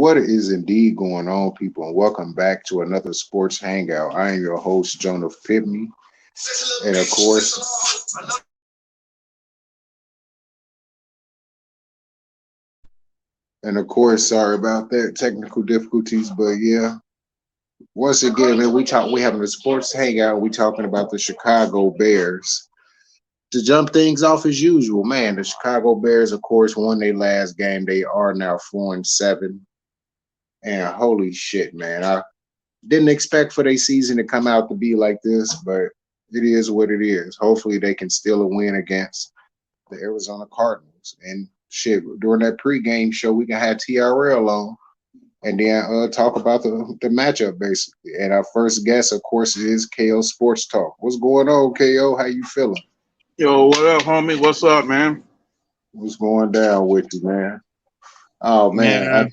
What is indeed going on, people, and welcome back to another sports hangout. I am your host, Joneth Pitney, and of course, sorry about that technical difficulties, but yeah. Once again, man, we having a sports hangout. We talking about the Chicago Bears. To jump things off as usual, man, the Chicago Bears, of course, won their last game. They are now 4-7. And holy shit, man. I didn't expect for their season to come out to be like this, but it is what it is. Hopefully they can steal a win against the Arizona Cardinals. And shit, during that pregame show, we can have TRL on and then talk about the matchup, basically. And our first guest, of course, is KO Sports Talk. What's going on, KO? How you feeling? Yo, what up, homie? What's up, man? What's going down with you, man? Oh, man.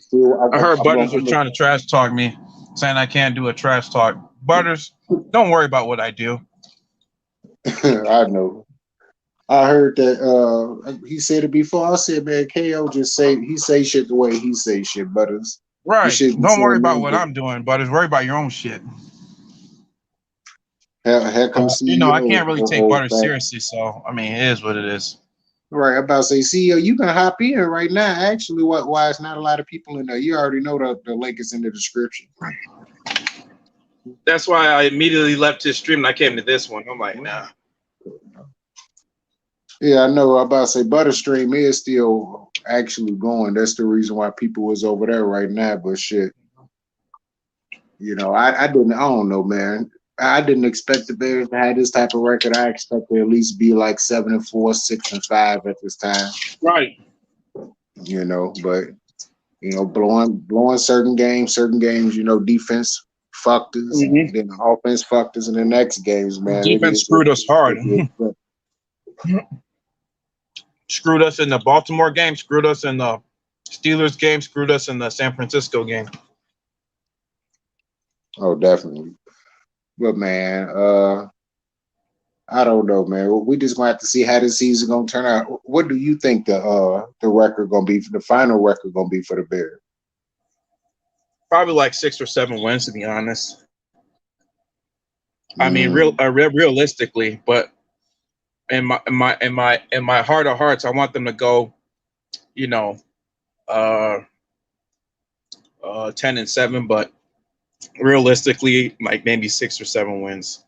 I heard Butters was trying to trash talk me, saying I can't do a trash talk. Butters, don't worry about what I do. I know. I heard that he said it before. I said, man, KO just say shit the way he say shit, Butters. Right. Don't worry about what I'm doing, Butters. Worry about your own shit. Heck, come see I can't really take Butters seriously, so I mean, it is what it is. Right, I'm about to say, CEO, you can hop in right now. Actually, why it's not a lot of people in there? You already know the link is in the description. That's why I immediately left his stream and I came to this one. I'm like, nah. Yeah, I know. I'm about to say, Butterstream is still actually going. That's the reason why people was over there right now. But shit, I don't know, man. I didn't expect the Bears to have this type of record. I expect to at least be like 7-4, 6-5 at this time. Right. But blowing certain games, defense fucked us, and then the offense fucked us in the next games, man. Defense screwed us hard. Screwed us in the Baltimore game, screwed us in the Steelers game, screwed us in the San Francisco game. Oh, definitely. But man, I don't know, man. We just gonna have to see how this season gonna turn out. What do you think the record gonna be for the final record gonna be for the Bears? Probably like 6 or 7 wins, to be honest. I mean, realistically, but in my heart of hearts, I want them to go, 10-7, but realistically, like maybe 6 or 7 wins.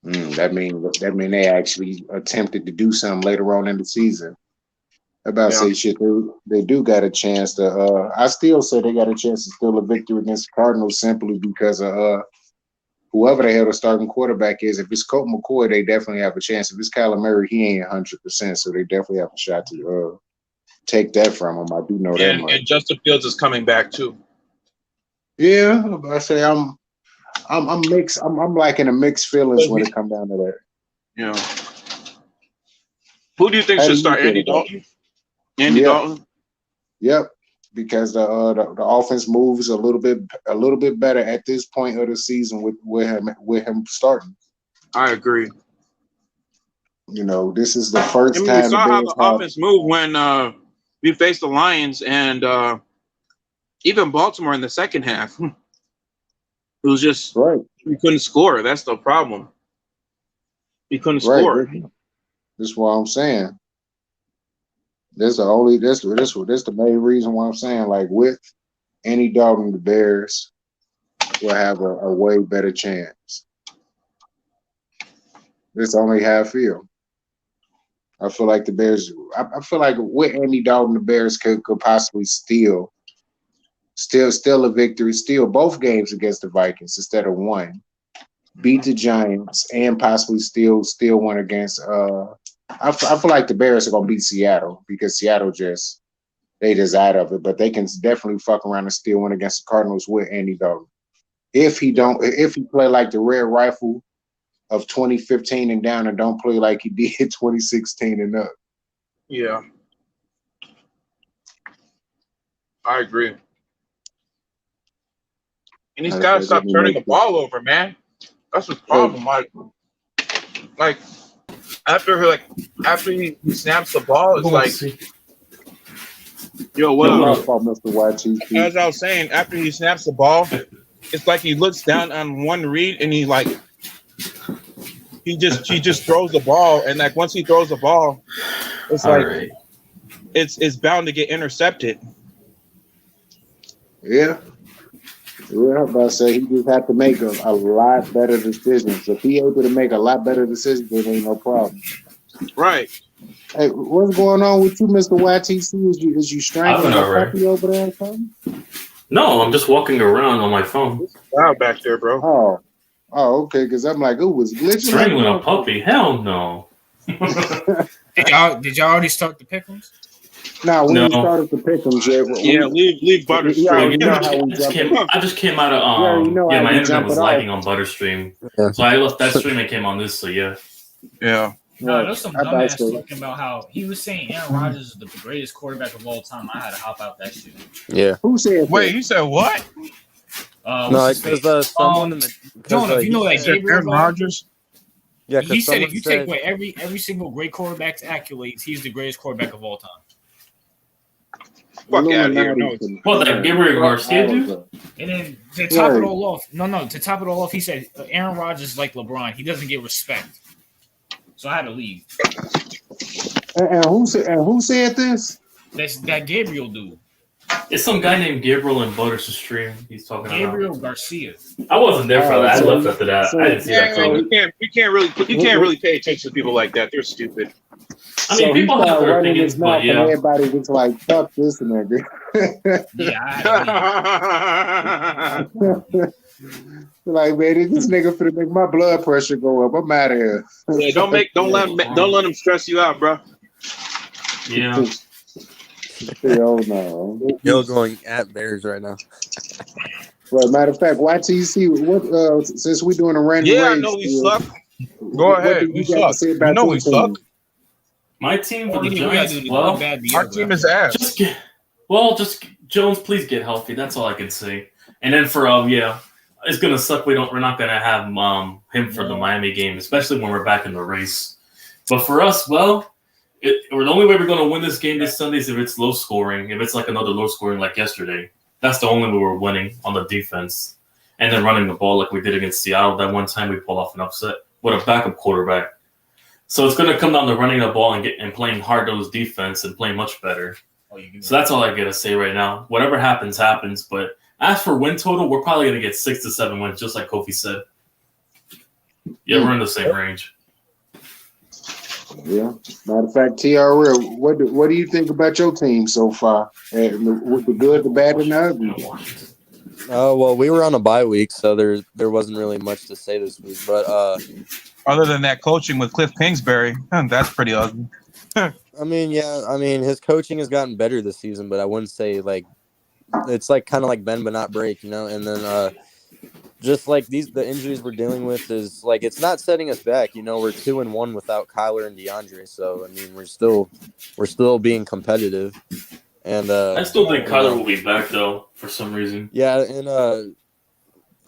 That mean they actually attempted to do something later on in the season. Say shit, they do got a chance to. I still say they got a chance to steal a victory against the Cardinals simply because of whoever the hell the starting quarterback is. If it's Colt McCoy, they definitely have a chance. If it's Kyler Murray, he ain't 100%, so they definitely have a shot to take that from him. I do know that much. And Justin Fields is coming back too. Yeah, I say I'm mixed. I'm like in a mixed feelings when it comes down to that. Yeah. Who do you think should start? Andy Dalton? Dalton? Yep. Because the offense moves a little bit better at this point of the season with him starting. I agree. This is the first time. We saw how the offense moved when we faced the Lions and even Baltimore in the second half. It was just we couldn't score. That's the problem. We couldn't score. That's what I'm saying. That's the main reason why I'm saying, like, with Andy Dalton, the Bears will have a way better chance. That's only how I feel. I feel like the Bears. I feel like with Andy Dalton, the Bears could possibly steal a victory, steal both games against the Vikings instead of one, beat the Giants, and possibly steal one against. I feel like the Bears are gonna beat Seattle because Seattle just out of it, but they can definitely fuck around and steal one against the Cardinals with Andy Dalton. If he play like the Red Rifle of 2015 and down, and don't play like he did 2016 and up. Yeah, I agree. And he's got to stop turning the ball over, man. That's his problem. Like after he snaps the ball, it's like Yo, what up? Mr. YTC. As I was saying, after he snaps the ball, it's like he looks down on one read and he just throws the ball, and like once he throws the ball, it's like it's bound to get intercepted. Yeah. Yeah, I'm about to say he just have to make a lot better decisions. If he able to make a lot better decisions, then ain't no problem. Right. Hey, what's going on with you, Mr. YTC? Is you strangling a puppy over there or something? No, I'm just walking around on my phone. Wow, back there, bro. Oh, okay. Because I'm like, it was glitching. Strangling a puppy? Hell no. Did y'all already start the pickles? No, we didn't start the pickums yet. Yeah, leave Butterstream. I just came out of my internet was lagging on Butterstream, so I left that stream and came on this. So yeah. No, there's some dumbass talking about how he was saying Aaron Rodgers is the greatest quarterback of all time. I had to hop out that shit. Yeah. Who said? Wait, he said what? No, because someone in the Joneth, you know that Aaron Rodgers. Yeah, he said if you take away every single great quarterback's accolades, he's the greatest quarterback of all time. Fuck out of here. No, what that Gabriel Garcia dude? And then to top it all off, he said Aaron Rodgers is like LeBron. He doesn't get respect. So I had to leave. And who said this? That Gabriel dude. It's some guy named Gabriel in Butters' stream. He's talking about Gabriel Garcia. I wasn't there for that. I left after that. I didn't see that coming. You can't really pay attention to people like that. They're stupid. I mean, people have their opinions, but yeah. Everybody was like, "Fuck this nigga." Like, man, this nigga finna make my blood pressure go up. I'm out of here. Yeah, don't let him stress you out, bro. Yeah. Hell no. Yo, going at Bears right now. Well, matter of fact, YTC, what? Since we doing a random race, I know we suck. Go ahead, we suck. You know we suck. My team for the Giants. Well, our team is ass. Just Jones, please get healthy. That's all I can say. And then for it's gonna suck. We're not gonna have him for the Miami game, especially when we're back in the race. But for us, the only way we're gonna win this game this Sunday is if it's low scoring. If it's like another low scoring like yesterday, that's the only way we're winning on the defense. And then running the ball like we did against Seattle that one time we pulled off an upset with a backup quarterback. So it's going to come down to running the ball and playing hard-nosed defense and playing much better. So that's all I got to say right now. Whatever happens, happens. But as for win total, we're probably going to get 6 to 7 wins, just like Kofi said. Yeah, we're in the same range. Yeah. Matter of fact, TRL, what do you think about your team so far? With the good, the bad, and the ugly? Well, we were on a bye week, so there wasn't really much to say this week. But other than that coaching with Cliff Kingsbury, that's pretty ugly. His coaching has gotten better this season, but I wouldn't say it's like kind of like bend but not break, you know. And then just like the injuries we're dealing with is like it's not setting us back, you know. We're 2-1 without Kyler and DeAndre, so I mean we're still being competitive. And I still think Kyler will be back though for some reason. Yeah, and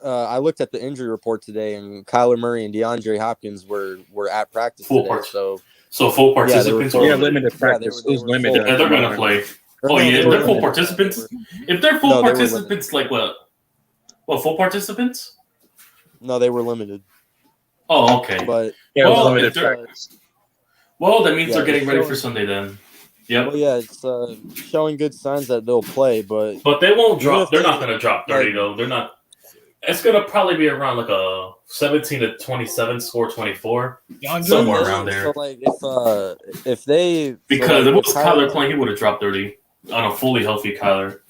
I looked at the injury report today, and Kyler Murray and DeAndre Hopkins were at practice today. So full participants. Yeah, limited practice. It was limited. Yeah, they're gonna play. Oh yeah, if they're full participants. If they're full participants, like what? What full participants? No, they were limited. Oh, okay. But limited practice. Well, that means they're getting ready for Sunday then. Yep. Well, yeah, it's showing good signs that they'll play, but they won't drop. They're not going to drop 30 though. They're not. It's going to probably be around like a 17-27 score, 24, somewhere around there. So like if they if it was Kyler playing, he would have dropped 30 on a fully healthy Kyler.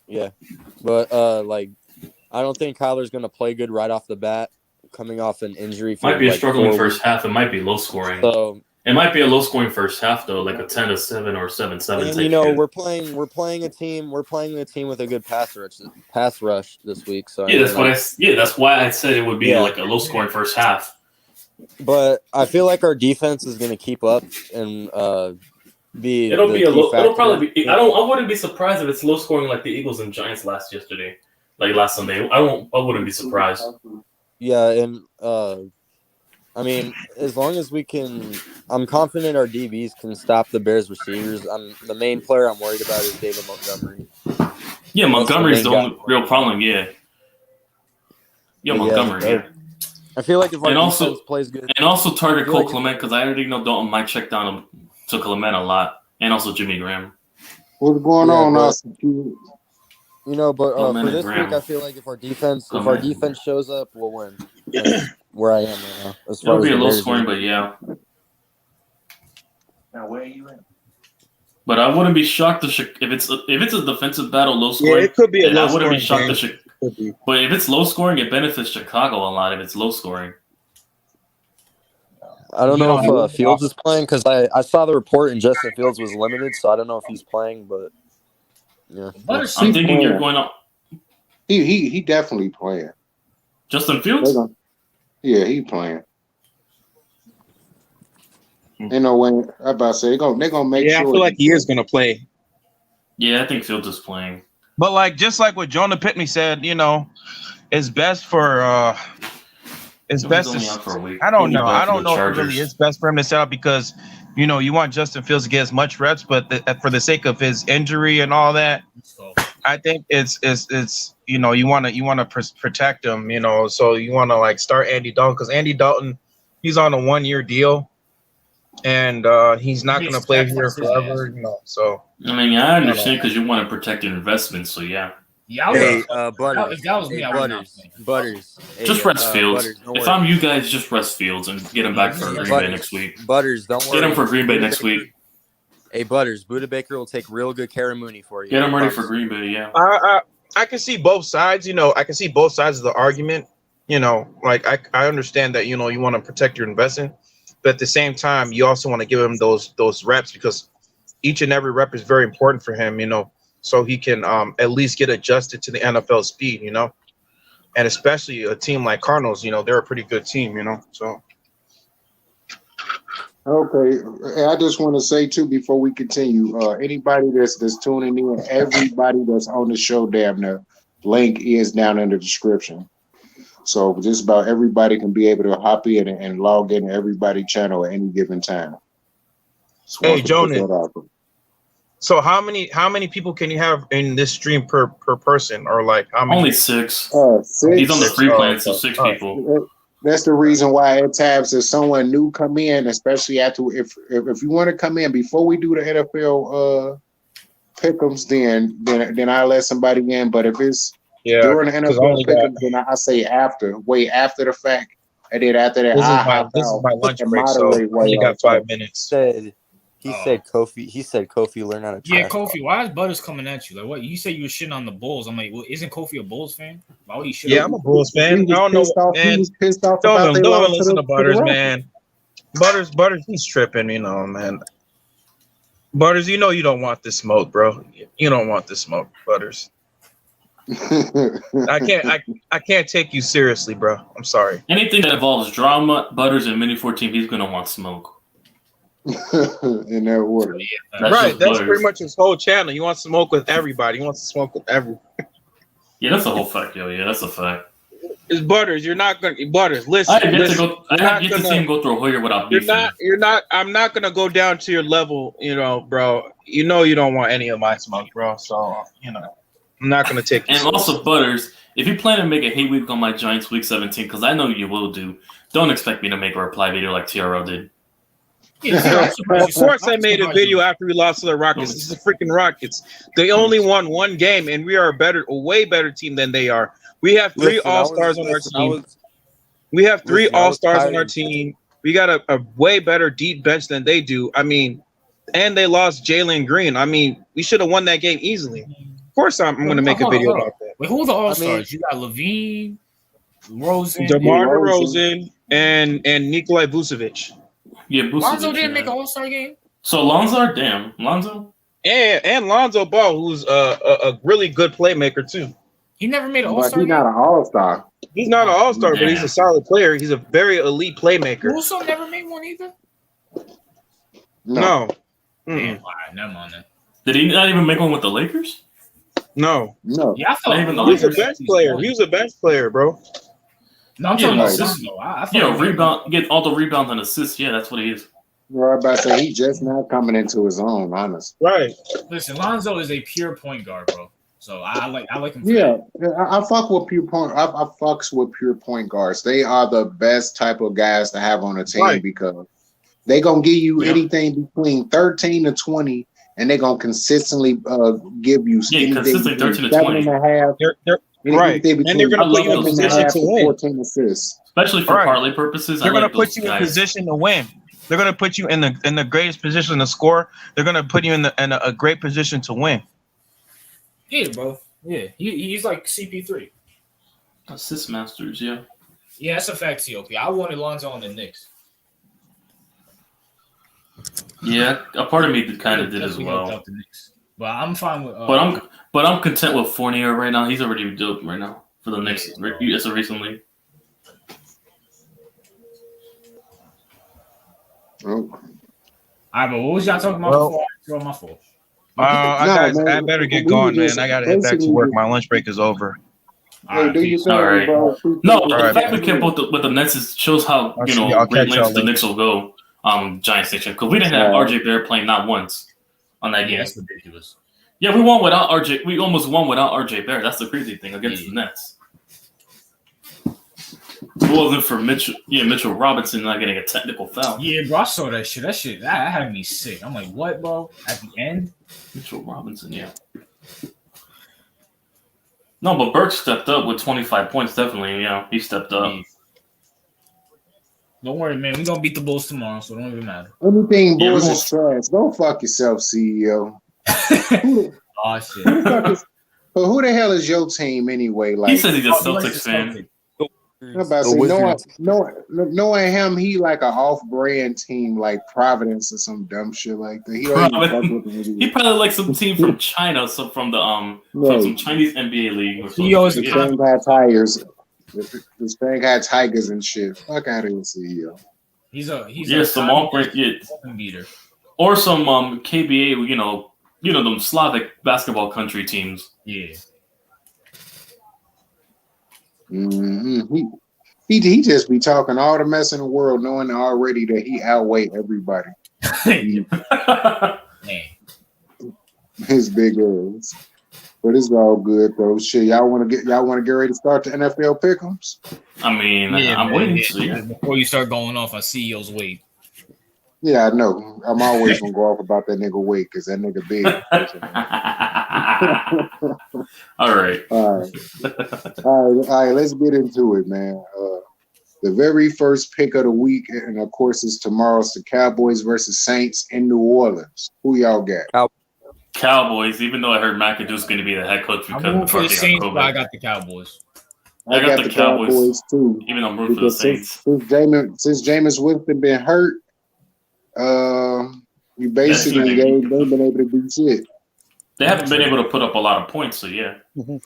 Yeah, but I don't think Kyler's going to play good right off the bat, coming off an injury. Might be a struggling first half. It might be low scoring. So. It might be a low-scoring first half, though, like a 10-7 or 7-7. And, you know, we're playing a team with a good pass rush this week. So that's why I said it would be like a low-scoring first half. But I feel like our defense is going to keep up and be. It'll probably be. I wouldn't be surprised if it's low-scoring like the Eagles and Giants last Sunday. I wouldn't be surprised. Yeah, and I mean, as long as we can, I'm confident our DBs can stop the Bears receivers. The main player I'm worried about is David Montgomery. Yeah, Montgomery's the only real problem. Yeah. Yeah, Montgomery. Yeah. I feel like if our defense plays good, and also target Cole Clement because I already know Dalton might check down to Clement a lot, and also Jimmy Graham. What's going on, Austin? You know, but for this week, I feel like if our defense shows up, we'll win. That's where I am right now. It'll be a low scoring, but yeah. Now, where are you at? But I wouldn't be shocked if it's a defensive battle, low scoring. Yeah, it could be a low I wouldn't be scoring shocked but if it's low scoring, it benefits Chicago a lot. If it's low scoring. I don't know if Fields is playing because I saw the report and Justin Fields was limited, so I don't know if he's playing, but yeah. I'm thinking you're going up. He definitely playing. Justin Fields? Yeah, he playing. You know when I about to say they're gonna make sure. Yeah, I feel like he is gonna play. Yeah, I think Fields is playing. But like just like what Jonah Pitney said, you know, it's best for it's best for a week. I don't know if it really is best for him to set up because you know you want Justin Fields to get as much reps, but for the sake of his injury and all that, I think it's you know you want to protect him, you know, so you want to like start Andy Dalton because Andy Dalton he's on a 1-year deal. And he's not going to play here forever, you know. So I mean, I understand because you want to protect your investments. So yeah. Yeah. Butters. If that was me, I would not. Butters. Just rest Fields. If I'm you guys, just rest Fields and get him back for Green Bay next week. Butters, don't worry. Get him for Green Bay next week. Hey, Butters, Buda Baker will take real good care of Mooney for you. Get him ready for Green Bay. Yeah. I can see both sides. You know, I can see both sides of the argument. You know, like I understand that you know you want to protect your investment. But at the same time, you also want to give him those reps because each and every rep is very important for him, you know, so he can at least get adjusted to the NFL speed, you know, and especially a team like Cardinals, you know, they're a pretty good team, you know, so. Okay, I just want to say too before we continue, anybody that's tuning in, everybody that's on the show, damn near, link is down in the description. So just about everybody can be able to hop in and log in to everybody's channel at any given time. Hey, Joneth. So how many people can you have in this stream per person, or like how many? Only 6. 6. He's on the free plan, so 6 people. That's the reason why at times if someone new come in, especially after if you want to come in before we do the NFL pick'ems, then I'll let somebody in. But if it's during the NFL pick'em, then I say way after the fact, and then after that, this is my lunch break, so I only got 5 minutes. He said Kofi learn how to. Yeah, Kofi. Why is Butters coming at you? Like, what you say you were shitting on the Bulls? I'm like, well, isn't Kofi a Bulls fan? Why would you shit? Yeah, I'm a Bulls fan. I don't know, man. Don't even listen to Butters, man. Butters, he's tripping, you know, man. Butters, you know you don't want this smoke, bro. You don't want this smoke, Butters. I can't take you seriously, bro. I'm sorry. Anything that involves drama, Butters, and Mini 14, he's gonna want smoke. In that order. That's pretty much his whole channel. He wants to smoke with everybody. He wants to smoke with everyone. Yeah, that's a whole fact, yo. Yeah, that's a fact. It's Butters. You're not gonna Butters. Listen, I have yet to see him go through a Hoyer without beefing. You're not. I'm not gonna go down to your level, you know, bro. You know you don't want any of my smoke, bro. So you know, I'm not gonna take. And also, Butters, if you plan to make a hate week on my Giants week 17, because I know you will do, don't expect me to make a reply video like TRL did. Yeah, of course, I made a video after we lost to the Rockets. This is the freaking Rockets. They only won one game, and we are a way better team than they are. We have 3 All-Stars on our team. We have 3 All-Stars on our team. We got a way better deep bench than they do. I mean, and they lost Jalen Green. I mean, we should have won that game easily. Of course, I'm going to make a video about that. Wait, who are the All-Stars? You got Levine, Rosen, DeMar DeRozan, and Nikolai Vucevic. Yeah, Lonzo didn't make an All-Star game. So Lonzo, Lonzo, and Lonzo Ball, who's a really good playmaker too. He never made an All-Star. He's not an All-Star. He's not an All-Star, but he's a solid player. He's a very elite playmaker. Russo never made one either. No. Damn, all right, never mind then. Did he not even make one with the Lakers? No. Yeah, I thought he was a bench player. He was a bench player, bro. No, I'm talking about assists, though. I rebound, get all the rebounds and assists. Yeah, that's what he is. Well, I'm about to say, he just now coming into his own, honestly. Right. Listen, Lonzo is a pure point guard, bro. So I like him. Yeah, I fuck with pure point. I fucks with pure point guards. They are the best type of guys to have on a team because they gonna give you anything between 13 to 20, and they gonna consistently give you consistently 13 to 20. 7.5. Right, and they're gonna put you in position to win. 14 assists, especially for parlay purposes. They're gonna put you in position to win. They're gonna put you in the greatest position to score. They're gonna put you in a great position to win. Yeah, bro. Yeah, he's like CP3. Assist masters, yeah. Yeah, that's a fact, COP. I wanted Lonzo on the Knicks. Yeah, a part of me kind of did as well. But I'm fine with. But I'm content with Fournier right now. He's already dope right now for the Knicks as of recently. Oh. All right, but what was y'all talking about before I throw my fault? I better get going, man. I gotta head back to work. My lunch break is over. All right. The fact we kept with the Nets shows how great lengths the Knicks will go. Giants Nation, because we didn't have RJ Barrett playing not once on that game. That's ridiculous. Yeah, we won without RJ. We almost won without RJ Barrett. That's the crazy thing against the Nets. If it wasn't for Mitchell Robinson not getting a technical foul. Yeah, bro, I saw that shit. That had me sick. I'm like, what, bro? At the end, Mitchell Robinson, yeah. No, but Burke stepped up with 25 points. Definitely, he stepped up. Yeah. Don't worry, man. We're gonna beat the Bulls tomorrow, so don't even matter. Anything Bulls is trash. Go fuck yourself, CEO. Oh shit. But who the hell is your team anyway? Like he says he's a Celtics fan. I'm about to say, knowing him, he like an off-brand team like Providence or some dumb shit like that. He probably like some team from China, from some Chinese NBA league. Or something. The Shanghai Tigers. The Shanghai Tigers and shit. Fuck out of here, CEO. He's some off-brand beater. Or some KBA, them Slavic basketball country teams. Yeah. Mm-hmm. He just be talking all the mess in the world, knowing already that he outweigh everybody. Man. His big ass. But it's all good though. Shit, y'all want to get ready to start the NFL pick'ems? I mean, I'm waiting to see. Before you start going off on CEO's weight. Yeah, I know. I'm always gonna go off about that nigga weight because that nigga big. All right. All right. Let's get into it, man. The very first pick of the week, and of course, is tomorrow's the Cowboys versus Saints in New Orleans. Who y'all got? Cowboys. Even though I heard McAdoo's going to be the head coach because I'm for the Saints, but I got the Cowboys. I got the Cowboys too. Even though I'm rooting for the Saints. Since Jameis Winston been hurt. You basically they've been able to do shit. They haven't been able to put up a lot of points, so yeah. Mm-hmm.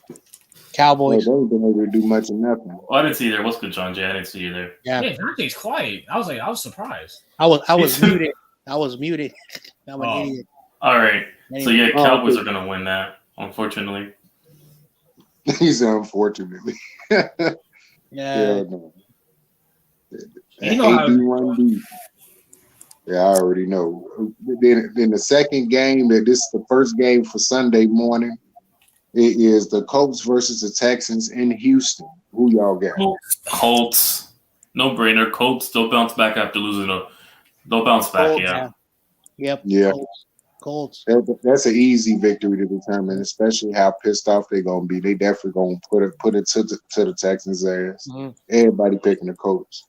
Cowboys. They've been able to do much of nothing. Oh, I didn't see you there. What's good, John Jay? I didn't see you there. Yeah, Dante's quiet. I was surprised. I was muted. I'm an idiot. All right. So yeah, Cowboys are gonna win that, unfortunately. He's unfortunately. Yeah. No. You know how Yeah, I already know. Then the second game, this is the first game for Sunday morning. It is the Colts versus the Texans in Houston. Who y'all got? Colts. No brainer. Colts, they'll bounce back after losing they'll bounce back, Colts, yeah. Yep. Yeah. Colts. That's an easy victory to determine, especially how pissed off they're gonna be. They definitely gonna put it to the Texans' ass. Mm-hmm. Everybody picking the Colts.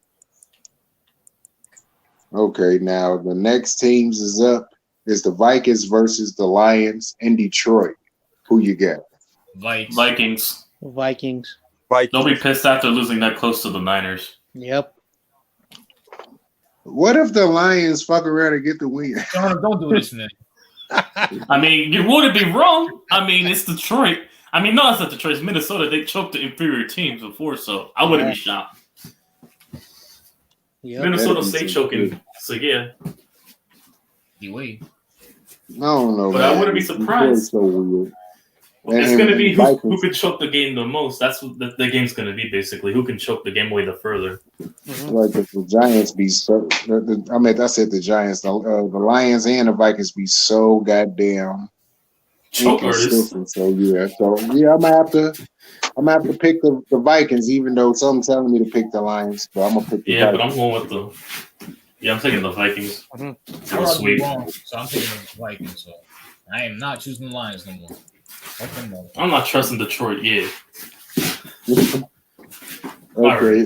Okay, now the next teams is up is the Vikings versus the Lions in Detroit. Who you got? Vikings. They'll be pissed after losing that close to the Niners. Yep. What if the Lions fuck around and get the win? Don't do this, man. I mean, you wouldn't be wrong. I mean, it's Detroit. I mean, no, it's not Detroit. It's Minnesota. They choked the inferior teams before, so I wouldn't be shocked. Yep. Minnesota State choking. So yeah. You wait. I don't know. But man. I wouldn't be surprised. So weird. It's going to be who Vikings. can choke the game the most. That's what the game's going to be, basically. Who can choke the game away the further. Like the Giants be so. I said the Giants. The Lions and the Vikings be so goddamn Choke artists. inconsistent. So I'm gonna have to pick the Vikings, even though some telling me to pick the Lions. But I'm gonna pick the Vikings. But I'm going with I'm taking the Vikings. I'm probably wrong, so I'm taking the Vikings. So I am not choosing the Lions no more. I'm not trusting Detroit yet. Okay,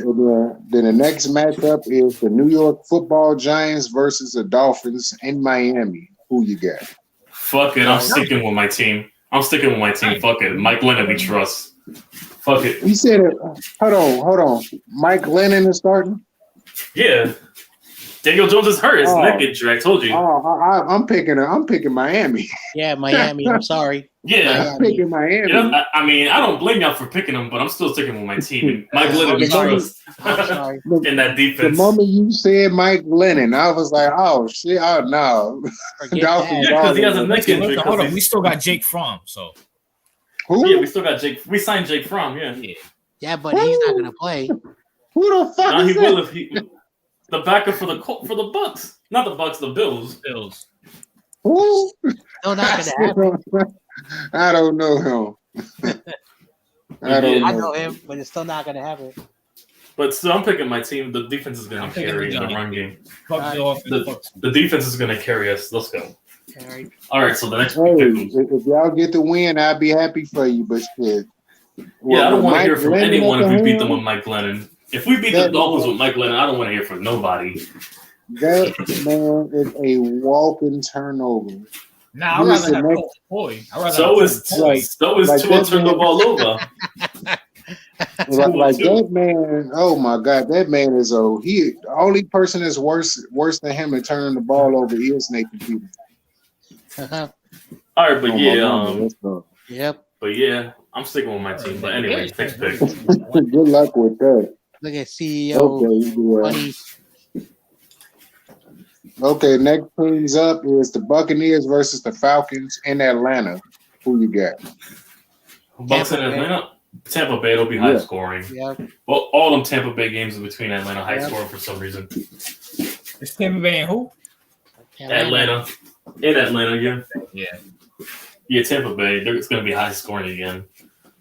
then the next matchup is the New York Football Giants versus the Dolphins in Miami. Who you got? Fuck it, I'm sticking with my team. Fuck it. Mike Lennon we trust. Fuck it. You said it. Hold on. Mike Lennon is starting? Yeah. Daniel Jones is hurt. His neck get dragged. Told you. I'm picking Miami. Yeah, Miami. I'm sorry. Yeah. I'm picking Miami. I don't blame y'all for picking them, but I'm still sticking with my team. Mike Lennon we trust. I'm sorry. In that defense. The moment you said Mike Lennon, I was like, oh shit, oh no. Because he has a neck injury. Hold on, we still got Jake Fromm, so. Who? Yeah, we still got Jake. We signed Jake Fromm, Yeah, but he's not gonna play. Who the fuck is he that? will if he the backup for the Bucks. Not the Bucks, the Bills. Who? Still not gonna happen. I don't know him. I know him, but it's still not gonna happen. But still, I'm picking my team. The defense is going to carry the run game. The defense is going to carry us. Let's go. All right, so the next if y'all get the win, I'd be happy for you. But shit. I don't want to hear from anyone if we beat them with Mike Lennon. If we beat the Dolphins with Mike Lennon, I don't want to hear from nobody. That man is a walking turnover. Nah, I'd rather have Colt Boy. So is Tua turned the ball over. Like that man, oh my God, that man is the only person that's worse than him in turning the ball over is Nathan Peterman. All right, but yep. But yeah, I'm sticking with my team. But anyway, next pick. Good luck with that. Look at CEO. Okay, next team's up is the Buccaneers versus the Falcons in Atlanta. Who you got? Bucks in Atlanta. Tampa Bay will be high scoring. Yeah. Well, all them Tampa Bay games in between Atlanta high scoring for some reason. It's Tampa Bay and who? Atlanta. In Atlanta, yeah. Yeah, Tampa Bay. It's going to be high scoring again.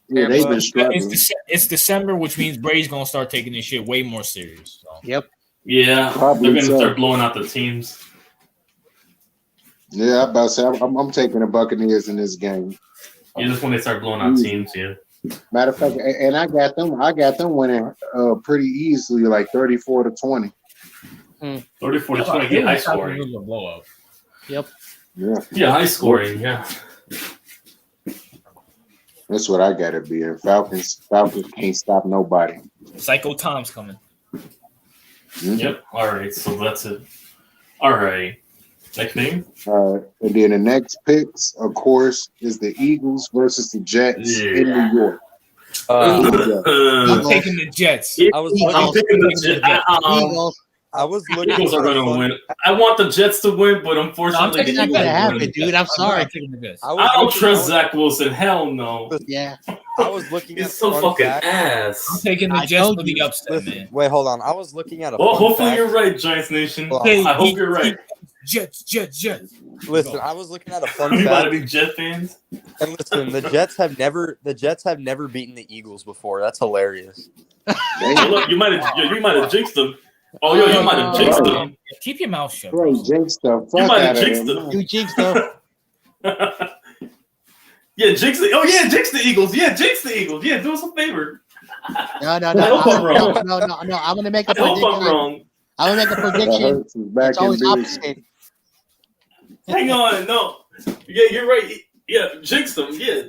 Yeah, they've been struggling. It's December, which means Brady's going to start taking this shit way more serious. So. Yep. Yeah, they're going to start blowing out the teams. Yeah, I'm about to say I'm taking the Buccaneers in this game. Yeah, just when they start blowing out teams, yeah. Matter of fact, and I got them winning pretty easily, like 34-20. 34-20, yeah, high scoring. A blowout. Yep. Yeah, high scoring, yeah. That's what I got to be in. Falcons can't stop nobody. Psycho Tom's coming. Mm-hmm. Yep. All right, so that's it. All right. Next name? And then the next picks, of course, is the Eagles versus the Jets in New York. I'm taking the Jets. I'm picking the Jets. I was looking. Eagles are going to win. I want the Jets to win, but unfortunately, it's not going to happen, dude. I'm sorry. I don't trust Zach Wilson. Hell no. Yeah. I was looking. He's so fucking ass. I'm taking the Jets for the upset, man. Wait, hold on. I was looking at a. Well, hopefully you're right, Giants Nation. I hope you're right. Jets. Listen, I was looking at a fun fact. You fact. to be Jet fans? And listen, the Jets have never beaten the Eagles before. That's hilarious. Hey, look, you might have jinxed them. Oh, you might have jinxed them. Keep your mouth shut. Bro, jinxed the fuck you might out have jinxed them. You jinxed them. Yeah, jinx the. Oh yeah, jinx the Eagles. Yeah, jinx the Eagles. Yeah, do us a favor. No. I hope I'm wrong. No. I'm gonna make a prediction. I hope I'm wrong. I'm gonna make a prediction. It's always opposite. Hang on, no. Yeah, you're right. Yeah, jinx them. Yeah.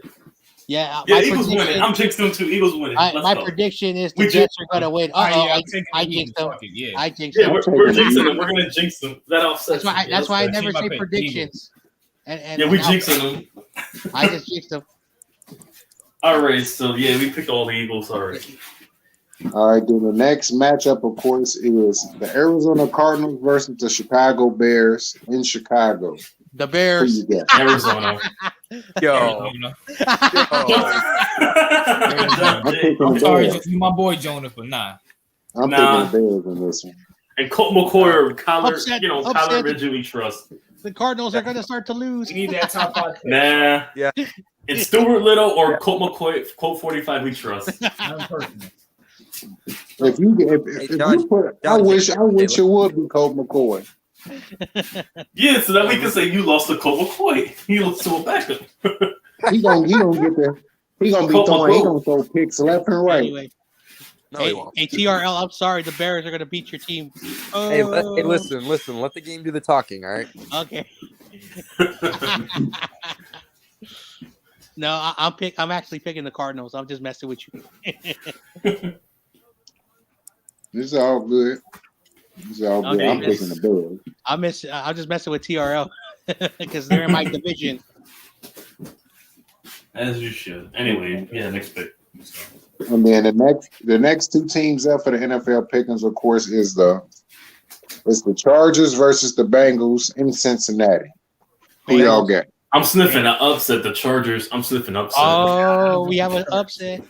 Yeah, Eagles winning. I'm jinxed them too. Eagles winning. My prediction is the Jets are gonna win. I jinxed them. I jinxed them. We're jinxing them. We're gonna jinx them. That offsets. That's why I never say predictions. And we jinxing them. I just jinxed them. All right, so we picked all the Eagles already. All right, then the next matchup, of course, is the Arizona Cardinals versus the Chicago Bears in Chicago. The Bears. Arizona. Yo. I'm sorry, you my boy Joneth, but nah. I'm picking the Bears in this one. And Colt McCoy or Kyler, Upset, Kyler Ridgely we trust. The Cardinals are going to start to lose. We need that top 5 pick. Nah. Yeah. It's Stuart Little or Colt McCoy, Colt 45 we trust. If you put, I wish it would be Colt McCoy. Yeah, so that we can say you lost to Colt McCoy. He lost to a backup. He gonna be throw picks left and right. Anyway. No, he won't. Hey, TRL, I'm sorry. The Bears are going to beat your team. Oh. Hey, listen. Let the game do the talking, all right? Okay. No, I'm actually picking the Cardinals. I'm just messing with you. This is all good. Okay, I'm picking the Bears. I'm just messing with TRL because they're in my division. As you should. Anyway, yeah, next pick. And then the next two teams up for the NFL pickings, of course, is the Chargers versus the Bengals in Cincinnati. Who y'all got? I'm sniffing an upset. The Chargers. I'm sniffing upset. Oh, we have an upset.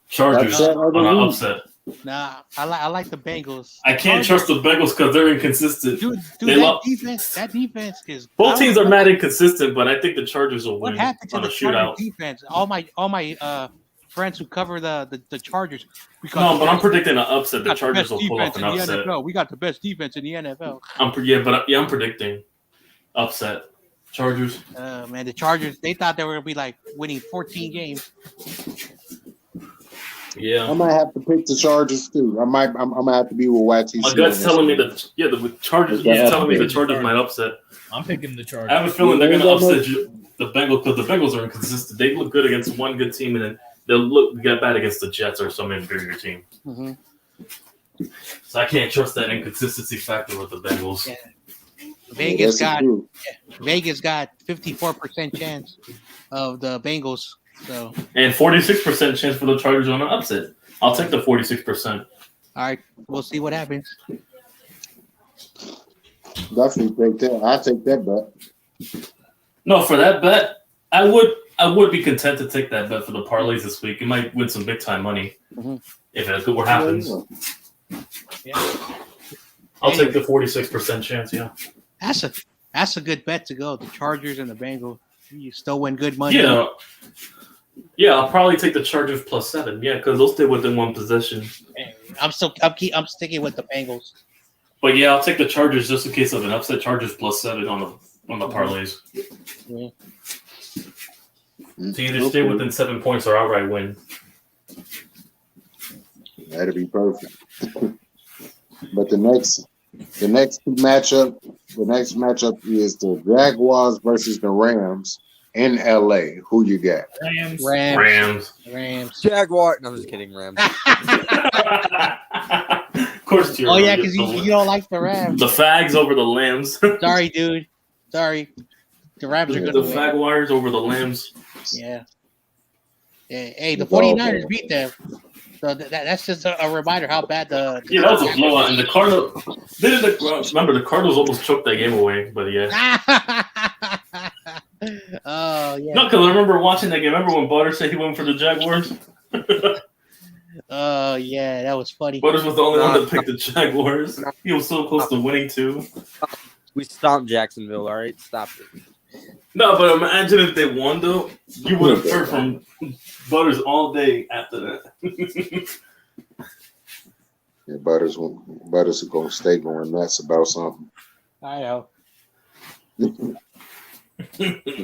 Chargers on an upset. Nah, I like the Bengals. I can't trust the Bengals because they're inconsistent. Dude, that defense is. Both teams are mad inconsistent, but I think the Chargers will win. What happened to on the a shootout defense? All my friends who cover the Chargers. No, but I'm predicting an upset. The Chargers will pull off an upset. We got the best defense in the NFL. I'm predicting upset. Chargers. Man, the Chargers. They thought they were gonna be like winning 14 games. Yeah, I might have to pick the Chargers too. I'm gonna have to be with YTC. My gut's telling me that the Chargers. He's telling me the Chargers might upset. I'm picking the Chargers. I have a feeling they're gonna upset the Bengals because the Bengals are inconsistent. They look good against one good team, and then they'll get bad against the Jets or some inferior team. Mm-hmm. So I can't trust that inconsistency factor with the Bengals. Yeah. Vegas got 54% chance of the Bengals. So and 46% chance for the Chargers on an upset. I'll take the 46%. All right, we'll see what happens. Definitely take that. I'll take that bet. No, for that bet, I would be content to take that bet for the parlays this week. You might win some big time money if it happens. Yeah. I'll take the 46% chance. Yeah, that's a good bet to go. The Chargers and the Bengals. You still win good money. Yeah, I'll probably take the Chargers +7. Yeah, because they'll stay within one possession. I'm sticking with the Bengals. But yeah, I'll take the Chargers just in case of an upset. Chargers +7 on the parlays. Yeah. To either stay within 7 points or outright win. That'd be perfect. But the next matchup is the Jaguars versus the Rams in LA. Who you got? Rams. Jaguar. No, I'm just kidding. Rams. Of course, oh yeah, because you don't like the Rams. The fags over the lambs. Sorry, dude. Sorry. The Rams are going to win. The Jaguars over the Lambs. Yeah. Hey, the 49ers beat them. So that's just a reminder how bad the that was a blowout. And the Cardinals, remember, the Cardinals almost choked that game away, but yeah. Oh, yeah. No, because I remember watching that game. Remember when Butters said he went for the Jaguars? Oh, yeah, that was funny. Butters was the only one that picked the Jaguars. He was so close to winning, too. We stomped Jacksonville, all right? Stop it. No, but imagine if they won, though. You would have heard from Butters all day after that. Yeah, Butters is going to stay going nuts about something. I know. The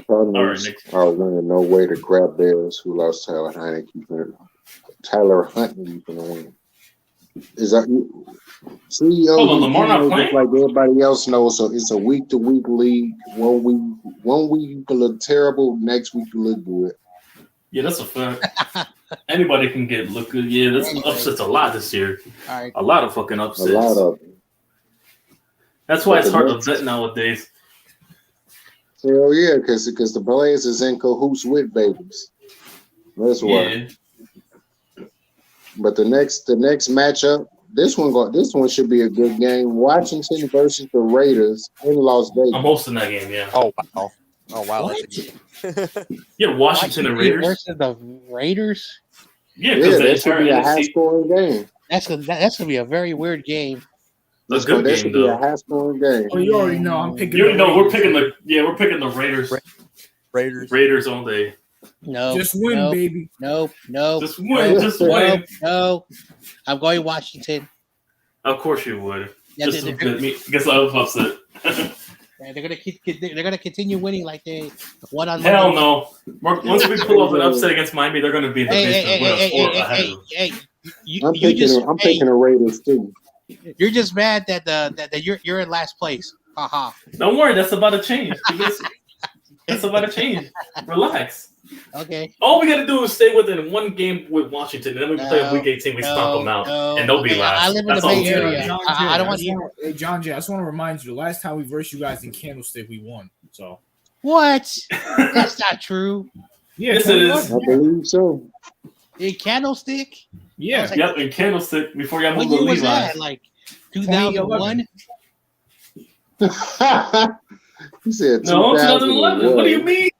Cardinals are winning no way to grab Bears, who lost Tyler Huntley from the win. Is that CEO? Lamar not playing? Like everybody else knows, so it's a week-to-week league. One week you can look terrible, next week you look good. Yeah, that's a fact. Anybody can look good. Yeah, this upsets a lot this year. All right. A lot of fucking upsets. A lot of them. That's why it's hard to bet nowadays. Hell yeah, because the Blaze is in cahoots with babies. That's why. Yeah. But the next matchup, this one should be a good game. Washington versus the Raiders in Las Vegas. I'm hosting that game, yeah. Oh wow. Oh wow, What? Yeah, Washington and Raiders. versus the Raiders. Yeah, because the that should entire be a NFC. high-scoring game. That's gonna be a very weird game. A good That game should be a though. high-scoring game. Oh, you already know. I'm picking. You already know we're Raiders. picking the Raiders. Raiders. Raiders all day. No, Just win, no, baby. no, Just win, just win. no. I'm going Washington. Of course you would. Yeah, Just they're, to me, guess I was upset. they're gonna continue winning like they won on. Hell Monday. no! Once we pull off an upset against Miami, they're going to be in the basement with a score ahead of us. I'm picking the Raiders too. You're just mad that you're in last place. Haha. Don't worry, that's about to change. That's about to change. Relax. Okay. All we got to do is stay within one game with Washington, and then we play a Week 18. We stomp them out, and they'll be last. I live in That's the all Bay it's gonna Area. be. I don't want to hear. Hey, John J, I just want to remind you, the last time we versed you guys in Candlestick, we won. So What? That's not true. yeah, Yes, it is. I believe so. In Candlestick? Yeah, Like- Yep, and Candlestick before y'all When move the year was Levi. that? Like 2001? He said No, 2011. What do you mean?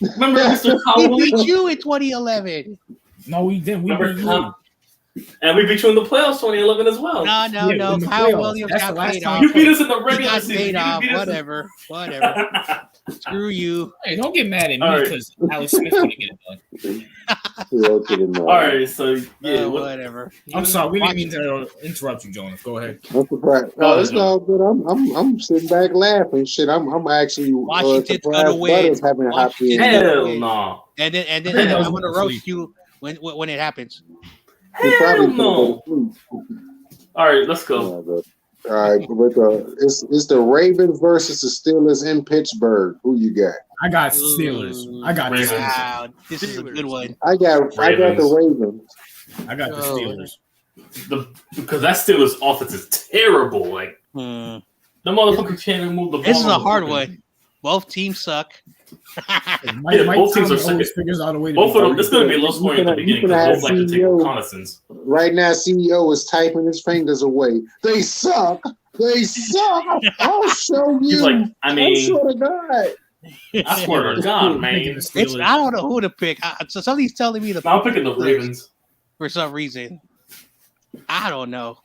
Remember Mr. We Collins? beat you in 2011. no, we didn't. We Remember beat you. Con- And we beat you in the playoffs 2011 as well. No, Yeah, in the Kyle playoffs. Williams That's got the last paid time off. You beat us in the He regular got season. paid You off. beat us- Whatever. Screw you. Hey, don't get mad at All me right. because Alex Smith didn't get it done. All right, so yeah, Whatever. I'm sorry, we didn't mean to interrupt you, Joneth. Go ahead. I'm surprised. No, it's all good. I'm sitting back laughing. Shit, I'm actually Washington's gonna surprised win. Butters haven't hopped in. hell no. And then That I'm was gonna sleep. roast you when it happens. He Hell probably could've no. been asleep. All right, let's go. Yeah, but- all right, but it's the Ravens versus the Steelers in Pittsburgh. Who you got? I got Steelers. I got the Ravens. Steelers. Wow, this is a good one. I got the Ravens. I got the Oh. Steelers. Because that Steelers offense is terrible. Like Hmm. the motherfucker can't even move the ball. This is a on the hard fucking- one. Both teams suck. Mike both teams Tomlin are always sick. figures out a way to Both beat of them. It's going to be a low scoring at the You beginning can because have both like to take CEO. reconnaissance. Right now, CEO is typing his fingers away. They suck. They suck. I'll show you. He's like, I I mean, swear to God. I swear to God, I'm picking man. the It's, Steelers. I don't know who to pick. So somebody's telling me to I'm picking the Ravens. for some reason. I don't know.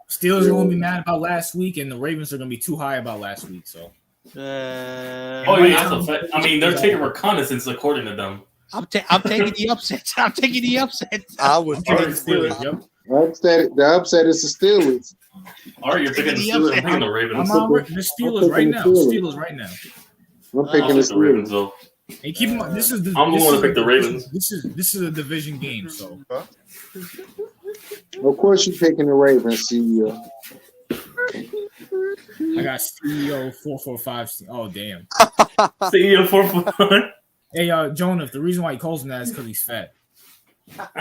Steelers are going to be mad about last week, and the Ravens are going to be too high about last week. So Oh yeah, that's a fact. I mean, they're taking reconnaissance according to them. I'm taking the upset. I'm taking the upset. I was I'm picking the thinking Steelers. Yep. The upset is the Steelers. All right, you're picking the Steelers. I'm picking the Ravens. I'm on the Steelers right now. Steelers right now. I'm I'll picking the pick the Ravens Steelers. though. And keep in mind, this is the. I'm this going is to pick the Ravens. This is a division game, so Of course, you're picking the Ravens, CEO. I got CEO 445. Oh damn. CEO 4-4. Hey, Joneth. The reason why he calls him that is because he's fat.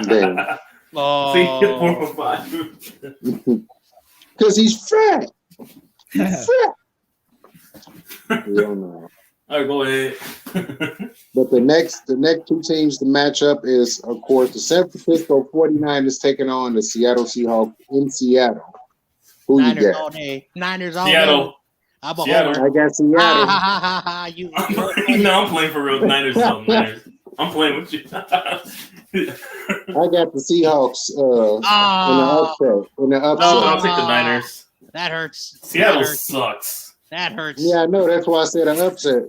Damn. Oh, CEO 4-5. Because he's fat. He's fat. Yeah, no. All right, go ahead. But the next two teams to match up is, of course, the San Francisco 49ers taking on the Seattle Seahawks in Seattle. Who Niners you got? all day. Niners all day. Seattle. I'm a Seattle. homer. I got Ha Seattle. ha ha ha ha. You. No, I'm playing for real. Niners, though. Niners. I'm playing with you. I got the Seahawks Ah, in the upset. No, I'll take the Niners. that hurts. Seattle That hurts. sucks. That hurts. Yeah, I know. That's why I said an upset.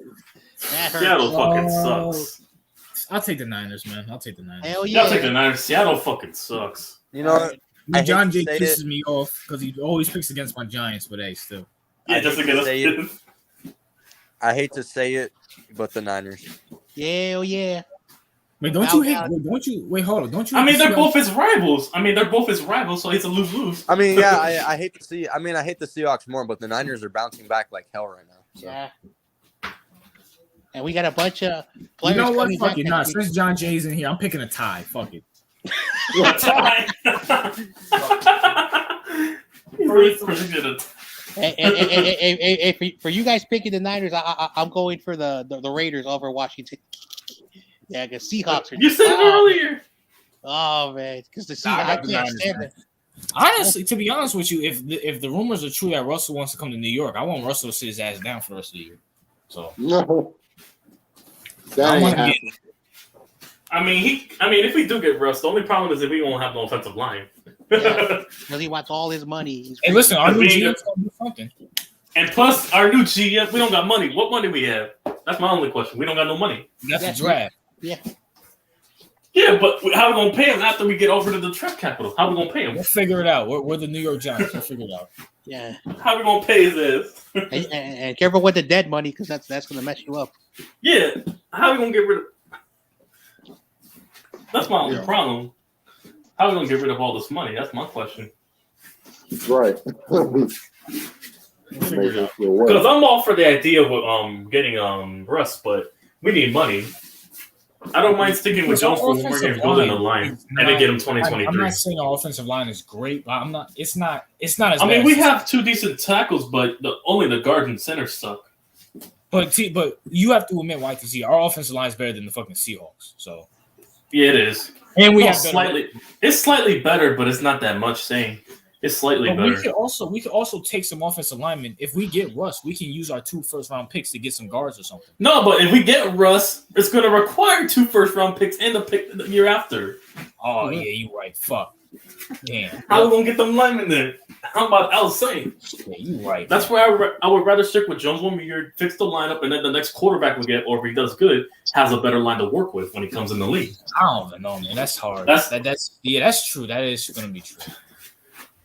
That hurts. Seattle fucking Oh. sucks. I'll take the Niners, man. I'll take the Niners. Hell Yeah, yeah. I'll take the Niners. Seattle fucking sucks. You know what? I hate John to J say pisses it. me off because he always picks against my Giants, but hey, still. Yeah, I just to hate get to say us. I hate to say it, but the Niners. Hell yeah. Wait, don't you hate? Wait, hold on. Don't you? I mean, hate they're the both his rivals. So it's a lose-lose. I mean, yeah, I hate to see. I mean, I hate the Seahawks more, but the Niners are bouncing back like hell right now. So. Yeah. And we got a bunch of You players. know what? coming Fuck back it. next Nah, week. since John Jay's in here, I'm picking a tie. Fuck it. He really predicted it. Hey, for you guys picking the Niners, I'm going for the Raiders over Washington. Yeah, because Seahawks are. You said it earlier. Oh man, because the Nah, I Seahawks, I got the can't Niners, stand man. it. Honestly, to be honest with you, if the rumors are true that Russell wants to come to New York, I want Russell to sit his ass down for the rest of the year. So No. That ain't happening. I mean, if we do get Russ, the only problem is that we won't have no offensive line. Because he wants all his money. Hey, listen, our new GM's gonna do something. And plus, our new GM, we don't got money. What money we have? That's my only question. We don't got no money. That's a draft. Yeah. Yeah, but how are we gonna pay him after we get over to the draft capital? How are we gonna pay him? We'll figure it out. We're the New York Giants. We'll figure it out. Yeah. How are we gonna pay his ass? and careful with the dead money because that's gonna mess you up. Yeah. How are we gonna get rid of? That's my only problem. How are we gonna get rid of all this money? That's my question. Right. Because I'm all for the idea of getting Russ, but we need money. I don't mind sticking with Jones for when we're going to build in the line and then get him 2023. I'm not saying our offensive line is great, but I'm not. It's not as. I mean, we have two decent tackles, but only the guard and center suck. But you have to admit, YTC, our offensive line is better than the fucking Seahawks. So yeah, it is. And we have slightly. It's slightly better, but it's not that much. Saying it's slightly better. We could also take some offensive linemen. If we get Russ, we can use our 2 first-round picks to get some guards or something. No, but if we get Russ, it's going to require 2 first-round picks and the pick the year after. Oh yeah, you right. Fuck. Damn. How are we gonna get them linemen then? How about Alsane? Yeah, you right. That's where I would rather stick with Jones 1 year, fix the lineup, and then the next quarterback we get, or if he does good, has a better line to work with when he comes in the league. I don't know, man. That's hard. That's true. That is gonna be true.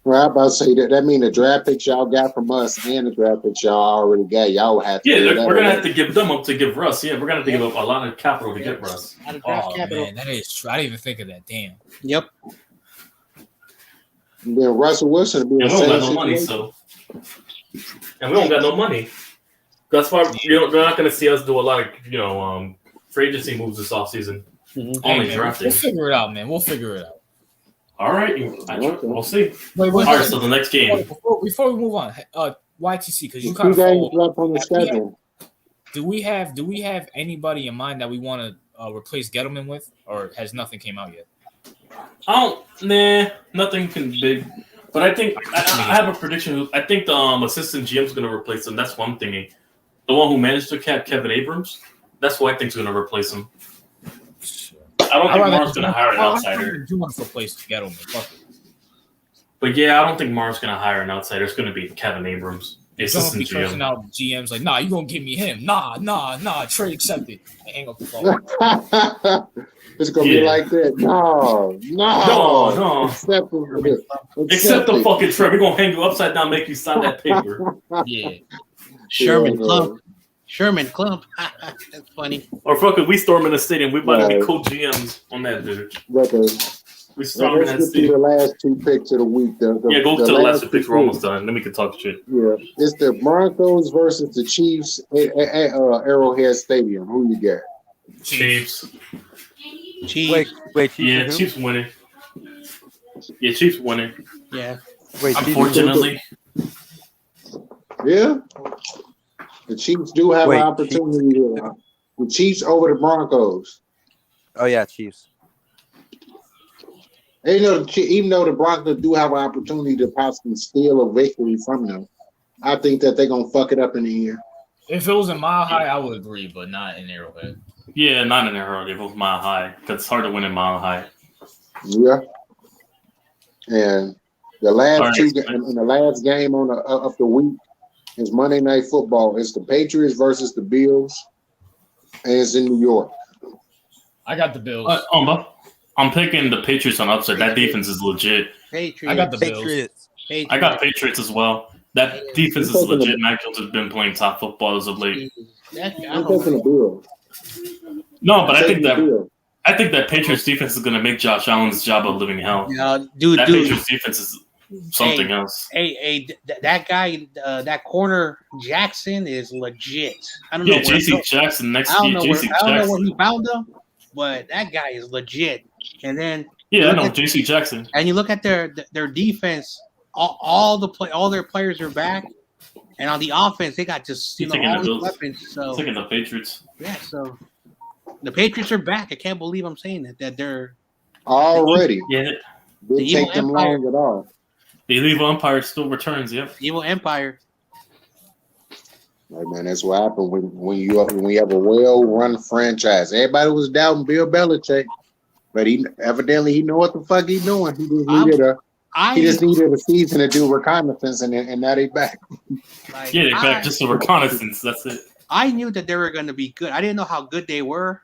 Well, I'm about to say that means the draft picks y'all got from us and the draft picks y'all already got. Y'all have to. Yeah, we're gonna have to give them up to give Russ. Yeah, we're gonna have to give up a lot of capital to get Russ. Oh man, that is true. I didn't even think of that. Damn. Yep. And then Russell Wilson will be and we don't got no money, and we don't got no money. That's why you're not going to see us do a lot of free agency moves this offseason. Mm-hmm. Only drafting. We'll figure it out, man. We'll figure it out. All right, we'll see. Wait, all right, so the next game. Before we move on, YTC, because you kind of left on the schedule. Do we have anybody in mind that we want to replace Gettleman with, or has nothing came out yet? Nothing can big. But I think I have a prediction. I think the assistant GM is going to replace him. That's one thing. The one who managed to cap Kevin Abrams, that's who I think is going to replace him. I don't think Mar's going to hire an outsider. You want to replace Gettleman? But yeah, I don't think Mar's going to hire an outsider. It's going to be Kevin Abrams, the assistant GM. Out GM's like, nah, you gonna give me him? Nah. Trade accepted. Hang up the phone. It's gonna be like that. No. Accept the fucking trade. We're gonna hang you upside down, make you sign that paper. Yeah. Sherman Clump. That's funny. Or fuck it, we storm in the stadium. We about to be co-GMs on that dude. We storm in that stadium. The last 2 picks of the week. Go to the last 2 picks. We're almost done. Then we can talk shit. Yeah, it's the Broncos versus the Chiefs at Arrowhead Stadium. Who you got? Chiefs. Chiefs. Wait. Chiefs winning. Yeah, Chiefs winning. Yeah. Wait, unfortunately. Yeah. The Chiefs do have an opportunity here. The Chiefs over the Broncos. Oh yeah, Chiefs. Even though the Broncos do have an opportunity to possibly steal a victory from them, I think that they're gonna fuck it up in the air. If it was in Mile High, I would agree, but not in Arrowhead. Yeah, not in Arrowhead. If it was Mile High, because it's hard to win in Mile High. Yeah. And the last in the last game of the week is Monday Night Football. It's the Patriots versus the Bills, and it's in New York. I got the Bills. I'm picking the Patriots on upset. That defense is legit. Patriots. I got the Bills. I got Patriots as well. That defense is legit. Mac Jones has been playing top football as of late. I'm taking the Bills. No, but I think that Patriots defense is going to make Josh Allen's job a living hell. Yeah, dude. Patriots defense is something else. That guy, that corner Jackson is legit. I don't know. Yeah, J.C. Jackson next year. I don't know where he found him, but that guy is legit. And then I know J.C. Jackson. And you look at their defense. All their players are back, and on the offense they got just all these weapons. So taking the Patriots. Yeah, so the Patriots are back. I can't believe I'm saying that they're already. Yeah, didn't take them long at all. The evil empire still returns. Yep, evil empire. Like, man, that's what happened when you have a well-run franchise. Everybody was doubting Bill Belichick, but he know what the fuck he doing. He just needed a season to do reconnaissance, and now they back. Like, they're back just for reconnaissance. That's it. I knew that they were going to be good. I didn't know how good they were,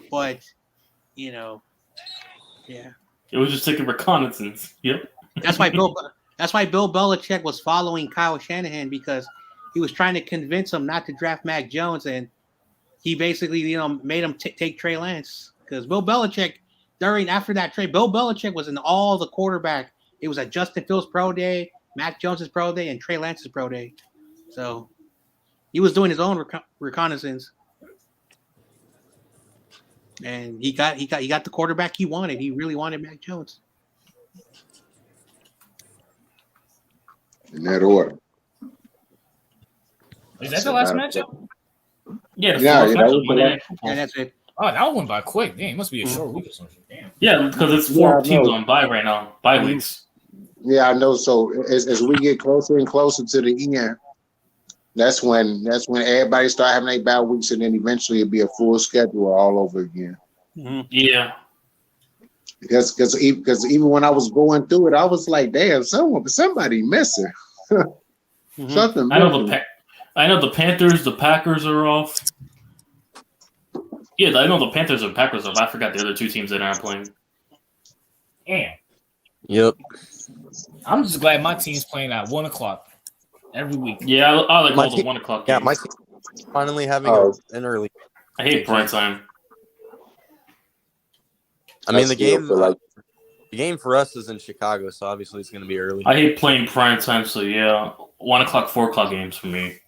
but yeah. It was just taking reconnaissance. Yep. That's why Bill Belichick was following Kyle Shanahan, because he was trying to convince him not to draft Mac Jones, and he basically made him take Trey Lance, because Bill Belichick after that trade, Bill Belichick was in all the quarterback. It was at Justin Fields' pro day, Mac Jones' pro day, and Trey Lance's pro day. So he was doing his own reconnaissance, and he got the quarterback he wanted. He really wanted Mac Jones. In that order. Is that the last matchup? Yeah, that's it. Oh, that went by quick. Damn, it must be a short week or something. Damn. Yeah, because it's 4 teams on bye right now. Bye weeks. Yeah, I know. So as we get closer and closer to the end, that's when everybody start having their bye weeks, and then eventually it'll be a full schedule all over again. Mm-hmm. Yeah. Because even when I was going through it, I was like, damn, somebody missing. Something. I know the Panthers, the Packers are off. Yeah, I know the Panthers and Packers are off. I forgot the other 2 teams that aren't playing. Damn. Yep. I'm just glad my team's playing at 1:00 every week. Yeah, I like all the 1:00 games. Yeah, my team's finally having an early. I hate prime time. I mean, the game for us is in Chicago, so obviously it's going to be early. I hate playing prime time, so yeah, 1:00, 4:00 games for me.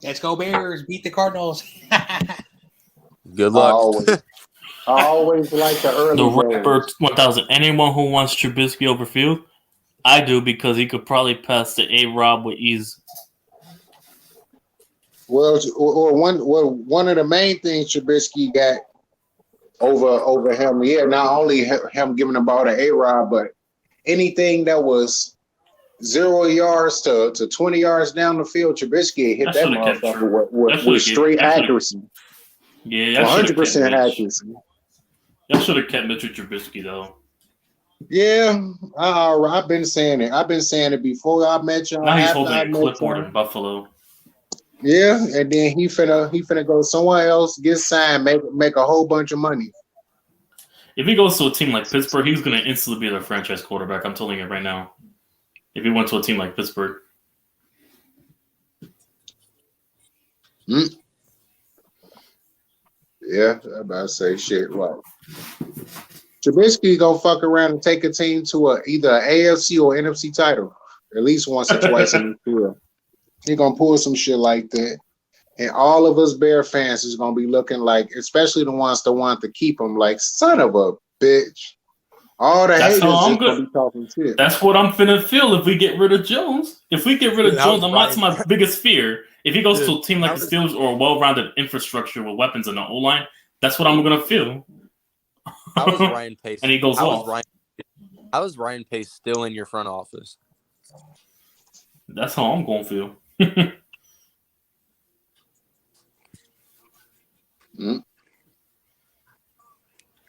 Let's go Bears! Beat the Cardinals. Good luck. I always like the early. The Rapper 1000. Anyone who wants Trubisky over Field, I do, because he could probably pass the A-Rob with ease. Well, one of the main things Trubisky got over him, not only him giving the ball to A-Rob, but anything that was 0 yards to 20 yards down the field, Trubisky hit that motherfucker with straight accuracy. Yeah, 100% accuracy. Y'all should have kept Mitchell Trubisky though. Yeah, I've been saying it. I've been saying it before I met y'all. Now he's holding a clipboard in Buffalo. Yeah, and then he finna go somewhere else, get signed, make a whole bunch of money. If he goes to a team like Pittsburgh, he's gonna instantly be their franchise quarterback. I'm telling you right now. If he went to a team like Pittsburgh. Yeah, I'm about to say shit. What? Trubisky gonna fuck around and take a team to either an AFC or NFC title at least once or twice in his career. He gonna pull some shit like that, and all of us Bear fans is gonna be looking like, especially the ones that want to keep him, like son of a bitch. All the haters just gonna be talking shit. That's what I'm finna feel if we get rid of Jones. If we get rid of Jones, that's my biggest fear. If he goes to a team like the Steelers or a well-rounded infrastructure with weapons and an O-line, that's what I'm gonna feel. How was Ryan Pace? And he goes off. How is Ryan Pace still in your front office? That's how I'm gonna feel. I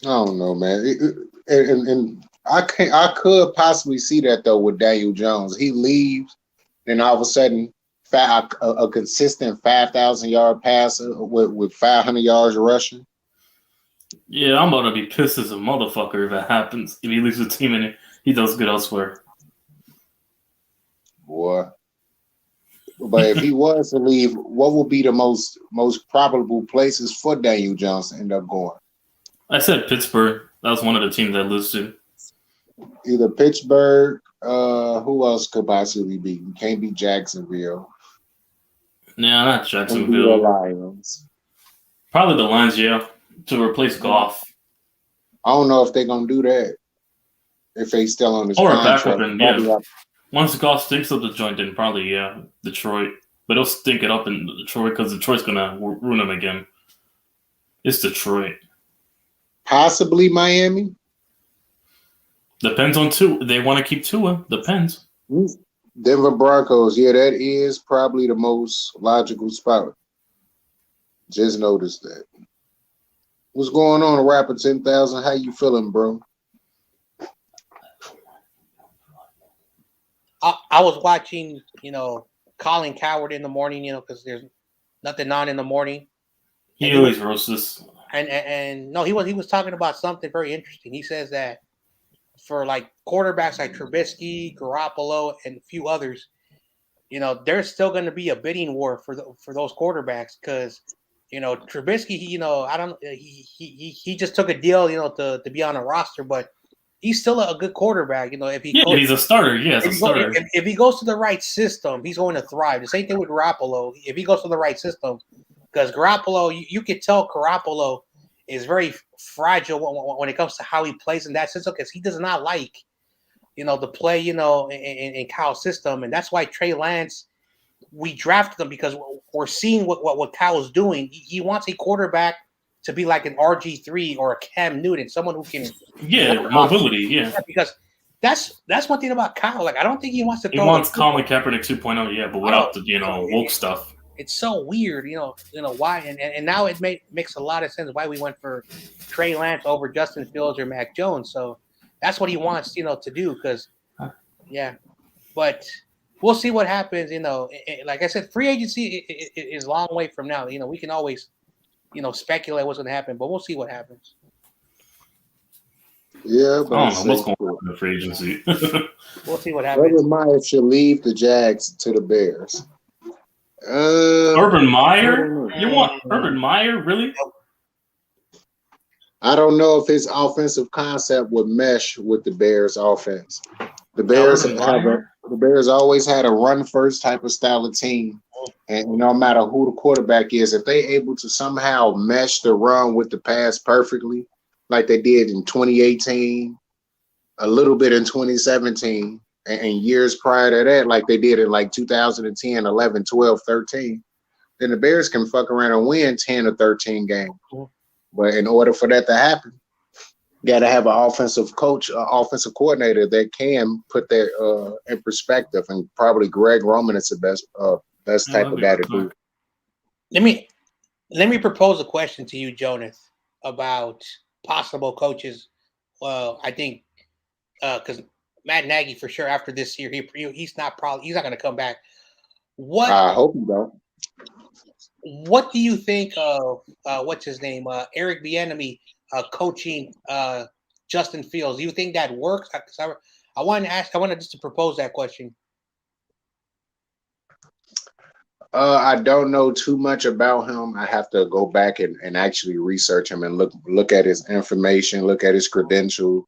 don't know, man. And I could possibly see that though with Daniel Jones. He leaves, then all of a sudden, a consistent 5,000-yard passer with 500 yards rushing. Yeah, I'm gonna be pissed as a motherfucker if that happens. If he leaves the team and he does good elsewhere. Boy. But if he was to leave, what would be the most probable places for Daniel Jones to end up going? I said Pittsburgh. That was one of the teams I listed. Either Pittsburgh. Who else could possibly be? Can't be Jacksonville. Nah, not Jacksonville. The Lions. Probably the Lions, yeah, to replace Goff. I don't know if they're gonna do that. If they still on his or contract. Back up in, yeah. Once Goff stinks up the joint, then probably Detroit. But he'll stink it up in Detroit because Detroit's gonna ruin him again. It's Detroit. Possibly Miami. Depends on Tua. They want to keep Tua. Depends. Denver Broncos. Yeah, that is probably the most logical spot. Just noticed that. What's going on, Rapper 10,000? How you feeling, bro? I was watching, Colin Coward in the morning, because there's nothing on in the morning. He always roasts us. And no, he was talking about something very interesting. He says that for like quarterbacks like Trubisky, Garoppolo, and a few others, there's still going to be a bidding war for those quarterbacks because, Trubisky, he just took a deal, to be on a roster, but he's still a good quarterback. If he's a starter. Yeah, if he goes to the right system, he's going to thrive. The same thing with Garoppolo. If he goes to the right system, because Garoppolo, you could tell Garoppolo is very fragile when it comes to how he plays in that system because he does not like, to play, in Kyle's system. And that's why Trey Lance, we drafted him because we're seeing what Kyle's doing. He wants a quarterback to be like an RG3 or a Cam Newton, someone who can mobility, because that's one thing about Kyle. Like I don't think he wants to. He wants Colin Kaepernick 2.0, but without the woke stuff. It's so weird, why, and now it makes a lot of sense why we went for Trey Lance over Justin Fields or Mac Jones. So that's what he wants, to do. Because, but we'll see what happens. Like I said, free agency is a long way from now. We can always, speculate what's going to happen, but we'll see what happens. Yeah, but I don't know what's going on in the free agency. We'll see what happens. Urban Meyer should leave the Jags to the Bears. Urban Meyer? You want Urban Meyer? Really? I don't know if his offensive concept would mesh with the Bears' offense. The Bears always had a run first type of style of team. And no matter who the quarterback is, if they able to somehow mesh the run with the pass perfectly, like they did in 2018, a little bit in 2017, and years prior to that, like they did in like 2010, 11, 12, 13, then the Bears can fuck around and win 10 or 13 games. But in order for that to happen, you got to have an offensive coach, an offensive coordinator that can put that in perspective. And probably Greg Roman is the best type of guy to do it. Let me propose a question to you, Joneth, about possible coaches. Well, I think because Matt Nagy for sure after this year he's not going to come back. I hope he don't. What do you think of what's his name, Eric Bieniemy coaching Justin Fields? Do you think that works? I wanted just to propose that question. I don't know too much about him. I have to go back and actually research him and look at his information, look at his credentials,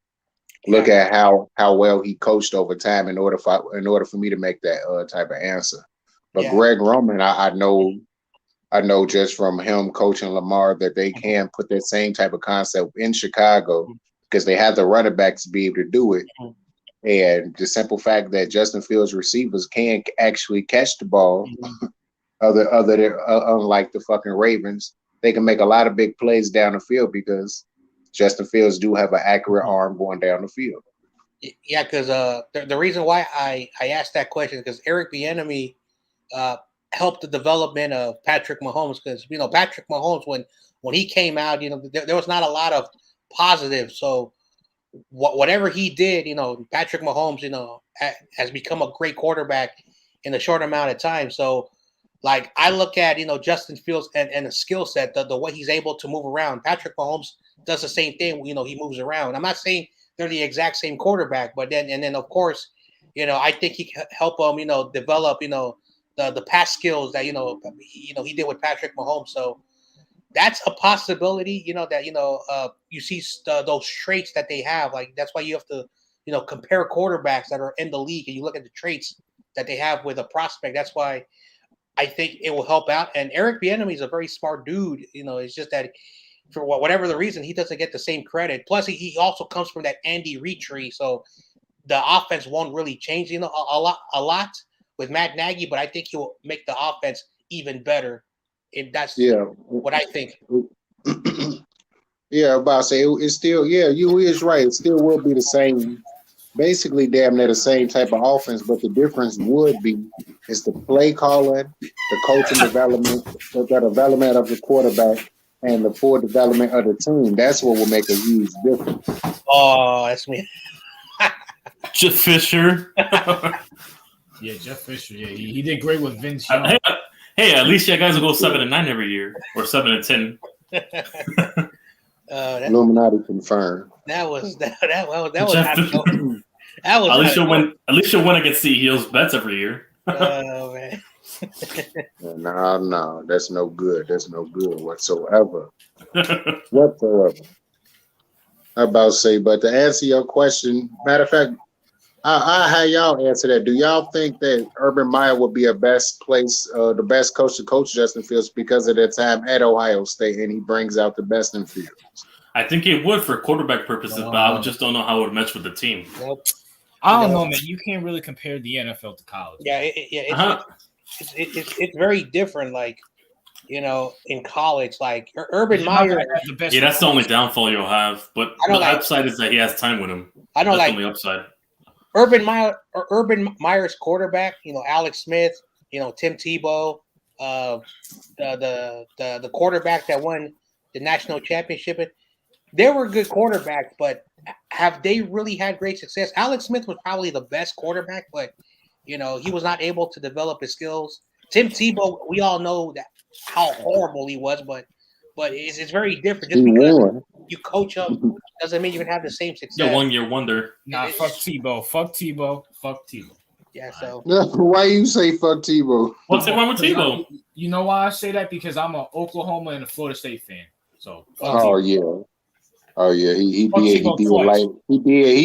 look at how well he coached over time in order for me to make that type of answer. But Greg Roman, I know just from him coaching Lamar that they can put that same type of concept in Chicago because they have the running backs to be able to do it. And the simple fact that Justin Fields receivers can actually catch the ball, other than unlike the fucking Ravens, they can make a lot of big plays down the field because Justin Fields do have an accurate arm going down the field. Yeah, because the reason why I asked that question is because Eric Bieniemy helped the development of Patrick Mahomes because Patrick Mahomes when he came out there was not a lot of positives. So whatever he did, Patrick Mahomes has become a great quarterback in a short amount of time. So like I look at Justin Fields and the skill set, the way he's able to move around. Patrick Mahomes does the same thing. He moves around. I'm not saying they're the exact same quarterback, but then of course, I think he can help them, develop, the pass skills that he did with Patrick Mahomes. So that's a possibility. That you see those traits that they have. Like that's why you have to compare quarterbacks that are in the league and you look at the traits that they have with a prospect. That's why I think it will help out. And Eric Bieniemy is a very smart dude. It's just that for whatever the reason, he doesn't get the same credit. Plus, he also comes from that Andy Reid tree, so the offense won't really change, a lot with Matt Nagy. But I think he will make the offense even better. If that's what I think. Yeah, about to say it's still. Yeah, you is right. It still will be the same basically damn near the same type of offense, but the difference would be is the play calling, the coaching development, the development of the quarterback, and the full development of the team. That's what will make a huge difference. Oh, that's me. Jeff Fisher. Yeah, Jeff Fisher. Yeah, he did great with Vince Hey, Young. hey, at least you guys will go 7-9 every year, or 7-10. Illuminati confirmed. That was Jeff- that was At least you'll win. At least you'll win against CEO's bets every year. Oh man. No, that's no good. That's no good whatsoever. Whatsoever. I about to say, but to answer your question, matter of fact, I have y'all answer that. Do y'all think that Urban Meyer would be the best coach to coach Justin Fields because of their time at Ohio State, and he brings out the best in Fields? I think it would for quarterback purposes, but I just don't know how it would match with the team. Nope. I don't know, man. You can't really compare the NFL to college. Yeah, it's very different. Like, in college, like Urban Meyer. Yeah, that's the only downfall you'll have. But the upside is that he has time with him. I don't that's like the only upside. Urban Meyer's quarterback. Alex Smith. Tim Tebow. The quarterback that won the national championship. They were good quarterbacks, but have they really had great success? Alex Smith was probably the best quarterback, but he was not able to develop his skills. Tim Tebow, we all know that how horrible he was, but it's very different. Just because you coach him doesn't mean you can have the same success. Yeah, 1 year wonder. Nah, fuck Tebow. Fuck Tebow. Fuck Tebow. Yeah, so why you say fuck Tebow? What's wrong with Tebow? You know why I say that? Because I'm an Oklahoma and a Florida State fan. So he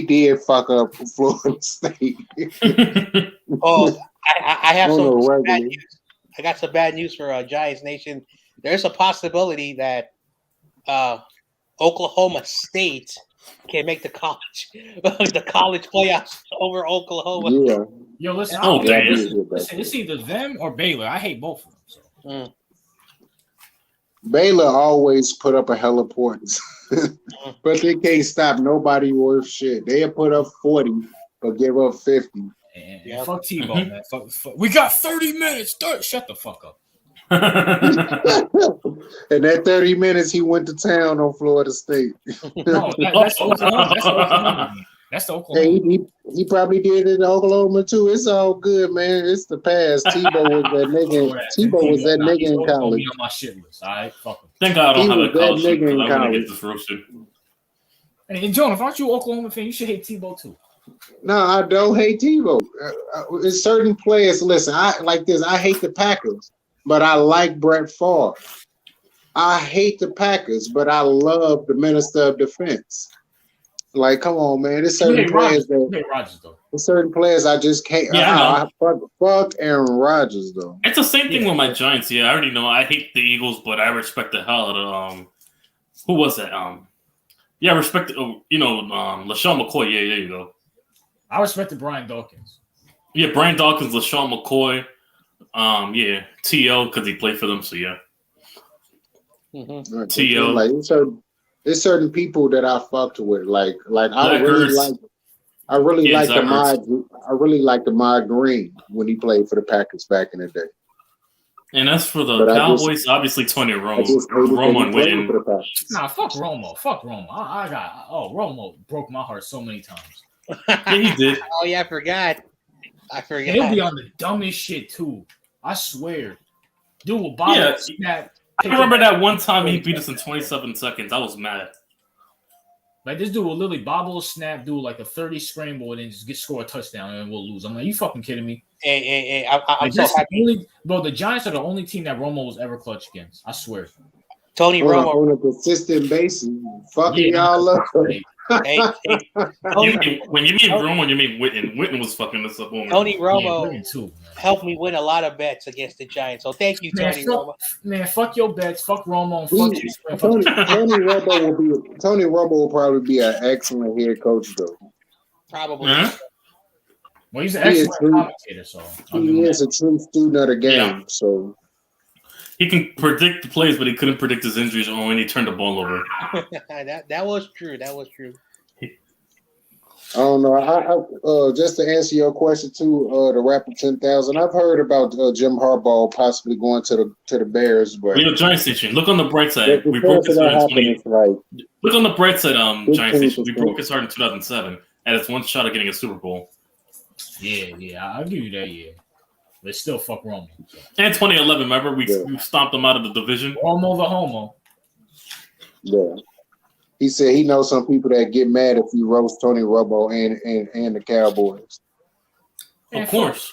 did fuck up Florida State. I have some bad news. I got some bad news for Giants Nation. There's a possibility that Oklahoma State can make the college playoffs over Oklahoma. Yeah. Yo, listen. Listen, it's either them or Baylor. I hate both of them. So. Baylor always put up a hell of points, but they can't stop nobody worth shit. They'll put up 40, but give up 50. And fuck Tebow, man. Fuck. We got 30 minutes. Shut the fuck up. And that 30 minutes, he went to town on Florida State. No, that's Oklahoma. That's the Oklahoma. Hey, he probably did it in Oklahoma too. It's all good, man. It's the past. Tebow was that nigga. Tebow was that nigga in college. On my shit list. All right, fuck him. Thank God I don't have a college shit because I want to get this roasted. And Joneth, aren't you an Oklahoma fan? You should hate Tebow too. No, I don't hate Tebow. It's certain players. Listen, I like this. I hate the Packers, but I like Brett Favre. I hate the Packers, but I love the Minister of Defense. Like, come on, man. There's certain players there's certain players I just can't. Yeah, fuck Aaron Rodgers though. It's the same thing with my Giants. Yeah, I already know. I hate the Eagles, but I respect the hell out of who was that? Yeah, I respect LaShawn McCoy. Yeah, there you go. I respected Brian Dawkins. Yeah, Brian Dawkins, LaShawn McCoy. Yeah, T.O. because he played for them. So yeah, T.O. Like there's certain people that I fucked with. Like I really like Ahmad Green when he played for the Packers back in the day. And as for the Cowboys, obviously Tony Romo. Romo and Witten. Nah, fuck Romo. Fuck Romo. Romo broke my heart so many times. Yeah, he did. Oh yeah, I forgot. He'll be on the dumbest shit too. I swear. Dude will bother snap. I remember that one time he beat us in 27 seconds. I was mad. Like this dude will literally bobble a snap, do like a 30 scramble, and then just score a touchdown, and we'll lose. I'm like, you fucking kidding me? Hey, I'm so happy. Bro, the Giants are the only team that Romo was ever clutch against. I swear. Tony Romo on a consistent basis, fucking y'all up. Hey, when you mean Romo, you mean Witten. Witten was fucking us up on Tony Romo helped me win a lot of bets against the Giants. So thank you, Tony Romo. Man, fuck your bets. Fuck Romo. And Tony Romo will probably be an excellent head coach, though. Probably. Well, he's an excellent commentator, so he is a true student of the game. So he can predict the plays, but he couldn't predict his injuries or when he turned the ball over. that was true. That was true. I don't know. I just to answer your question too, the rapper 10,000. I've heard about Jim Harbaugh possibly going to the Bears, but We have Giants Station. Look on the bright side. the We broke his heart in happen is like Look on the bright side, Giants Station. We 15%. broke his heart in 2007, and it's one shot at getting a Super Bowl. Yeah, I'll give you that. Yeah, but still fuck Romo. So. And 2011, remember we stomped them out of the division. Romo the homo. Yeah. He said he knows some people that get mad if you roast Tony Romo and the Cowboys. Of course.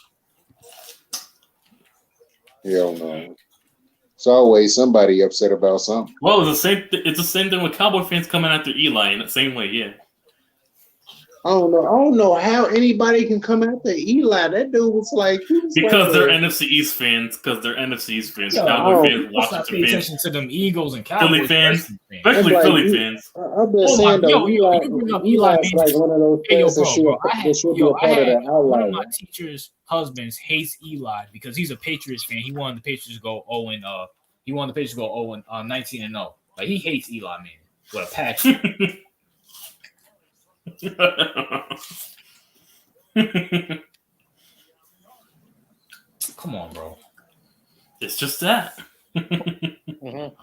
Hell no. It's always somebody upset about something. Well, it's the same thing with Cowboy fans coming after Eli in the same way. Yeah. I don't know how anybody can come after Eli. That dude was like because they're NFC East fans. Cowboy fans, Washington pay attention to them Eagles and Cowboys. Philly fans, especially like, Philly fans. I've been saying though, Eli's like one of those players that should be a part of that outline. One of my teacher's husbands hates Eli because he's a Patriots fan. He wanted the Patriots to go 19-0. Like he hates Eli, man, with a passion. Come on, bro. It's just that. Mm-hmm.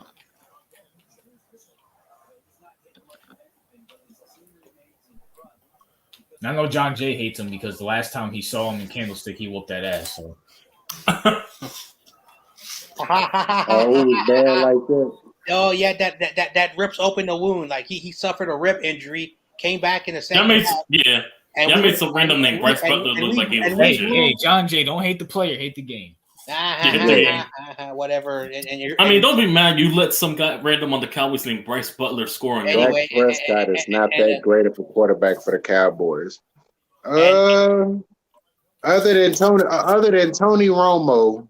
I know John Jay hates him because the last time he saw him in Candlestick, he whooped that ass. So. Oh, he was bad like that. Oh yeah, that rips open the wound. Like he suffered a rip injury, came back in the second half. Yeah. And that made some random name. Bryce Butler looked like he was hey, John Jay, don't hate the player, hate the game. Whatever. Don't be mad. You let some guy random on the Cowboys named Bryce Butler score on Dak Prescott is not that great of a quarterback for the Cowboys. Other than Tony Romo.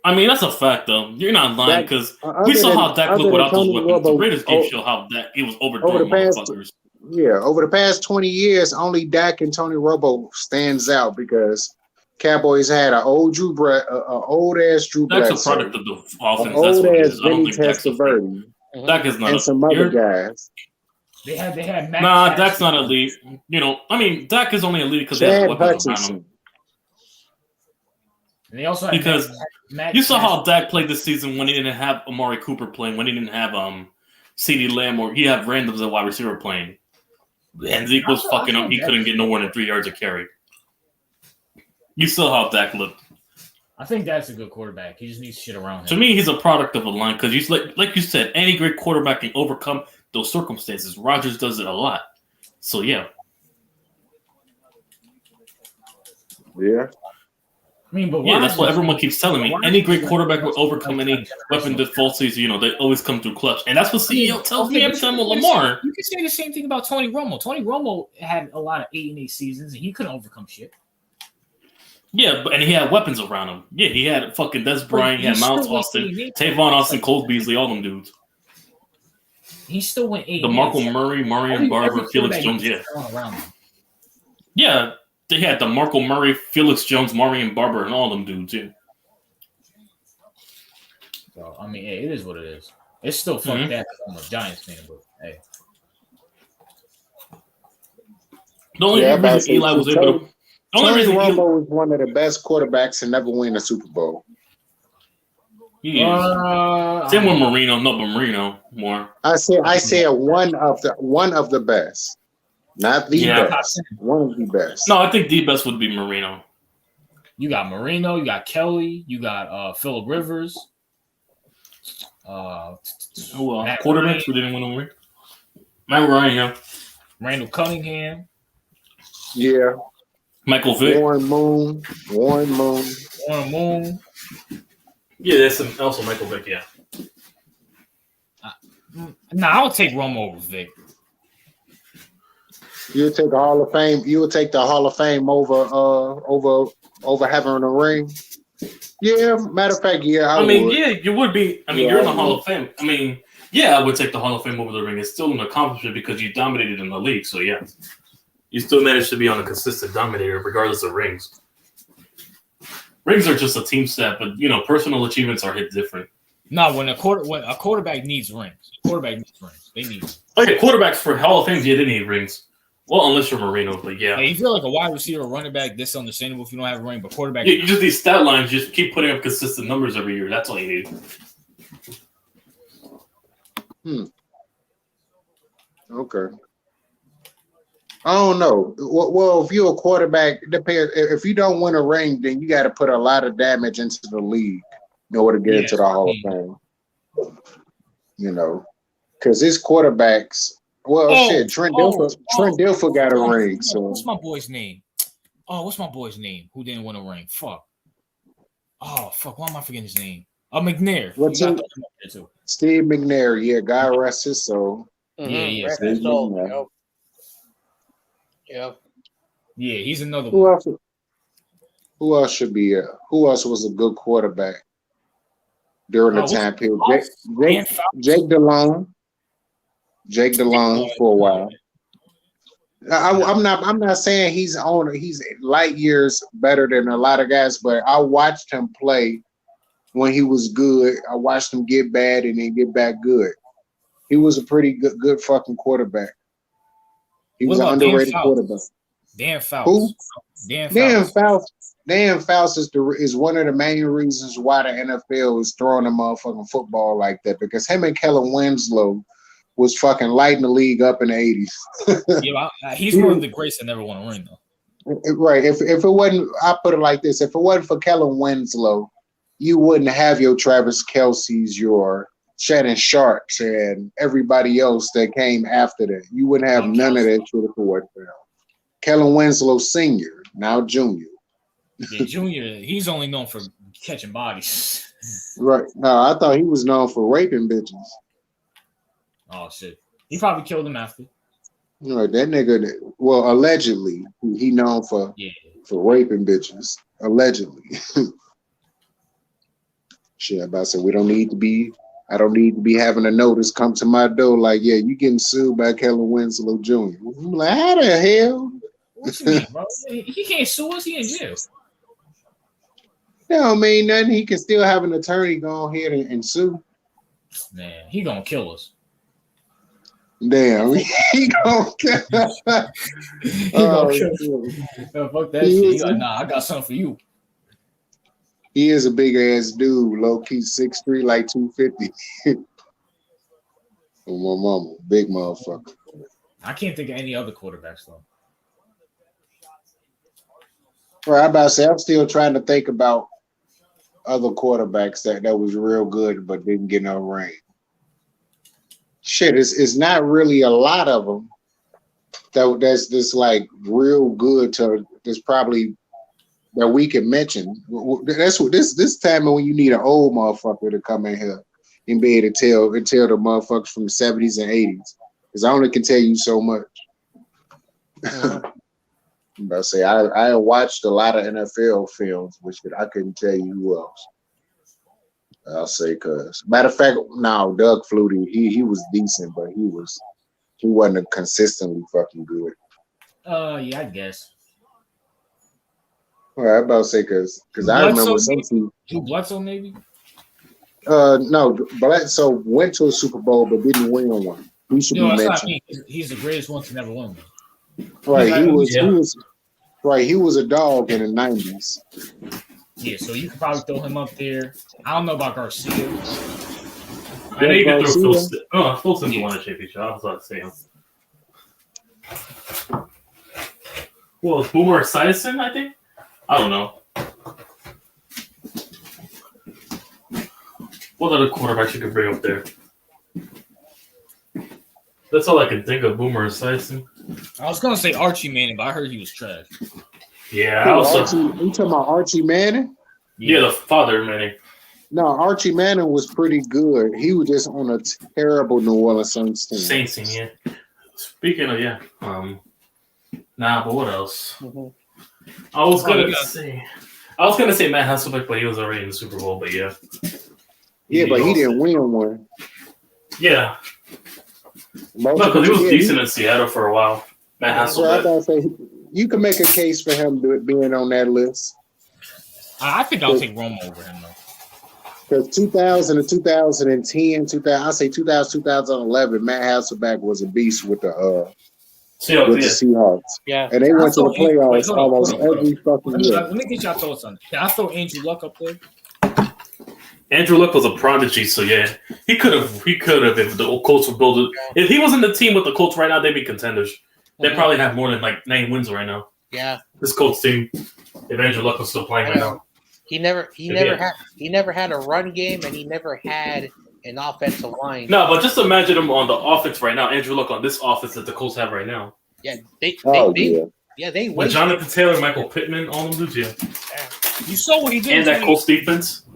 I mean, that's a fact, though. You're not lying because we saw how Dak looked without those weapons. The Raiders game show how Dak he was overthrowing motherfuckers. Yeah, over the past 20 years, only Dak and Tony Romo stands out because Cowboys had an old ass Drew Bledsoe. That's a product of the offense. Old that's what it ass is. I don't think Dak's Dak is not. And some other guys. They had Matt Nah, Dak's not elite. Dak is only elite because they have weapons around him. And they also because you saw how Dak played this season when he didn't have Amari Cooper playing, when he didn't have CeeDee Lamb, or he had randoms at wide receiver playing. And Zeke was fucking up. He couldn't get nowhere than 3 yards of carry. You saw how Dak looked. I think that's a good quarterback. He just needs shit around him. To me, he's a product of a line because like you said, any great quarterback can overcome those circumstances. Rodgers does it a lot. So yeah. Yeah. That's what everyone keeps telling me. Any great quarterback will overcome any weapon defaults. They always come through clutch, and that's what CEO tells me every time with Lamar. You can say the same thing about Tony Romo. Tony Romo had a lot of 8-8 seasons, and he couldn't overcome shit. Yeah, and he had weapons around him. Yeah, he had fucking Des Bryant, he had Miles Austin, Tavon Austin, Cole Beasley, all them dudes. He still went 8. DeMarco Murray, Marion Barber, Felix Jones. Yeah. They had DeMarco Murray, Felix Jones, Marion Barber, and all them dudes, yeah. So, I mean, hey, it is what it is. It's still fucked that I'm a Giants fan, but hey. The only reason Eli was able to... Tony Romo was one of the best quarterbacks to never win a Super Bowl. He is. Same with Marino, but Marino more. I say one of the best. Not the best. One of the best. No, I think the best would be Marino. You got Marino, you got Kelly, you got Phillip Rivers. Quarterbacks, we didn't win over. Matt Ryan, yeah. Randall Cunningham. Yeah. Michael Vick. Warren Moon. Yeah, that's also Michael Vick, yeah. I'll take Romo over Vick. You'll take the Hall of Fame. You would take the Hall of Fame over having a ring. Yeah, matter of fact, yeah. I mean, would. yeah, you would be. I mean, you're in the Hall of Fame. I mean, yeah, I would take the Hall of Fame over the ring. It's still an accomplishment because you dominated in the league. So yeah, you still managed to be on a consistent dominator regardless of rings. Rings are just a team stat, but personal achievements are hit different. No, when a quarterback needs rings. They need them. Oh yeah, quarterbacks for Hall of Fame, yeah, they need rings. Well, unless you're Marino, but yeah. Hey, you feel like a wide receiver, running back, this understandable if you don't have a running, but quarterback. You just these stat lines, just keep putting up consistent numbers every year. That's all you need. Okay. I don't know. Well, if you're a quarterback, it depends. If you don't win a ring, then you got to put a lot of damage into the league in order to get into the Hall of Fame. You know, because his quarterbacks. Well, shit. Trent Dilfer got a ring. So what's my boy's name? What's my boy's name? Who didn't win a ring? Fuck. Oh fuck. Why am I forgetting his name? McNair. Steve McNair. Yeah, God rest his soul. Yeah. Yep. Yeah, he's another one. Who else should be? Who else was a good quarterback during the time period? Jake Delhomme. Jake Delhomme for a while. I'm not saying he's light years better than a lot of guys, but I watched him play when he was good. I watched him get bad and then get back good. He was a pretty good fucking quarterback. He was an underrated quarterback. Dan Fouts. Who? Dan Fouts. Dan Fouts is one of the main reasons why the NFL is throwing a motherfucking football like that, because him and Kellen Winslow was fucking lighting the league up in the 80s. Yeah, he's one of the greats that never won a ring, though. Right. If it wasn't, I put it like this: if it wasn't for Kellen Winslow, you wouldn't have your Travis Kelce's, your Shannon Sharps, and everybody else that came after that. You wouldn't have none of that shit for what fell. Kellen Winslow Sr., now Junior. Yeah, Junior, he's only known for catching bodies. Right. No, I thought he was known for raping bitches. Oh, shit. He probably killed him after. Right, that nigga, well, allegedly, he known for raping bitches. Allegedly. Shit, I'm about to say, I don't need to be having a notice come to my door like, yeah, you getting sued by Kellen Winslow Jr. I'm like, how the hell? What you mean, bro? He can't sue us. He in jail. That don't mean nothing. He can still have an attorney go ahead and sue. Man, he gonna kill us. Damn, he gonna kill us. He gonna kill us. No, fuck that shit. He like, nah, I got something for you. He is a big ass dude, low key 6'3", like 250. Oh, my mama, big motherfucker. I can't think of any other quarterbacks though. Right, I'm about to say, I'm still trying to think about other quarterbacks that was real good but didn't get no ring. Shit, it's not really a lot of them that's this like real good to this probably that we can mention. That's what this time when you need an old motherfucker to come in here and be able to tell the motherfuckers from the 70s and 80s. Because I only can tell you so much. I'm about to say I watched a lot of NFL films, which I couldn't tell you who else. I'll say because matter of fact, no, Doug Flutie, he was decent, but he wasn't consistently fucking good. Yeah, I guess. Well, I'm about to say because I remember some people. Drew Bledsoe, maybe. No, Bledsoe went to a Super Bowl but didn't win one. He should be mentioned. He's the greatest one to never win one. Right, he was a dog in the 90s. Yeah, so you could probably throw him up there. I don't know about Garcia. I know you can throw Phil. Phil Simms won a championship. I was about to say him. Well, Boomer Esiason, I think. I don't know. What other quarterbacks you could bring up there? That's all I can think of. Boomer Esiason. I was gonna say Archie Manning, but I heard he was trash. Yeah, I also. You talking about Archie Manning? Yeah, the father Manning. No, Archie Manning was pretty good. He was just on a terrible New Orleans Saints team. Saints team, yeah. Speaking of but what else? Mm-hmm. I was gonna say Matt Hasselbeck, but he was already in the Super Bowl. But yeah. Yeah, but he didn't win one. Yeah. No, because he was decent in Seattle for a while. Matt Hasselbeck. You can make a case for him being on that list. I think I'll take Romo over him though. Because 2000 to 2010, I say 2011, Matt Hasselbeck was a beast with the Seahawks, with the yeah. Seahawks. Yeah. And they went to the playoffs hold on, almost hold on. every fucking year. Let me get your thoughts on it. Can I throw Andrew Luck up there? Andrew Luck was a prodigy, so yeah, he could have if the Colts were building. If he was in the team with the Colts right now, they'd be contenders. They probably have more than like 9 wins right now. Yeah. This Colts team, if Andrew Luck was still playing right now. He never had a run game, and he never had an offensive line. No, but just imagine him on the offense right now. Andrew Luck on this offense that the Colts have right now. Yeah, they With Jonathan Taylor, Michael Pittman, all them dudes, yeah. You saw what he did. And that Colts defense.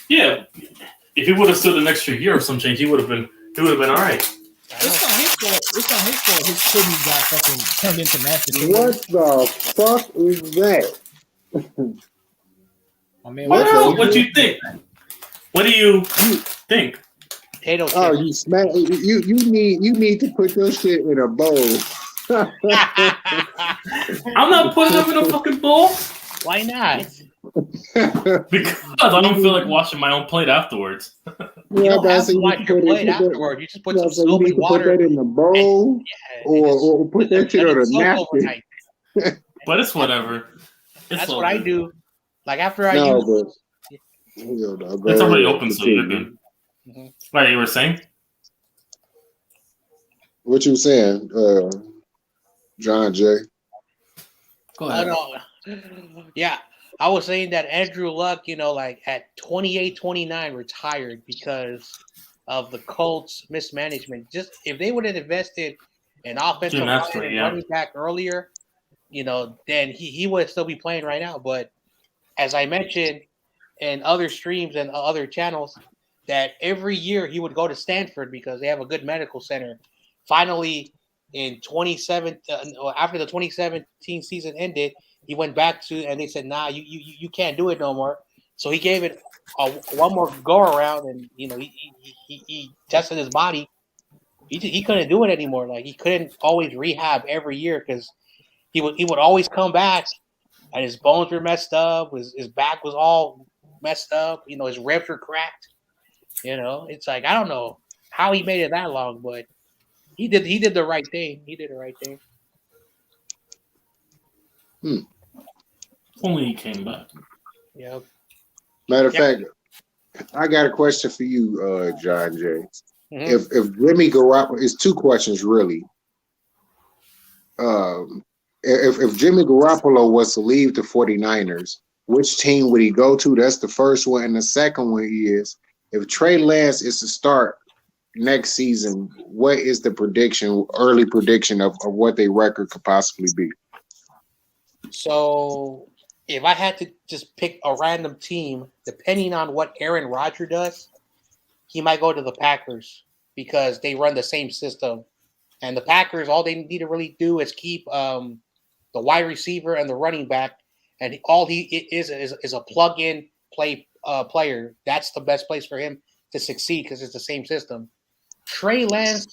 Yeah, if he would have stood an extra year or some change, he would have been all right. It's not his fault. It's not his fault. His kidney got fucking turned into mashed What the fuck is that? My man, What do you think? What do you think? Potato Oh, chips. you smack! You need to put your shit in a bowl. I'm not putting them in a fucking bowl Why not? because I don't feel like washing my own plate afterwards. You don't have to wash your plate afterwards. You just put some soap and water. Put that in the bowl, or put that shit on a napkin. But it's whatever. That's what I do. Like after I No, use. but It's already open, so you're good. Mhm. Right, you were saying? What you saying, John Jay? Go ahead. Yeah, I was saying that Andrew Luck, like at 28, 29, retired because of the Colts' mismanagement. Just if they would have invested in offensive line and running back earlier, then he would still be playing right now. But as I mentioned in other streams and other channels, that every year he would go to Stanford because they have a good medical center. Finally, in 27, after the 2017 season ended, he went back to, and they said, "Nah, you can't do it no more." So he gave it one more go around, and he tested his body. He couldn't do it anymore. Like he couldn't always rehab every year because he would always come back, and his bones were messed up. His back was all messed up. His ribs were cracked. It's like I don't know how he made it that long, but he did the right thing. He did the right thing. Only he came back. Yeah. Matter of fact, I got a question for you, John Jay. Mm-hmm. If Jimmy Garoppolo, it's two questions really. If Jimmy Garoppolo was to leave the 49ers, which team would he go to? That's the first one. And the second one is, if Trey Lance is to start next season, what is the early prediction of what their record could possibly be? So if I had to just pick a random team, depending on what Aaron Rodgers does, he might go to the Packers because they run the same system. And the Packers, all they need to really do is keep the wide receiver and the running back, and all he is a plug-in player. That's the best place for him to succeed because it's the same system. Trey Lance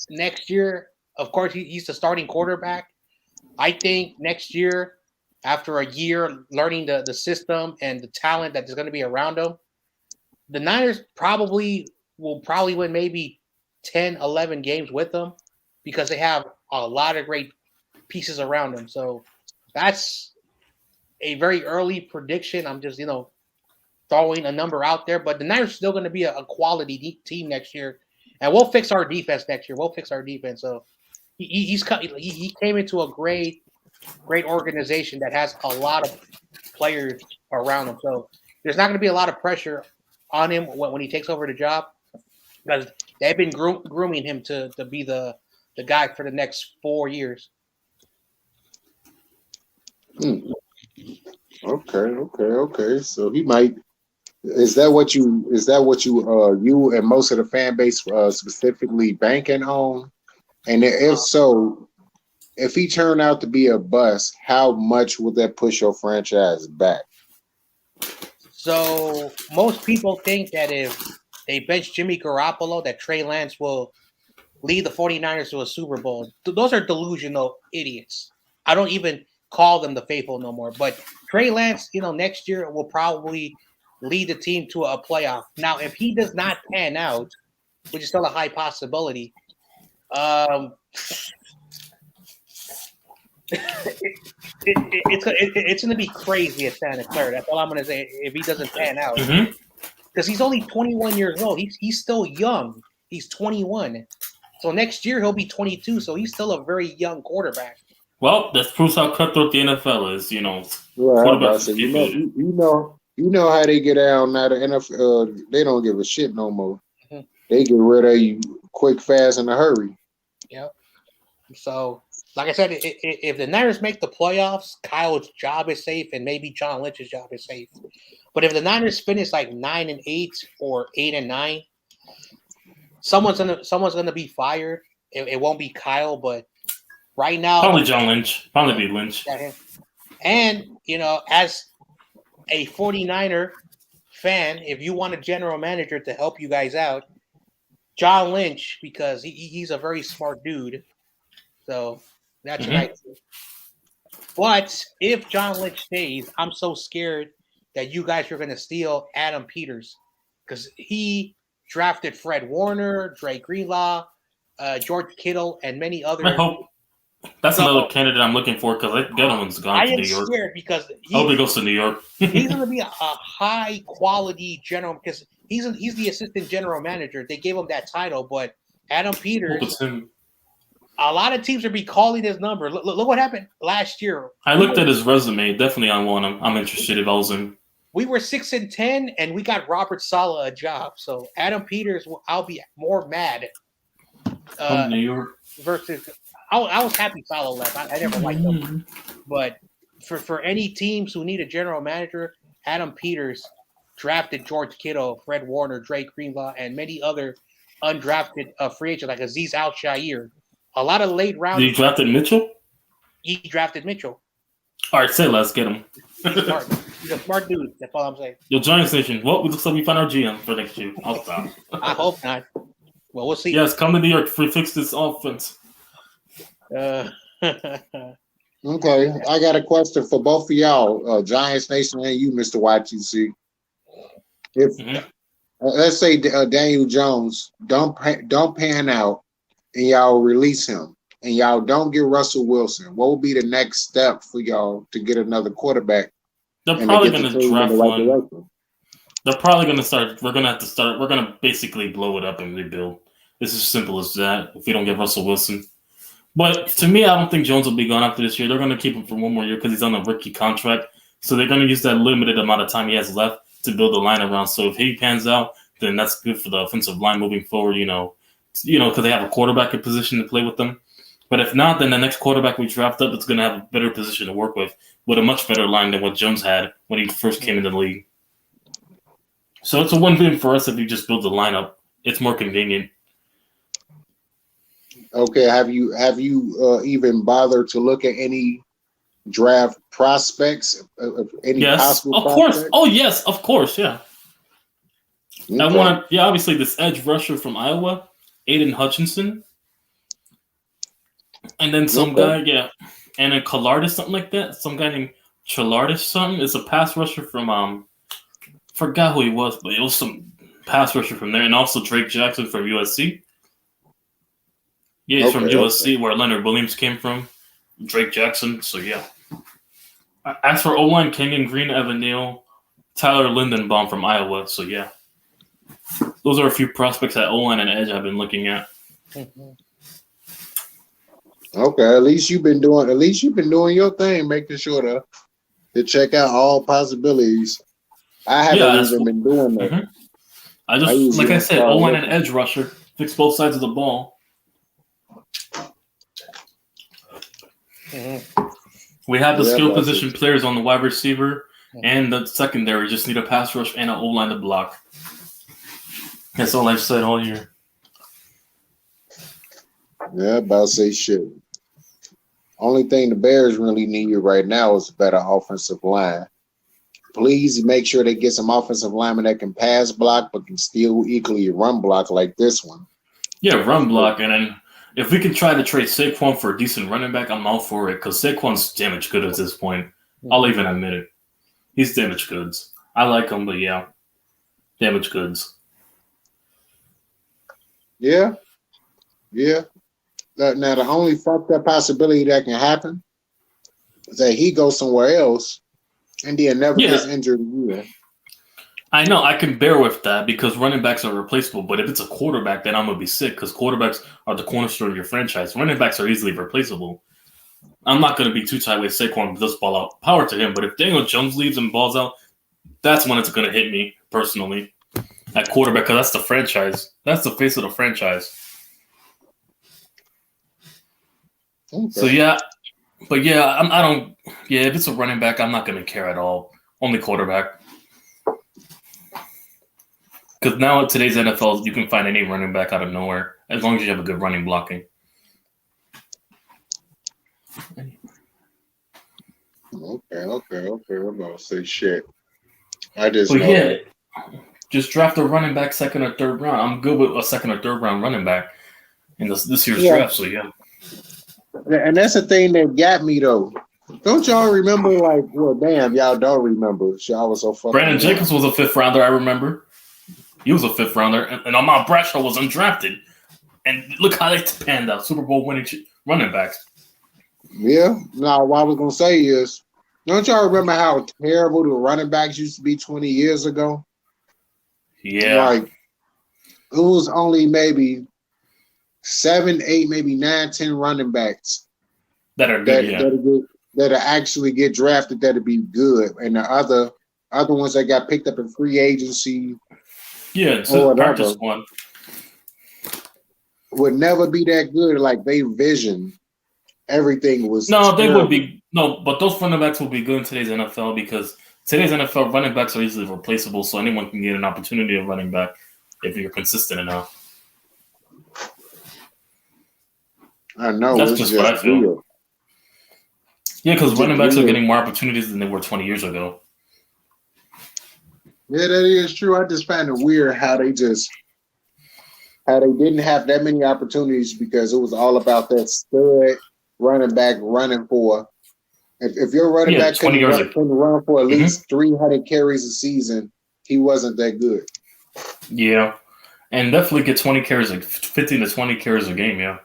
next year, of course, he's the starting quarterback. I think next year, after a year learning the system and the talent that is going to be around him, the Niners will win maybe 10, 11 games with them because they have a lot of great pieces around them. So that's a very early prediction. I'm just, throwing a number out there, but the Niners are still going to be a quality team next year, and we'll fix our defense next year. We'll fix our defense. So he came into a great organization that has a lot of players around him. So there's not going to be a lot of pressure on him when he takes over the job because they've been grooming him to be the guy for the next 4 years. Okay. So he might. Is that what you you and most of the fan base specifically banking on? And if so, if he turned out to be a bust, how much would that push your franchise back? So most people think that if they bench Jimmy Garoppolo, that Trey Lance will lead the 49ers to a Super Bowl. Those are delusional idiots. I don't even call them the faithful no more. But Trey Lance, next year will probably lead the team to a playoff. Now, if he does not pan out, which is still a high possibility, It's going to be crazy at Santa Clara. That's all I'm going to say. If he doesn't pan out, because he's only 21 years old. He's still young. He's 21. So next year he'll be 22. So he's still a very young quarterback. Well, that proves how cutthroat the NFL is. You know, quarterbacks. You know how they get down now. The NFL, they don't give a shit no more. Mm-hmm. They get rid of you quick, fast, in a hurry. Yep. So, like I said, if the Niners make the playoffs, Kyle's job is safe, and maybe John Lynch's job is safe. But if the Niners finish like 9-8 or 8-9, someone's gonna be fired. It won't be Kyle, but right now probably John Lynch, probably be Lynch. And as a 49er fan, if you want a general manager to help you guys out, John Lynch, because he's a very smart dude. So that's what I think. But if John Lynch stays, I'm so scared that you guys are going to steal Adam Peters, because he drafted Fred Warner, Dre Greenlaw, George Kittle, and many others. I hope that's another candidate I'm looking for, because that one's gone to New York. I am scared because I hope he goes to New York. He's going to be a high quality general, because he's the assistant general manager. They gave him that title, but Adam Peters. A lot of teams will be calling his number. Look what happened last year. I looked at his resume. Definitely on one. I'm interested if I was him. We were 6-10, and we got Robert Saleh a job. So Adam Peters, I'll be more mad. From New York versus, I was happy Saleh left. I never liked him, but for any teams who need a general manager, Adam Peters drafted George Kittle, Fred Warner, Drake Greenlaw, and many other undrafted free agents like Azeez Al-Shaair. A lot of late round. He drafted Mitchell? He drafted Mitchell. All right, say let's get him. He's smart. He's a smart dude. That's all I'm saying. Yo, Giants Nation. Well, it looks like we found our GM for next year. I'll stop. I hope not. Well, we'll see. Yes, come to New York to fix this offense. Okay, I got a question for both of y'all, Giants Nation and you, Mr. YTC. If let's say Daniel Jones don't pan out, and y'all release him, and y'all don't get Russell Wilson, what will be the next step for y'all to get another quarterback? They're probably going to draft one. They're probably going to start. We're going to have to start. We're going to basically blow it up and rebuild. It's as simple as that. If we don't get Russell Wilson, but to me, I don't think Jones will be gone after this year. They're going to keep him for one more year because he's on a rookie contract. So they're going to use that limited amount of time he has left to build the line around. So if he pans out, then that's good for the offensive line moving forward. Because they have a quarterback in position to play with them. But if not, then the next quarterback we draft up, it's going to have a better position to work with a much better line than what Jones had when he first came into the league. So it's a win-win for us if you just build the lineup. It's more convenient. Okay, have you even bothered to look at any draft prospects? Any possible of prospects? Course. Oh, yes, of course, yeah. Okay. I want obviously this edge rusher from Iowa, Aiden Hutchinson. And then some guy, and then Collardis, something like that. Some guy named Chilardis something. It's a pass rusher from forgot who he was, but it was some pass rusher from there. And also Drake Jackson from USC. Yeah, he's from USC, where Leonard Williams came from. Drake Jackson, so yeah. As for O-line, Kenyon Green, Evan Neal, Tyler Lindenbaum from Iowa, so yeah. Those are a few prospects at O-line and edge I've been looking at. Okay, at least you've been doing your thing, making sure to check out all possibilities. I haven't even been doing that. Mm-hmm. I said, O-line and edge rusher, fix both sides of the ball. We have the skill position players on the wide receiver and the secondary. Just need a pass rush and an O-line to block. That's all I've said all year. Yeah, about to say shit. Only thing the Bears really need right now is a better offensive line. Please make sure they get some offensive linemen that can pass block but can still equally run block like this one. Yeah, run block. And then if we can try to trade Saquon for a decent running back, I'm all for it because Saquon's damaged good at this point. I'll even admit it. He's damaged goods. I like him, but yeah, damaged goods. Yeah. Now, the only fucked up possibility that can happen is that he goes somewhere else and then never gets injured again. I know, I can bear with that because running backs are replaceable. But if it's a quarterback, then I'm going to be sick because quarterbacks are the cornerstone of your franchise. Running backs are easily replaceable. I'm not going to be too tight with Saquon does ball out. Power to him. But if Daniel Jones leaves and balls out, that's when it's going to hit me personally at quarterback because that's the franchise. That's the face of the franchise. Okay. So, yeah. But, yeah, I don't – yeah, if it's a running back, I'm not going to care at all. Only quarterback. Because now in today's NFL, you can find any running back out of nowhere as long as you have a good running blocking. Okay. I'm gonna say shit. I just just draft a running back second or third round. I'm good with a second or third round running back in this year's draft. So and that's the thing that got me though. Don't y'all remember? Like, well, damn, y'all don't remember. Y'all was so fucking. Brandon Jacobs was a 5th rounder. I remember. He was a 5th rounder, and Ahmad Bradshaw was undrafted. And look how they panned out. Super Bowl winning running backs. Yeah. Now, what I was going to say is, don't y'all remember how terrible the running backs used to be 20 years ago? Yeah. Like, it was only maybe 7, 8, maybe 9, 10 running backs that are good, that actually get drafted that'd be good. And the other ones that got picked up in free agency. Yeah, so practice one would never be that good. Like they vision, everything was. No, terrible. They would be but those running backs will be good in today's NFL because today's NFL running backs are easily replaceable, so anyone can get an opportunity of running back if you're consistent enough. I know that's just what I feel. Real. Yeah, because running backs are getting more opportunities than they were 20 years ago. Yeah, that is true. I just find it weird how they didn't have that many opportunities because it was all about that stud running back running for. If your running back couldn't run for at least 300 carries a season, he wasn't that good. Yeah, and definitely get 20 carries, like 15 to 20 carries a game. Yeah.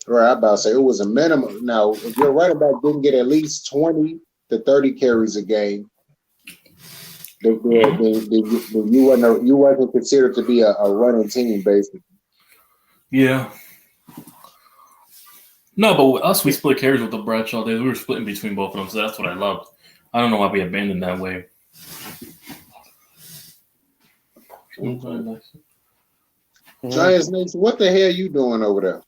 Right, I'm about to say it was a minimum. Now, if your running back didn't get at least 20 to 30 carries a game. You wasn't considered to be a running team, basically. Yeah. No, but with us, we split carries with the Bradshaw days. We were splitting between both of them, so that's what I loved. I don't know why we abandoned that way. Giants Nation, what the hell you doing over there?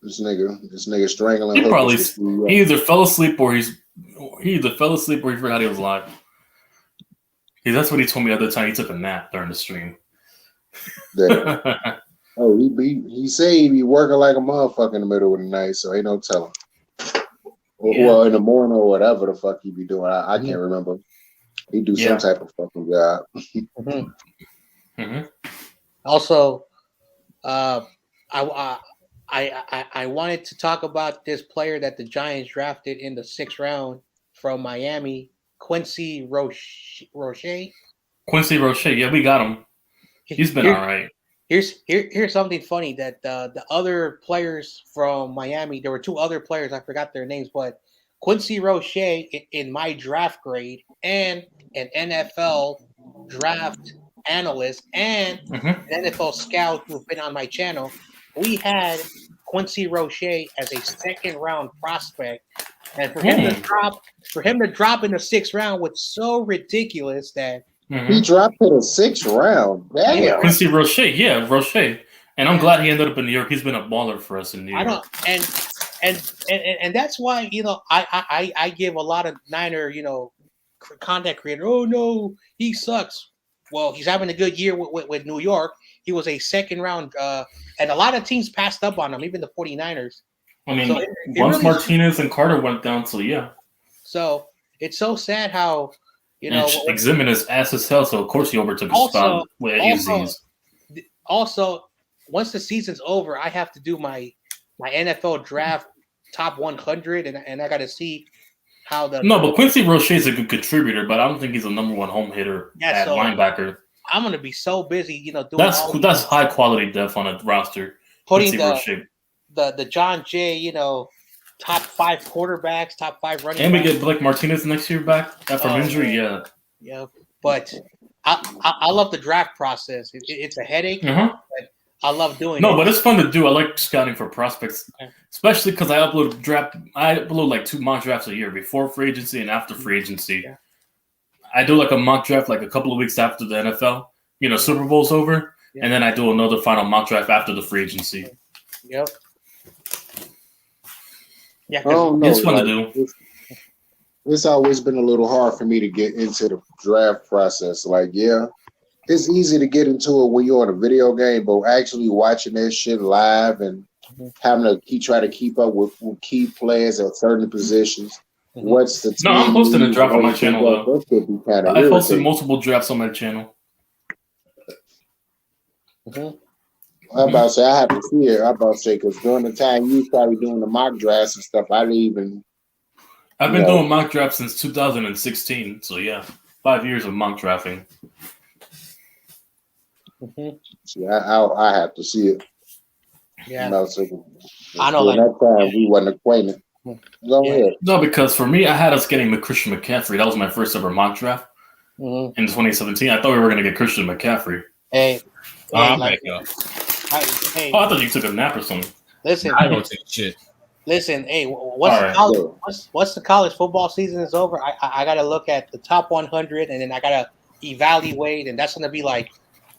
This nigga strangling. He probably he either fell asleep or he forgot he was live. That's what he told me the other time. He took a nap during the stream. He said he be working like a motherfucker in the middle of the night, so ain't no telling. Well, in the morning or whatever the fuck he be doing. I can't remember. He do some type of fucking job. Also, I wanted to talk about this player that the Giants drafted in the 6th round from Miami, Quincy Roche. Quincy Roche, yeah, we got him. He's been all right. Here's something funny that the other players from Miami, there were 2 other players, I forgot their names, but Quincy Roche in my draft grade and an NFL draft analyst and an NFL scout who've been on my channel, we had Quincy Roche as a 2nd round prospect. And for him to drop in the 6th round was so ridiculous that he dropped to the 6th round. Damn. Yeah, Quincy Roche, Roche. And I'm glad he ended up in New York. He's been a baller for us in New York. And that's why, I give a lot of Niner, content creator, oh no, he sucks. Well, he's having a good year with New York. He was a 2nd round, and a lot of teams passed up on him, even the 49ers. I mean, once really, Martinez and Carter went down, so yeah. So it's so sad how, Exhibit is ass as hell, so of course he overtook a spot with AZs. Also, once the season's over, I have to do my NFL draft top 100, and I got to see how the. No, but Quincy Roche is a good contributor, but I don't think he's a number 1 home hitter at linebacker. I'm gonna be so busy, doing that's high quality depth on a roster. putting shape. the John Jay, top 5 quarterbacks, top 5 running. And we backs. get Blake Martinez next year back from injury. Man. Yeah, but I love the draft process. It's a headache, but I love doing it. No, but it's fun to do. I like scouting for prospects, especially because I upload like 2 mock drafts a year, before free agency and after free agency. Yeah. I do like a mock draft like a couple of weeks after the NFL, Super Bowl's over, and then I do another final mock draft after the free agency. Yep. Yeah, it's fun to do. It's always been a little hard for me to get into the draft process. Like, it's easy to get into it when you're on a video game, but actually watching that shit live and having to try to keep up with key players at certain positions. What's the team? No, I'm posting a draft on my channel, though. That could be kind of I posted multiple drafts on my channel. I'm about to say, I have to see it. I'm about to say, because during the time you started doing the mock drafts and stuff, I didn't even. I've been doing mock drafts since 2016, so 5 years of mock drafting. See, I have to see it. Yeah, I know. That time we wasn't acquainted. Go ahead. No, because for me, I had us getting Christian McCaffrey. That was my first ever mock draft in 2017. I thought we were going to get Christian McCaffrey. Hey, I thought you took a nap or something. Listen, I don't take shit. Listen, hey, once the college football season is over, I got to look at the top 100, and then I got to evaluate, and that's going to be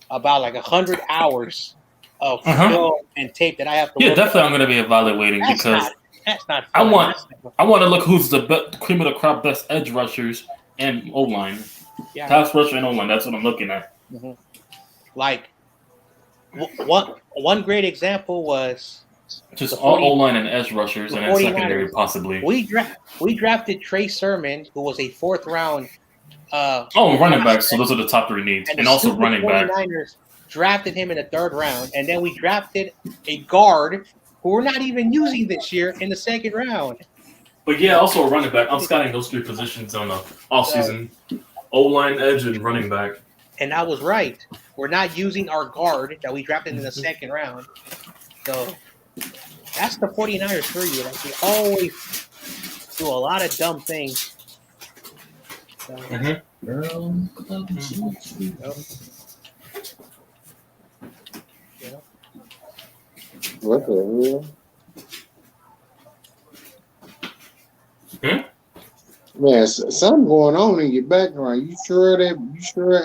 about 100 hours of film and tape that I have to. Yeah, definitely, I'm going to be evaluating because that's not. I want to look who's the cream of the crop, best edge rushers and O line, pass rusher and O line. That's what I'm looking at. One great example was. Just all O-line and edge rushers, and then secondary possibly. We drafted Trey Sermon, who was a 4th round. Running back. So those are the top 3 needs, and also running back. 49ers drafted him in the 3rd round, and then we drafted a guard who we're not even using this year in the 2nd round. But also a running back. I'm scouting those 3 positions on the off season: O-line, edge, and running back. And I was right. We're not using our guard that we drafted in the 2nd round. So. That's the 49ers for you. They always do a lot of dumb things. So, What the hell? Man, something going on in your background. You sure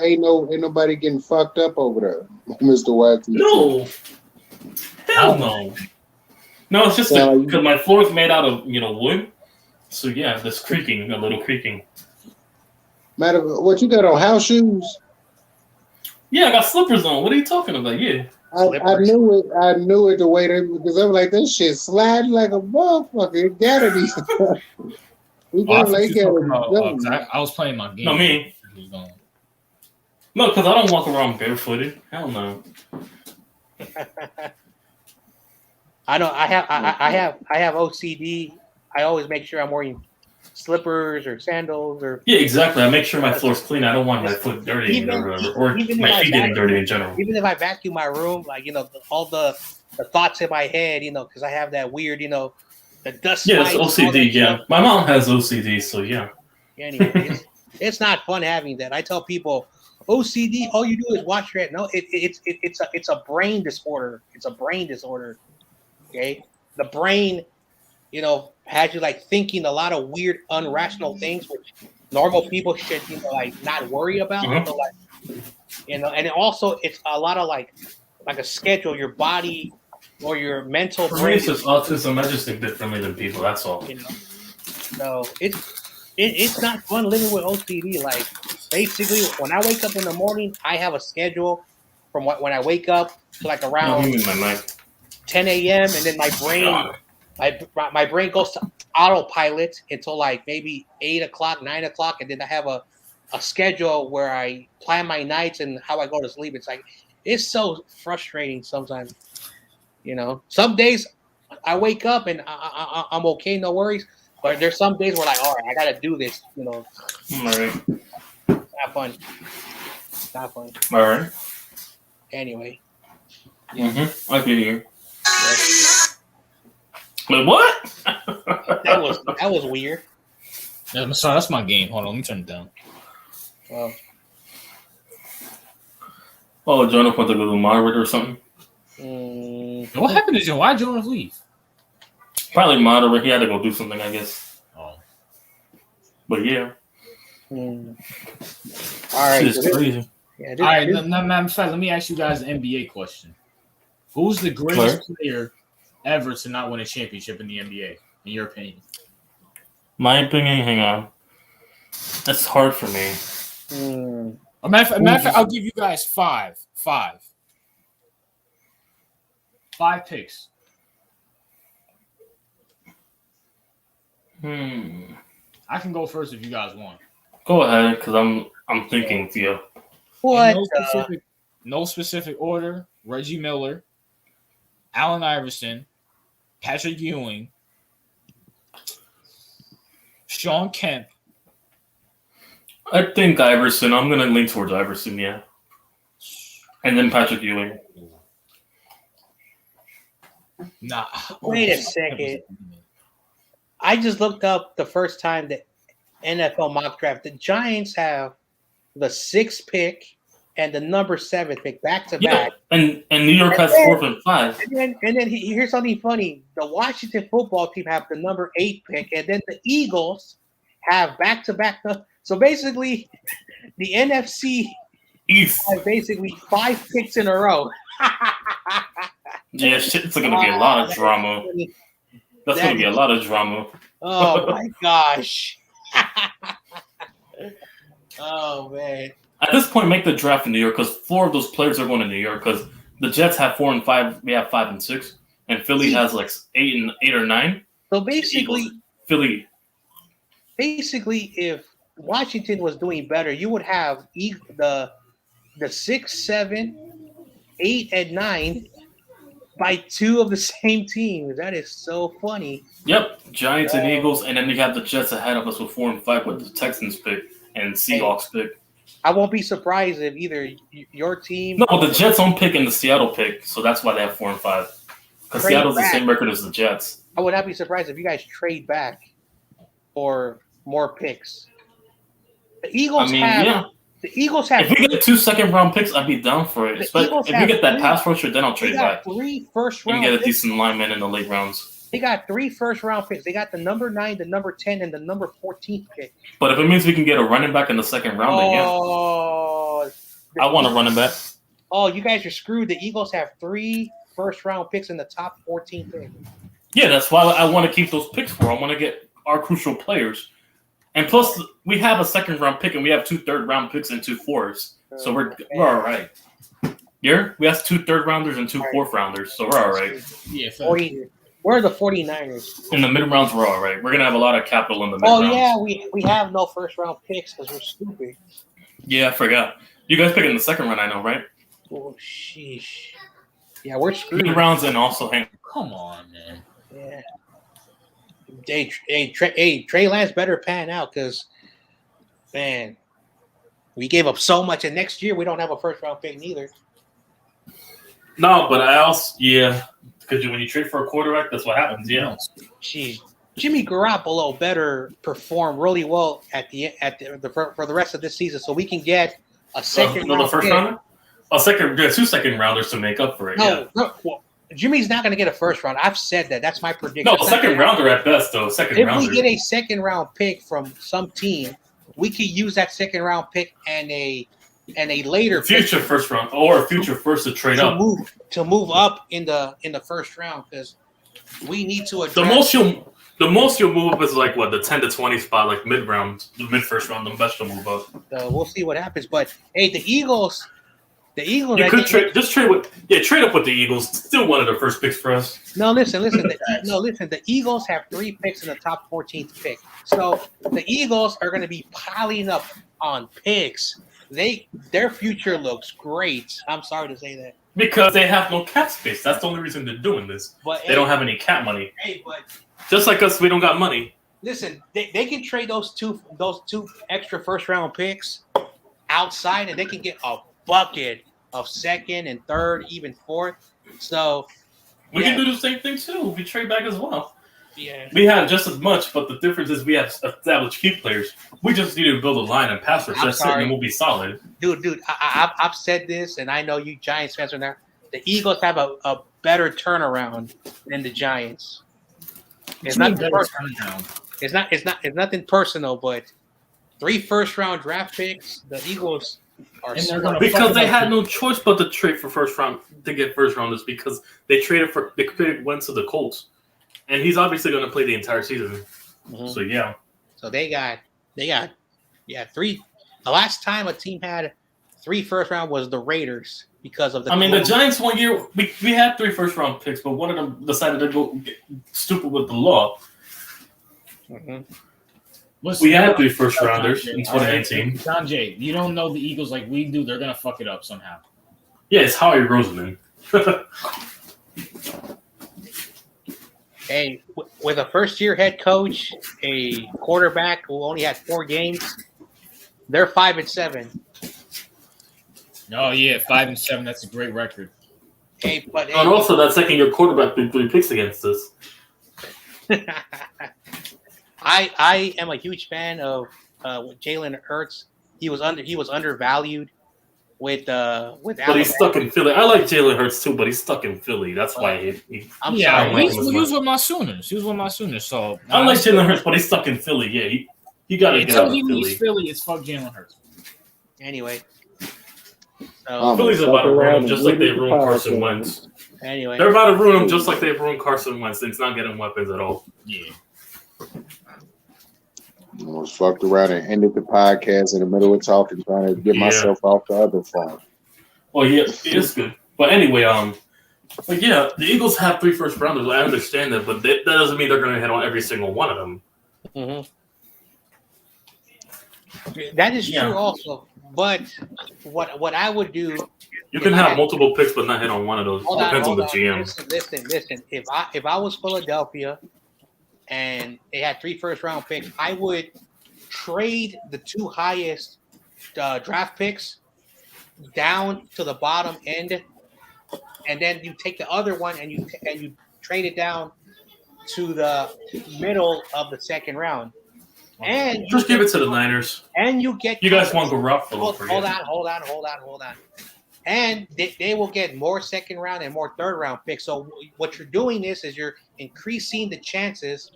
ain't nobody getting fucked up over there, Mr. White? No. Hell no. No, it's just because my floor is made out of wood, so there's a little creaking. Matter of what, you got on house shoes? Yeah, I got slippers on. What are you talking about? Yeah, I knew it the way that, because I'm like, this shit sliding like a motherfucker. It gotta be. I was playing my game. No, me. No, because I don't walk around barefooted. Hell no. I know I have OCD. I always make sure I'm wearing slippers or sandals or. Yeah, exactly. I make sure my floor's clean. I don't want my foot dirty or my feet getting dirty in general. Even if I vacuum my room, all the thoughts in my head, because I have that weird, the dust. Yeah, it's OCD. Yeah, my mom has OCD, so yeah. Anyway, it's not fun having that. I tell people, OCD, all you do is watch your head. No, it's a brain disorder. It's a brain disorder. Okay, the brain, has you thinking a lot of weird, irrational things, which normal people should, not worry about. And also it's a lot of like a schedule, your body or your mental. For me, it's just autism. I just think differently than people. That's all. So it's not fun living with OCD. Basically, when I wake up in the morning, I have a schedule from when I wake up to around 10 a.m. and then my brain goes to autopilot until maybe 8 o'clock, 9 o'clock, and then I have a schedule where I plan my nights and how I go to sleep. It's so frustrating sometimes. Some days I wake up and I'm okay, no worries. But there's some days where all right, I gotta do this. All right. Not fun. All right. Anyway. I can hear. Wait, what? that was weird. I'm sorry, that's my game. Hold on, let me turn it down. Oh, Joneth went to go to moderator or something. What happened to Joe? Why did Joneth leave? Probably moderator. He had to go do something, I guess. Oh. But yeah. All right. Shit is crazy. Yeah, All right, matter of fact, let me ask you guys an NBA question. Who's the greatest player ever to not win a championship in the NBA, in your opinion? My opinion, hang on. That's hard for me. A matter of fact, I'll give you guys five. Five picks. I can go first if you guys want. Go ahead, because I'm thinking, Theo. What? No specific order. Reggie Miller, Allen Iverson, Patrick Ewing, Sean Kemp. I think Iverson. I'm gonna lean towards Iverson, yeah. And then Patrick Ewing. Nah. Wait a second. I just looked up the first time the NFL mock draft. The Giants have the 6th pick and the number 7 pick back to back. And New York has 4th and 5. And then here's something funny. The Washington football team have the number 8 pick, and then the Eagles have back to back. So basically, the NFC East has basically 5 picks in a row. Yeah, shit's gonna be a lot of drama. That's gonna be a lot of drama. Oh my gosh. Oh man. At this point, make the draft in New York because 4 of those players are going to New York because the Jets have 4 and 5. We have 5 and 6, and Philly has like 8 or 9. So basically, Philly. Basically, if Washington was doing better, you would have the 6, 7, 8, and 9 by 2 of the same team. That is so funny. Yep, Giants and Eagles, and then you have the Jets ahead of us with 4 and 5 with the Texans pick and Seahawks pick. I won't be surprised if either your team. No, the Jets don't pick and the Seattle pick, so that's why they have 4 and 5. Because Seattle's the same record as the Jets. I would not be surprised if you guys trade back for more picks. The Eagles The Eagles have. If we get 2 second-round picks, I'd be down for it. But if we get that pass rusher, then I'll trade back. 3 first-round. And get a decent lineman in the late rounds. They got 3 first-round picks. They got the number 9, the number 10, and the number 14 pick. But if it means we can get a running back in the second round, then yeah. I want a running back. Oh, you guys are screwed. The Eagles have 3 first-round picks in the top 14 picks. Yeah, that's why I want to keep those picks for. I want to get our crucial players. And plus, we have a second-round pick, and we have 2 third-round picks and 2 fourths. So we're all right. We have 2 third-rounders and 2 fourth-rounders, so we're all right. Yeah, where are the 49ers? In the mid-rounds, we're all right. We're going to have a lot of capital in the mid-rounds. Oh, yeah, we have no first-round picks because we're stupid. Yeah, I forgot. You guys pick in the second round, I know, right? Oh, sheesh. Yeah, we're screwed. Mid-rounds and also hang. Come on, man. Yeah. Trey Lance better pan out because, man, we gave up so much, and next year we don't have a first-round pick neither. No, but I also, because when you trade for a quarterback, that's what happens, yeah. Geez, Jimmy Garoppolo better perform really well for the rest of this season so we can get a second round the first pick. rounder? 2 second rounders to make up for it, No, well, Jimmy's not going to get a first round. I've said that. That's my prediction. No, second rounder at best, though. If we get a second round pick from some team, we could use that second round pick and a later future pick first round or a future first to trade up to move up in the first round because we need to address the most you'll move up is like what, the 10 to 20 spot, like mid round, the mid first round, the best you'll move up. We'll see what happens. But hey, the Eagles. You could trade up with the Eagles. Still one of the first picks for us. No, listen. The Eagles have 3 picks in the top 14th pick. So the Eagles are going to be piling up on picks. Their future looks great. I'm sorry to say that. Because they have no cap space. That's the only reason they're doing this. But they don't have any cap money. But just like us, we don't got money. Listen, they can trade those two extra first round picks outside, and they can get a bucket of second and third, even fourth. So We can do the same thing too. We trade back as well. Yeah. We have just as much, but the difference is we have established key players. We just need to build a line and pass rush. That's it, and we'll be solid. Dude, I've said this, and I know you Giants fans are there. The Eagles have a better turnaround than the Giants. It's not personal. It's nothing personal, but 3 first-round draft picks. The Eagles are because they had no choice but to trade for first round to get first rounders because they traded Wentz to the Colts, and he's obviously going to play the entire season. Mm-hmm. So yeah. So they got 3. The last time a team had 3 first round was the Raiders because of the. The Giants 1 year we had 3 first round picks, but one of them decided to go get stupid with the law. Mm-hmm. We had 3 first rounders in 2019. Sanjay, you don't know the Eagles like we do. They're gonna fuck it up somehow. Yeah, it's Howie Roseman. Hey, with a first-year head coach, a quarterback who only had 4 games, they're 5-7. Oh yeah, 5-7. That's a great record. Hey, but and also that second-year quarterback threw 3 picks against us. I am a huge fan of Jalen Hurts. He was undervalued with but he's stuck in Philly. I like Jalen Hurts too, but he's stuck in Philly. That's why he was with my Sooners. He was with my Sooners. So I like Jalen Hurts, but he's stuck in Philly. Yeah, he got to get out of Philly. Philly, it's fuck Jalen Hurts. Anyway, Philly's about to ruin him just like they ruined Carson Wentz. Anyway, they're about to ruin him just like they ruined Carson Wentz. He's not getting weapons at all. Yeah. I was fucked around and ended the podcast in the middle of talking, trying to get myself off the other phone. Well, yeah, it is good. But anyway, but yeah, the Eagles have 3 first rounders. I understand that, but that doesn't mean they're going to hit on every single one of them. Mm-hmm. That is true also. But what I would do, you can have multiple picks, but not hit on one of those. Depends on the GM. Listen. If I was Philadelphia and they had 3 first-round picks, I would trade the 2 highest draft picks down to the bottom end, and then you take the other one and you trade it down to the middle of the 2nd round. And just give it to the Niners. And you get guys want Garoppolo. Hold on. And they will get more 2nd round and more 3rd round picks. So what you're doing is you're increasing the chances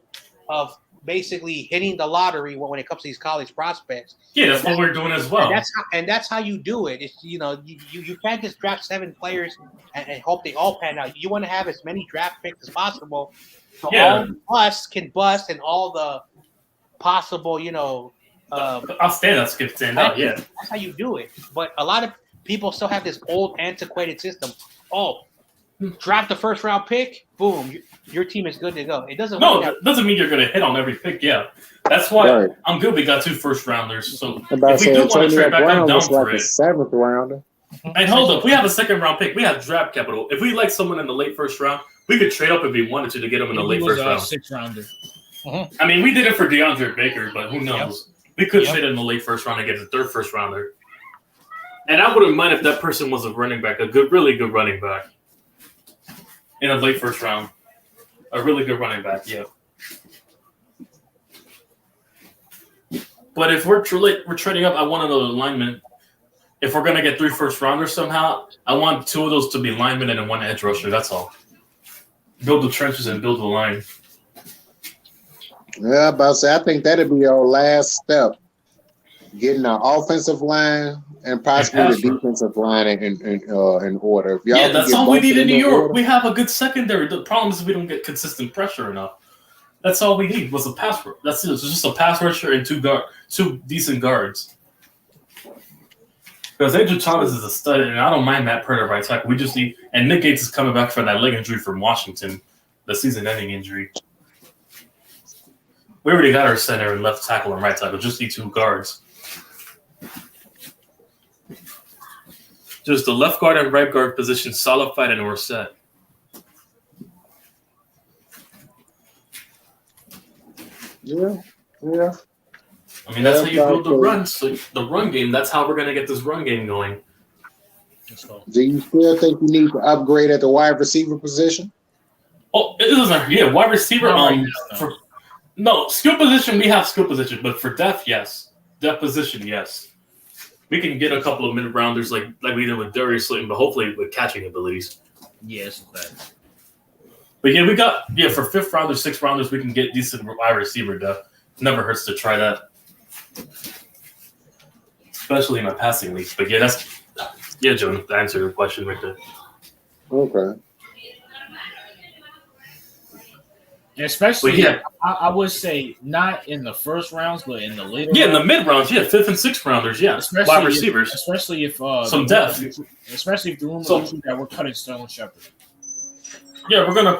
of basically hitting the lottery when it comes to these college prospects. Yeah, that's what we're doing as well. And that's how you do it. It's, you can't just draft 7 players and hope they all pan out. You want to have as many draft picks as possible, so all the busts can bust and all the possible, I'll stand up, skip stand out. Yeah, that's how you do it. But a lot of people still have this old, antiquated system. Oh, draft the 1st round pick, boom, your team is good to go. It doesn't. No, that doesn't mean you're going to hit on every pick. Yeah, that's why I'm good. We got 2 first rounders. So if we do want to trade back, I'm down for it. 7th rounder. And hold up, we have a 2nd round pick. We have draft capital. If we like someone in the late 1st round, we could trade up if we wanted to get them in the late 1st round. 6th rounder. Mm-hmm. I mean, we did it for DeAndre Baker, but who knows? Yep. We could trade in the late 1st round and get the 3rd first rounder. And I wouldn't mind if that person was a running back, really good running back in a late 1st round. A really good running back, yeah. But if we're trading up, I want another lineman. If we're going to get 3 first rounders somehow, I want 2 of those to be linemen and 1 edge rusher. That's all. Build the trenches and build the line. Yeah, about to say, I think that'd be our last step. Getting our offensive line and possibly the defensive line in order. Yeah, that's all we need in New York. We have a good secondary. The problem is we don't get consistent pressure enough. That's all we need was a pass rush. That's it. It's just a pass rusher and 2 decent guards. Because Andrew Thomas is a stud, and I don't mind Matt Prater right tackle. We just need, and Nick Gates is coming back from that leg injury from Washington, the season-ending injury. We already got our center and left tackle and right tackle. Just need 2 guards. Just the left guard and right guard position solidified and we're set. Yeah. I mean, that's how you build the run. So the run game, that's how we're going to get this run game going. Do you still think you need to upgrade at the wide receiver position? Oh, it doesn't. Yeah, wide receiver. No. No, skill position, we have skill position, but for depth, yes. Depth position, yes. We can get a couple of mid-rounders like we did with Darius Slayton, but hopefully with catching abilities. Yes, but yeah, we got for 5th rounders, 6th rounders, we can get decent wide receiver depth. Never hurts to try that. Especially in my passing leagues. But yeah, Joneth, to answer your question right there. Okay. Especially, I would say not in the first rounds, but in the later. Yeah, rounds. In the mid rounds, 5th and 6th rounders, wide receivers, especially if some depth, especially if the rumor that we're cutting Sterling Shepard. Yeah, we're gonna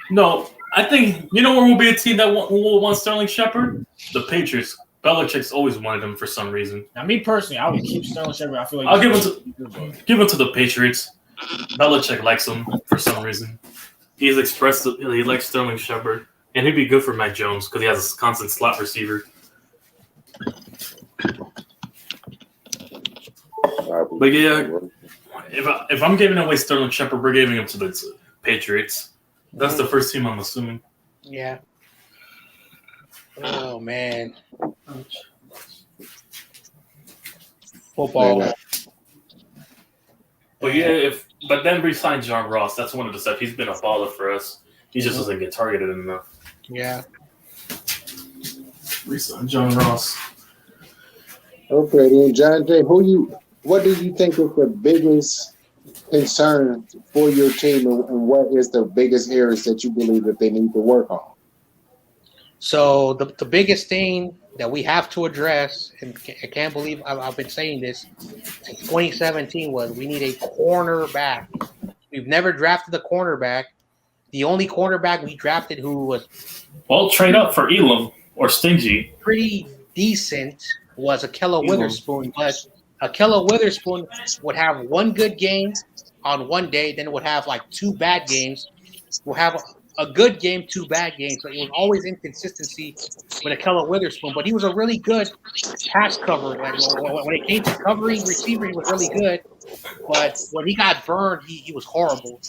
no. I think where will be a team that will want Sterling Shepard? The Patriots. Belichick's always wanted him for some reason. Now, me personally, I would keep Sterling Shepard. I feel like I'll give him to the Patriots. Belichick likes him for some reason. He's expressed that he likes Sterling Shepard, and he'd be good for Mac Jones because he has a constant slot receiver. But yeah, if I'm giving away Sterling Shepard, we're giving him to the Patriots. That's the first team I'm assuming. Yeah. Oh man. Football. But then we signed John Ross. That's one of the stuff. He's been a baller for us. He just doesn't get targeted enough. Yeah. We signed John Ross. Okay, then John J. What do you think is the biggest concern for your team, and what is the biggest areas that you believe that they need to work on? So the biggest thing that we have to address, and I can't believe I've been saying this since 2017, was we need a cornerback. We've never drafted a cornerback. The only cornerback we drafted who was trade up for Elam or Stingy. Pretty decent was Kellen Witherspoon, but Kellen Witherspoon would have one good game on one day, then would have like 2 bad games. We'll have a good game, 2 bad games. So it was always inconsistency with Kellen Witherspoon, but he was a really good pass cover. Like when it came to covering receiver, he was really good. But when he got burned, he was horrible.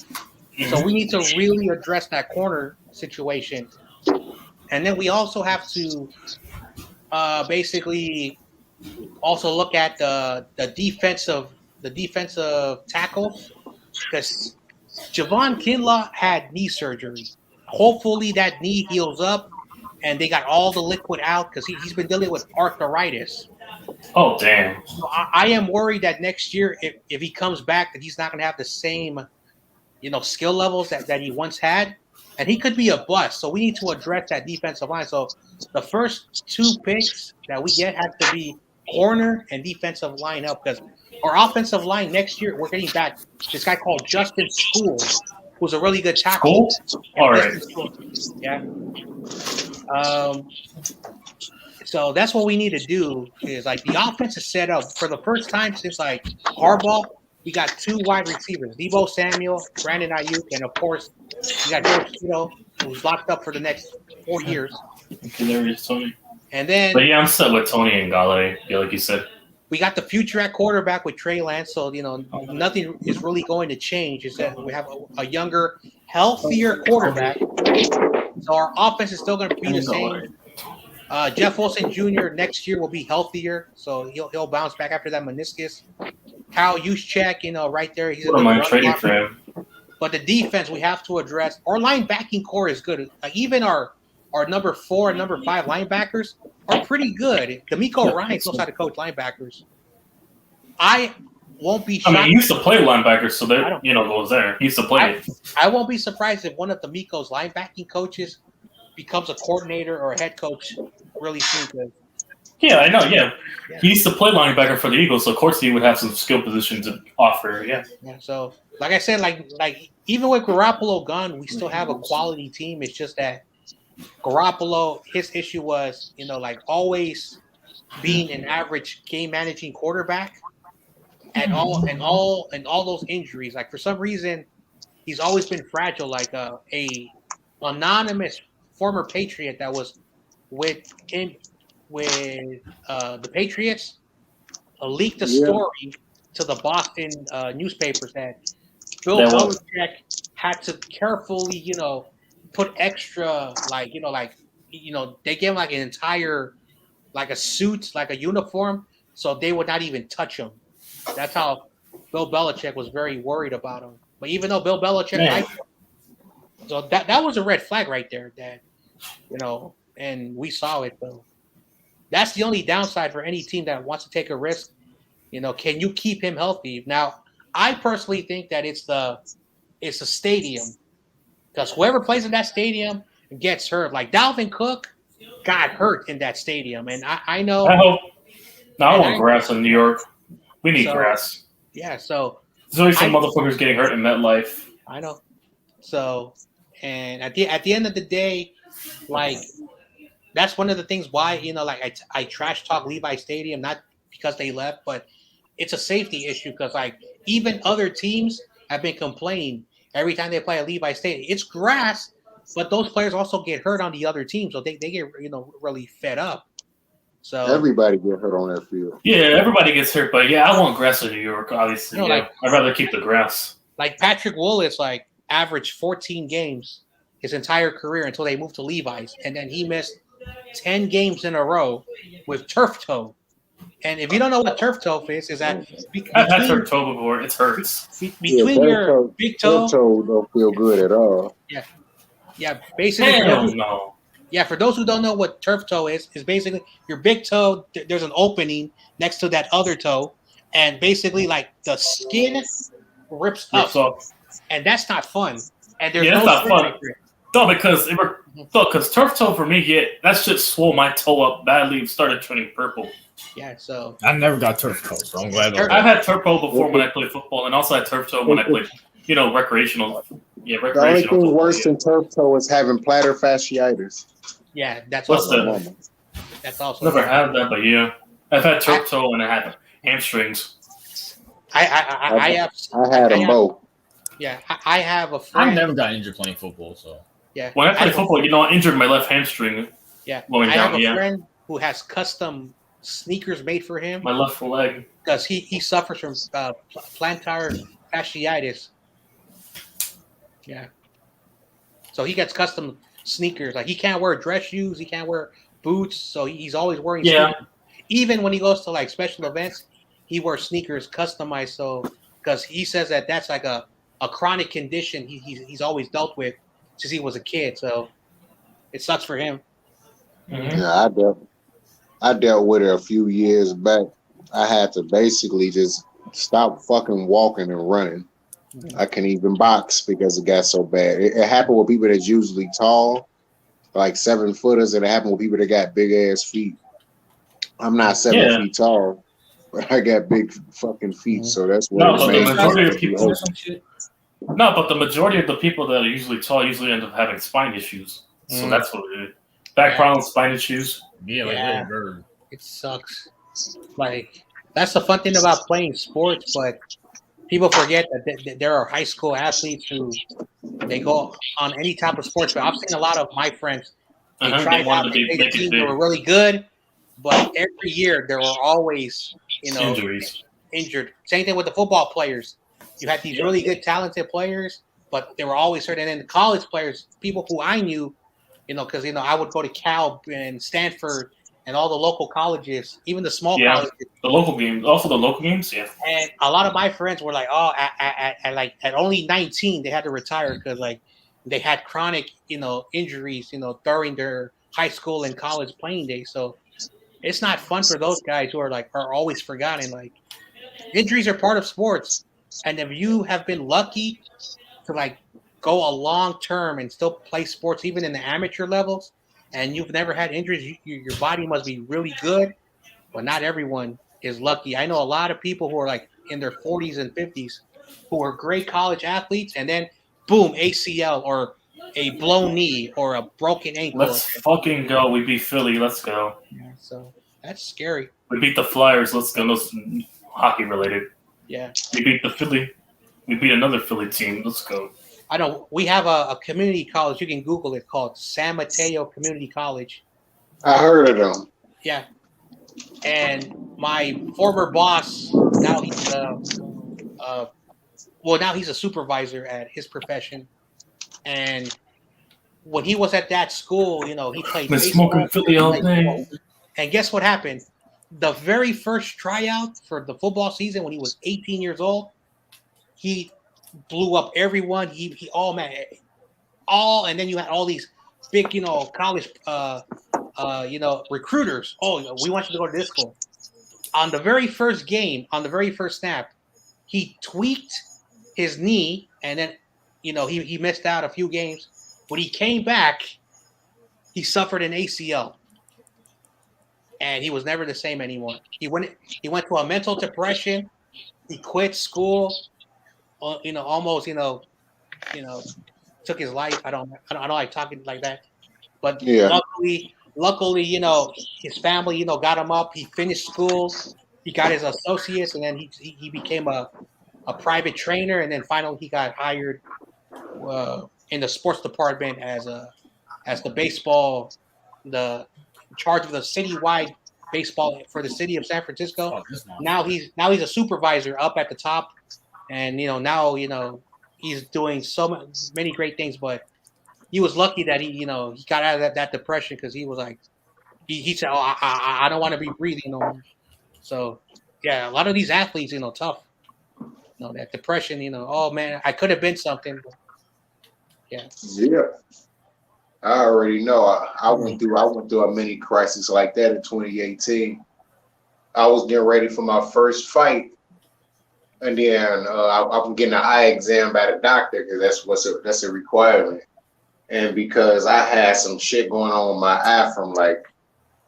So we need to really address that corner situation. And then we also have to basically also look at the defensive tackles, because Javon Kinlaw had knee surgery. Hopefully that knee heals up and they got all the liquid out, because he's been dealing with arthritis. Oh, damn. So I am worried that next year, if he comes back, that he's not going to have the same, skill levels that he once had. And he could be a bust. So we need to address that defensive line. So the first 2 picks that we get have to be corner and defensive line up, because our offensive line next year, we're getting back this guy called Justin School, who's a really good tackle. All right. Yeah. So that's what we need to do, is like the offense is set up for the first time since like Harbaugh. We got 2 wide receivers, Deebo Samuel, Brandon Ayuk, and of course we got George Seto, who's locked up for the next 4 years. Hilarious, Tony. And then, but yeah, I'm set with Tony and Galladay. Yeah, like you said. We got the future at quarterback with Trey Lance, so nothing is really going to change. Is that we have a younger, healthier quarterback. So our offense is still going to be the same. Jeff Wilson Jr. next year will be healthier, so he'll bounce back after that meniscus. Kyle Juszczyk, right there. He's a trading for him. But the defense we have to address. Our linebacking core is good. Like even our number 4 and number 5 linebackers are pretty good. D'Amico Ryan knows how to coach linebackers. I won't be shocked. I mean, he used to play linebackers, so that goes there. He used to play it. I won't be surprised if one of D'Amico's linebacking coaches becomes a coordinator or a head coach really soon. Yeah, I know. Yeah, he used to play linebacker for the Eagles, so of course he would have some skill positions to offer. Yeah. So, like I said, like even with Garoppolo gone, we still have a quality team. It's just that Garoppolo, his issue was, always being an average game managing quarterback, and all those injuries. Like for some reason, he's always been fragile. Like a anonymous former Patriot that was with the Patriots leaked a story to the Boston newspapers that Bill Belichick had to carefully, put extra, like, they gave him like an entire, like a suit, like a uniform, so they would not even touch him. That's how Bill Belichick was very worried about him. But even though Bill Belichick liked him, so that was a red flag right there, that, and we saw it though. That's the only downside for any team that wants to take a risk. Can you keep him healthy? Now, I personally think that it's the stadium, because whoever plays in that stadium gets hurt. Like Dalvin Cook got hurt in that stadium, and I know. I hope. No, I want grass in New York. We need grass. Yeah, so there's always some motherfuckers getting hurt in MetLife. I know. So, and at the end of the day, like, that's one of the things why, like, I trash talk Levi Stadium, not because they left, but it's a safety issue, because, like, even other teams have been complaining every time they play at Levi Stadium. It's grass, but those players also get hurt on the other team, so they get, really fed up. So everybody get hurt on that field. Yeah, everybody gets hurt, but yeah, I want grass in New York, obviously. I'd rather keep the grass. Like Patrick Willis, like, averaged 14 games his entire career until they moved to Levi's, and then he missed 10 games in a row with turf toe. And if you don't know what turf toe is that I've had turf toe before. It hurts. Between your big toe, turf toe don't feel good at all. Yeah. Basically, no. Yeah, for those who don't know what turf toe is basically your big toe. There's an opening next to that other toe, and basically, like, the skin rips up, and that's not fun. And there's that's not fun. No, because turf toe for me, that shit swole my toe up badly and started turning purple. Yeah, so I never got turf toe, so I'm glad. I've had turf toe before when I played football, and also had turf toe when I played, recreational. Yeah, recreational. The only thing worse than turf toe is having plantar fasciitis. Yeah, that's also. That's also. Never had that, but yeah, I've had turf toe and I had hamstrings. I had them both. Yeah, I have a friend. I never got injured playing football, so. Yeah. When I played football, I injured my left hamstring. Yeah. I have a friend who has custom sneakers made for him. My left leg. Because he suffers from plantar fasciitis. Yeah. So he gets custom sneakers. Like, he can't wear dress shoes. He can't wear boots. So he's always wearing sneakers. Even when he goes to, like, special events, he wears sneakers customized. So, because he says that that's like a chronic condition he's always dealt with since he was a kid. So it sucks for him. Mm-hmm. Yeah, I dealt with it a few years back. I had to basically just stop fucking walking and running. I couldn't even box because it got so bad. It happened with people that's usually tall, like 7-footers, and it happened with people that got big ass feet. I'm not 7 feet tall, but I got big fucking feet, so that's what. No, but the majority of people. No, but the majority of the people that are usually tall usually end up having spine issues. So that's what it is. Back problems, spine issues. Yeah. It sucks. Like, that's the fun thing about playing sports, but people forget that there are high school athletes who they go on any type of sports. But I've seen a lot of my friends. They tried out, they made a team, they were really good, but every year there were always, injuries. Injured. Same thing with the football players. You had these really good, talented players, but they were always hurt. And then the college players, people who I knew, because I would go to Cal and Stanford and all the local colleges, even the small colleges. The local games, also the local games, yeah. And a lot of my friends were like, "Oh, at only 19, they had to retire because like they had chronic, injuries, during their high school and college playing days." So it's not fun for those guys who are always forgotten. Like, injuries are part of sports, and if you have been lucky to go a long term and still play sports, even in the amateur levels, and you've never had injuries, your body must be really good. But not everyone is lucky. I know a lot of people who are in their 40s and 50s who are great college athletes, and then boom, ACL or a blown knee or a broken ankle. Let's fucking go. We beat Philly. Let's go. Yeah, so that's scary. We beat the Flyers. Let's go. Those hockey related. Yeah. We beat the Philly. We beat another Philly team. Let's go. I know we have a community college. You can Google it, called San Mateo Community College. I heard of them. Yeah. And my former boss, now he's now he's a supervisor at his profession, and when he was at that school, you know, he played Been baseball, smoking Philly all played day. football. And guess what happened? The very first tryout for the football season when he was 18 years old, he blew up everyone. He and then you had all these big, you know, college you know, recruiters. Oh, we want you to go to this school. On the very first game, on the very first snap, he tweaked his knee, and then, you know, he missed out a few games. When he came back, he suffered an ACL, and he was never the same anymore. He went to a mental depression. He quit school. You know, almost, you know, took his life. I don't like talking like that, but Yeah. luckily, you know, his family, you know, got him up. He finished school. He got his associates, and then he became a private trainer, and then finally he got hired in the sports department as the baseball, the in charge of the citywide baseball for the city of San Francisco. Oh, this one. Now he's a supervisor up at the top, and you know, now, you know, he's doing so many great things. But he was lucky that he got out of that depression, because he was like, he said, "Oh, I don't want to be breathing no more." So yeah, a lot of these athletes, you know, tough. You know, that depression. You know, oh man, I could have been something. But yeah. Yeah. I already know. I went through a mini crisis like that in 2018. I was getting ready for my first fight, and then I'm getting an eye exam by the doctor, because that's a requirement. And because I had some shit going on with my eye from like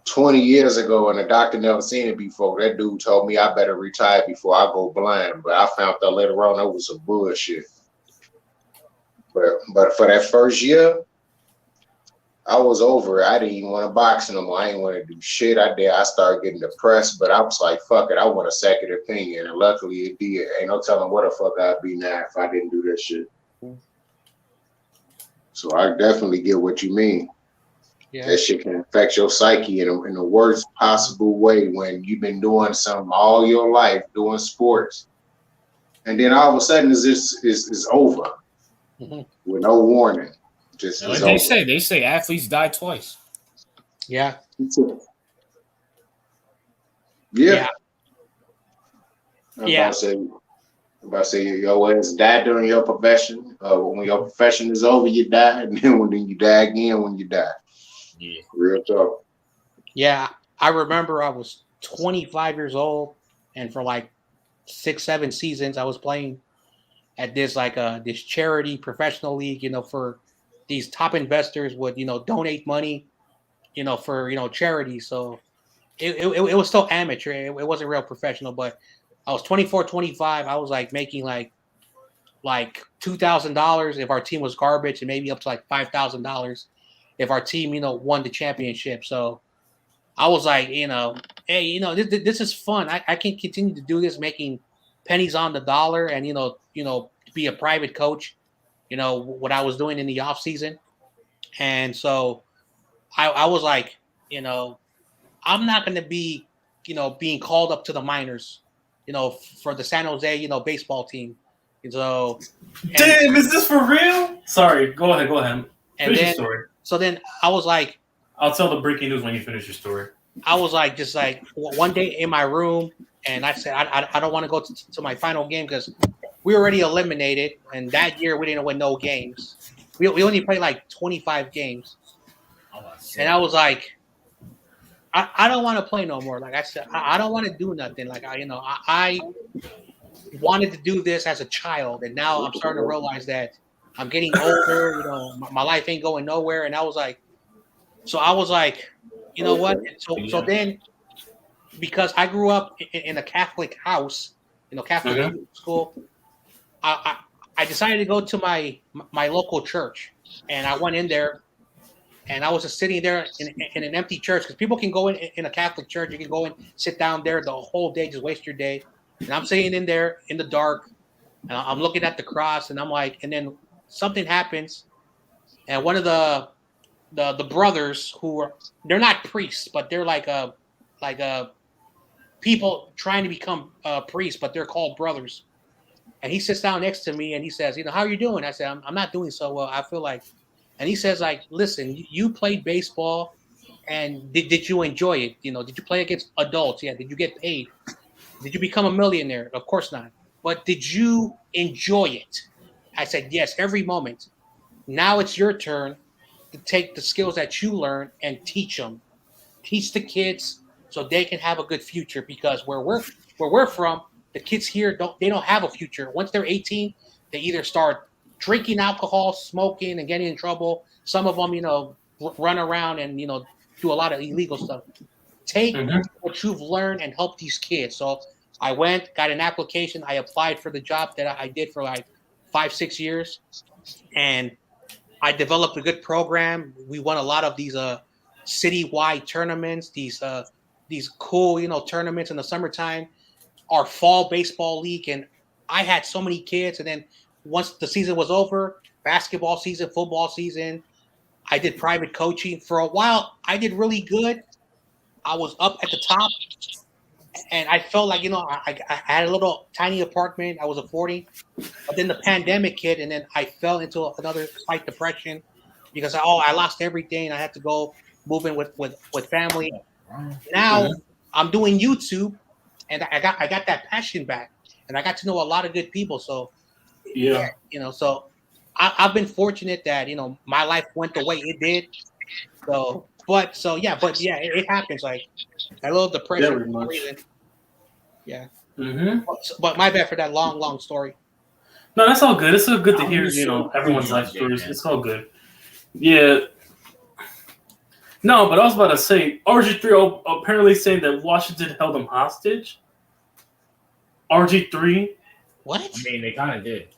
20 years ago, and the doctor never seen it before, that dude told me I better retire before I go blind. But I found out later on that was some bullshit. But for that first year, I was over it. I didn't even want to box no more. I didn't want to do shit. I started getting depressed, but I was like, fuck it. I want a second opinion. And luckily it did. Ain't no telling what the fuck I'd be now if I didn't do that shit. So I definitely get what you mean. Yeah. That shit can affect your psyche in the worst possible way when you've been doing something all your life, doing sports. And then all of a sudden it's over with no warning. Just You know what they say athletes die twice. Yeah. Yeah. Yeah. I'm about to say your ass died during your profession. When your profession is over, you die, and then when you die again when you die. Yeah. Real talk. Yeah. I remember I was 25 years old, and for like 6-7 seasons I was playing at this this charity professional league, you know, for these top investors would, you know, donate money, you know, for, you know, charity. So it was still amateur. It wasn't real professional, but I was 24, 25. I was like making like $2,000 if our team was garbage, and maybe up to like $5,000 if our team, you know, won the championship. So I was like, you know, hey, you know, this is fun. I can continue to do this, making pennies on the dollar, and you know, be a private coach. You know what I was doing in the off season, and so I was like, you know, I'm not going to be, you know, being called up to the minors, you know, for the San Jose, you know, baseball team. And so, damn, is this for real? Sorry, go ahead. Finish your story. So then I was like, I'll tell the breaking news when you finish your story. I was like, just like one day in my room, and I said, I don't want to go to my final game because we already eliminated, and that year we didn't win no games. We only played like 25 games. And I was like, I don't want to play no more. Like I said, I don't want to do nothing. Like I wanted to do this as a child, and now I'm starting to realize that I'm getting older. You know, my life ain't going nowhere. And I was like, you know what? So then, because I grew up in a Catholic house, you know, Catholic school, I decided to go to my local church, and I went in there. And I was just sitting there in an empty church, because people can go in a Catholic church. You can go and sit down there the whole day, just waste your day. And I'm sitting in there in the dark, and I'm looking at the cross, and I'm like, and then something happens, and one of the brothers they're not priests, but they're like people trying to become priests, but they're called brothers. And he sits down next to me, and he says, you know, how are you doing? I said, I'm not doing so well. I feel like And he says, like, listen, you played baseball, and did you enjoy it? You know, did you play against adults? Yeah. Did you get paid? Did you become a millionaire? Of course not. But did you enjoy it? I said, yes, every moment. Now it's your turn to take the skills that you learn and teach them. Teach the kids so they can have a good future. Because where we're from, the kids here don't have a future. Once they're 18, they either start drinking alcohol, smoking, and getting in trouble. Some of them, run around and do a lot of illegal stuff. Take what you've learned and help these kids. So I went, got an application. I applied for the job that I did for like 5-6 years, and I developed a good program. We won a lot of these citywide tournaments, these cool tournaments in the summertime, our fall baseball league, and I had so many kids. And then once the season was over, basketball season, football season, I did private coaching. For a while, I did really good. I was up at the top, and I felt like, I had a little tiny apartment I was affording. But then the pandemic hit, and then I fell into another slight depression because I lost everything. I had to go move in with family. Now I'm doing YouTube, and I got that passion back, and I got to know a lot of good people. So so I've been fortunate that my life went the way it did. But it happens. Like a little depression for some reason. Yeah. But my bad for that long story. No, that's all good. It's so good to hear, everyone's life stories. It's all good. Yeah. No, but I was about to say, RG3 apparently saying that Washington held him hostage. RG3. What? I mean, they kind of did.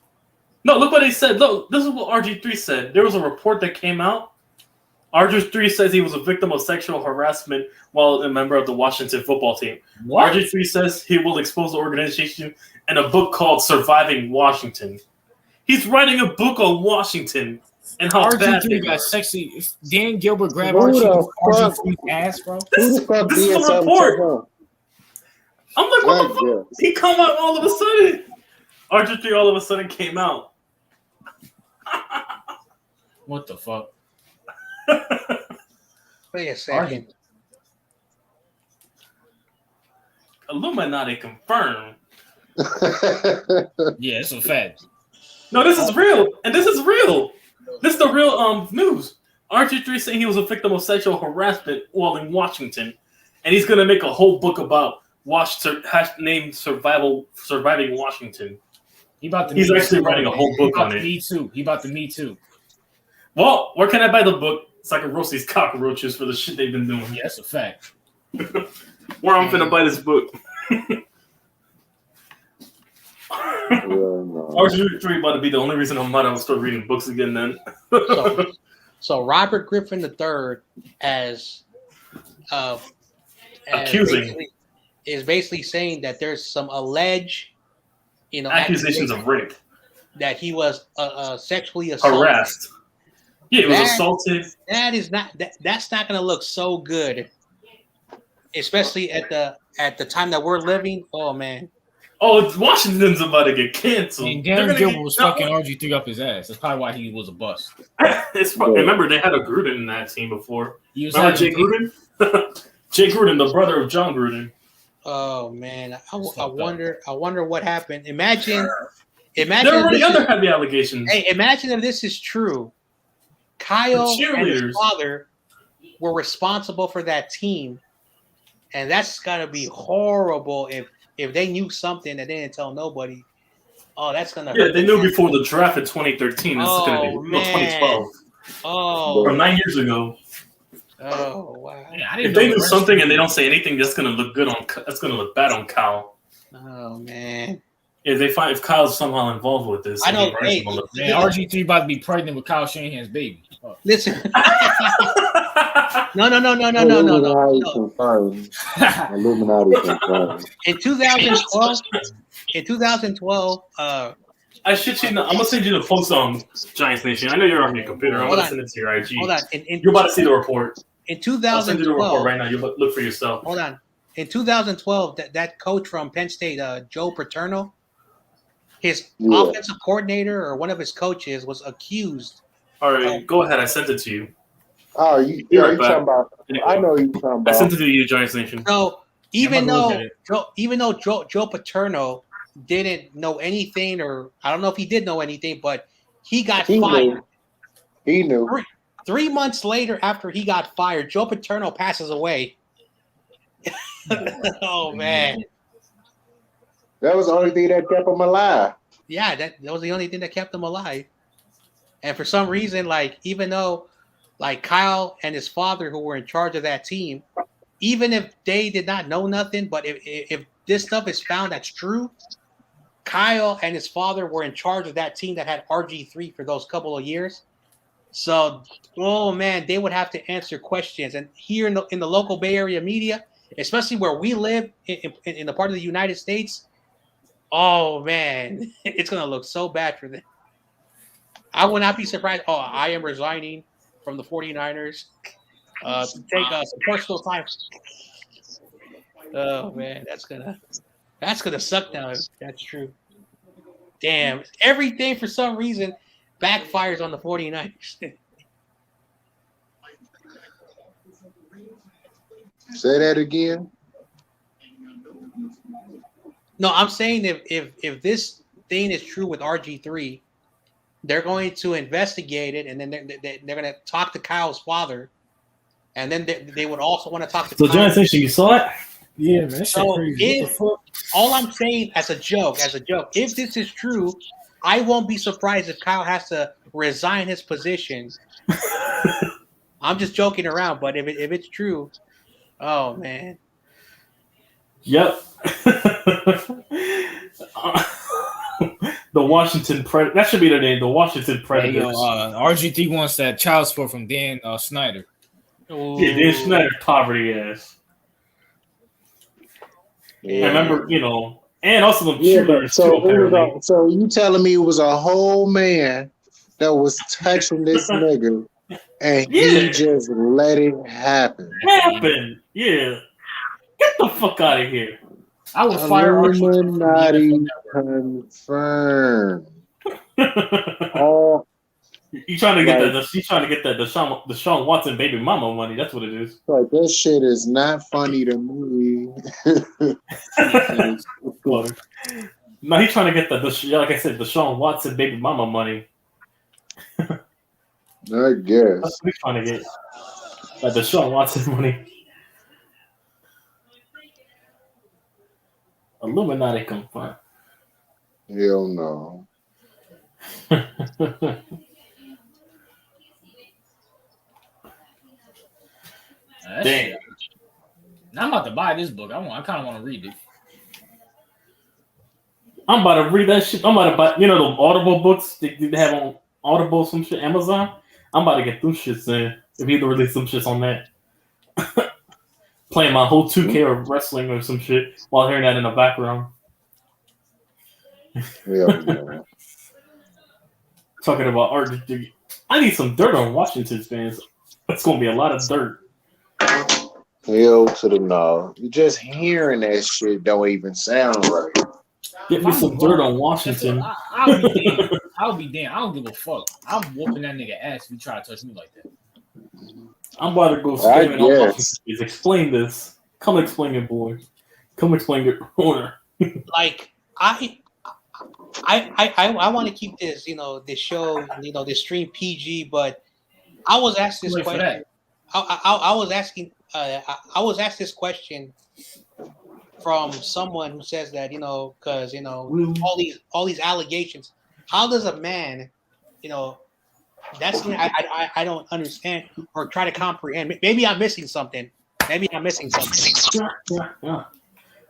No, look what they said. Look, this is what RG3 said. There was a report that came out. RG3 says he was a victim of sexual harassment while a member of the Washington football team. What? RG3 says he will expose the organization in a book called Surviving Washington. He's writing a book on Washington and how bad RG3 got sexy. If Dan Gilbert grabbed RG3's ass, bro. This is a report. I'm like, what the fuck? He come out all of a sudden. RG3 all of a sudden came out. What the fuck? Wait a second. Illuminati confirmed. Yeah, it's a fact. No, this is real. And this is real. This is the real news. RG3 saying he was a victim of sexual harassment while in Washington. And he's going to make a whole book about named Surviving Washington. He's actually writing a whole book on it. Me too. He about to Me Too. Well, where can I buy the book so I can roast these cockroaches for the shit they've been doing? Yeah, that's a fact. Where I'm finna buy this book. RG3 about to be the only reason I might start reading books again then. So Robert Griffin III as accusing is basically saying that there's some alleged accusations of rape, that he was sexually assaulted. Harassed. Yeah, he was assaulted. That's not going to look so good, especially at the time that we're living. Oh man. Oh, Washington's about to get canceled. And Dan Gilbert was fucking RG3 up his ass. That's probably why he was a bust. Remember, they had a Gruden in that team before. Remember Jay Gruden? Jay Gruden, the brother of John Gruden. Oh man, I wonder what happened. Imagine. There already had the allegations. Hey, imagine if this is true. Kyle and his father were responsible for that team, and that's got to be horrible if they knew something that they didn't tell nobody. Oh, that's gonna hurt. Yeah, they knew before the draft in 2013. This is gonna be 2012. Oh, from 9 years ago. Oh wow! Yeah, if they knew something and they don't say anything, that's gonna look good on. That's gonna look bad on Kyle. Oh man! If Kyle's somehow involved with this, I know. Hey, RG3 about to be pregnant with Kyle Shanahan's baby. Oh. Listen. No. In 2012, I shit you not. I'm gonna send you the post on Giants Nation. I know you're on your computer. I'm gonna send it to your IG. Hold on. You're about to see the report. In 2012, I'll send you the report right now. You look for yourself. Hold on. In 2012, that coach from Penn State, Joe Paterno, his offensive coordinator or one of his coaches was accused All right, go ahead. I sent it to you. Oh, you Right talking about? Anyway, I know you talking I about. sent it to you, Giants Nation. So even though Joe Paterno didn't know anything, or I don't know if he did know anything, but he got fired. He knew. 3 months later, after he got fired, Joe Paterno passes away. Oh man, that was the only thing that kept him alive. Yeah, that was the only thing that kept him alive. And for some reason, like even though, like Kyle and his father, who were in charge of that team, even if they did not know nothing, but if this stuff is found that's true, Kyle and his father were in charge of that team that had RG3 for those couple of years. So, oh man, they would have to answer questions. And here in the local Bay Area media, especially where we live in the part of the United States, oh man, it's gonna look so bad for them. I would not be surprised. Oh, I am resigning from the 49ers to take some personal time. Oh man, that's gonna suck now if that's true. Damn, everything for some reason backfires on the 49ers. Say that again. No, I'm saying if this thing is true with RG3, they're going to investigate it, and then they're going to talk to Kyle's father, and then they would also want to talk to. So, John, you saw it? Yeah, man. So all I'm saying as a joke, if this is true, I won't be surprised if Kyle has to resign his position. I'm just joking around, but if it's true, oh man. Yep. The Washington Predators. That should be their name. The Washington Predators. Hey, RG3 wants that child support from Dan Snyder. Yeah, Dan Snyder, poverty ass. Yeah. I remember, and also the cheerleaders too. Apparently. So you telling me it was a whole man that was touching this nigga, and he just let it happen? Yeah. Get the fuck out of here. I would fire Archie. Illuminati confirmed. You trying to get that? She's trying to get that Deshaun Watson baby mama money. That's what it is. Like that shit is not funny to me. No, he's trying to get like I said, Deshaun Watson baby mama money. I guess that's what he's trying to get. That Deshaun Watson money. Illuminati confirmed. Hell no. Damn. I'm about to buy this book. I kind of want to read it. I'm about to read that shit. I'm about to buy, the Audible books they have on Audible, some shit, Amazon. I'm about to get those shits in. If either release some shits on that. Playing my whole 2K or wrestling or some shit while hearing that in the background. Yeah. Talking about art. I need some dirt on Washington fans. It's going to be a lot of dirt. Hell to the no. Just hearing that shit don't even sound right. Get me some dirt on Washington. I'll be damned. I don't give a fuck. I'm whooping that nigga ass if you try to touch me like that. I'm about to go screaming on Washington. Explain this. Come explain it, boy. Come explain it, owner. Like I want to keep this, this show, this stream PG, but I was asked this question. I was asked this question from someone who says that, because all these allegations. How does a man, that's something I don't understand or try to comprehend. Maybe I'm missing something. Yeah.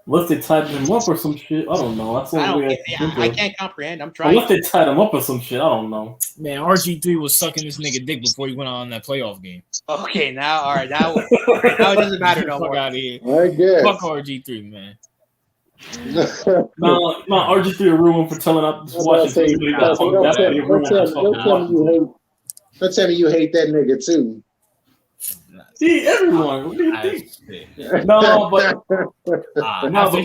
Unless they tied him up or some shit. I don't know. That's I can't comprehend. I'm trying. Unless they tied him up or some shit. I don't know. Man, RG3 was sucking this nigga dick before he went on that playoff game. Okay, now, all right. Now it doesn't matter no more. Out of here. I guess. Fuck RG3, man. No, RG3 a ruin for telling up Washington. Don't tell me you hate that nigga too. See, everyone. What do you think? No, but after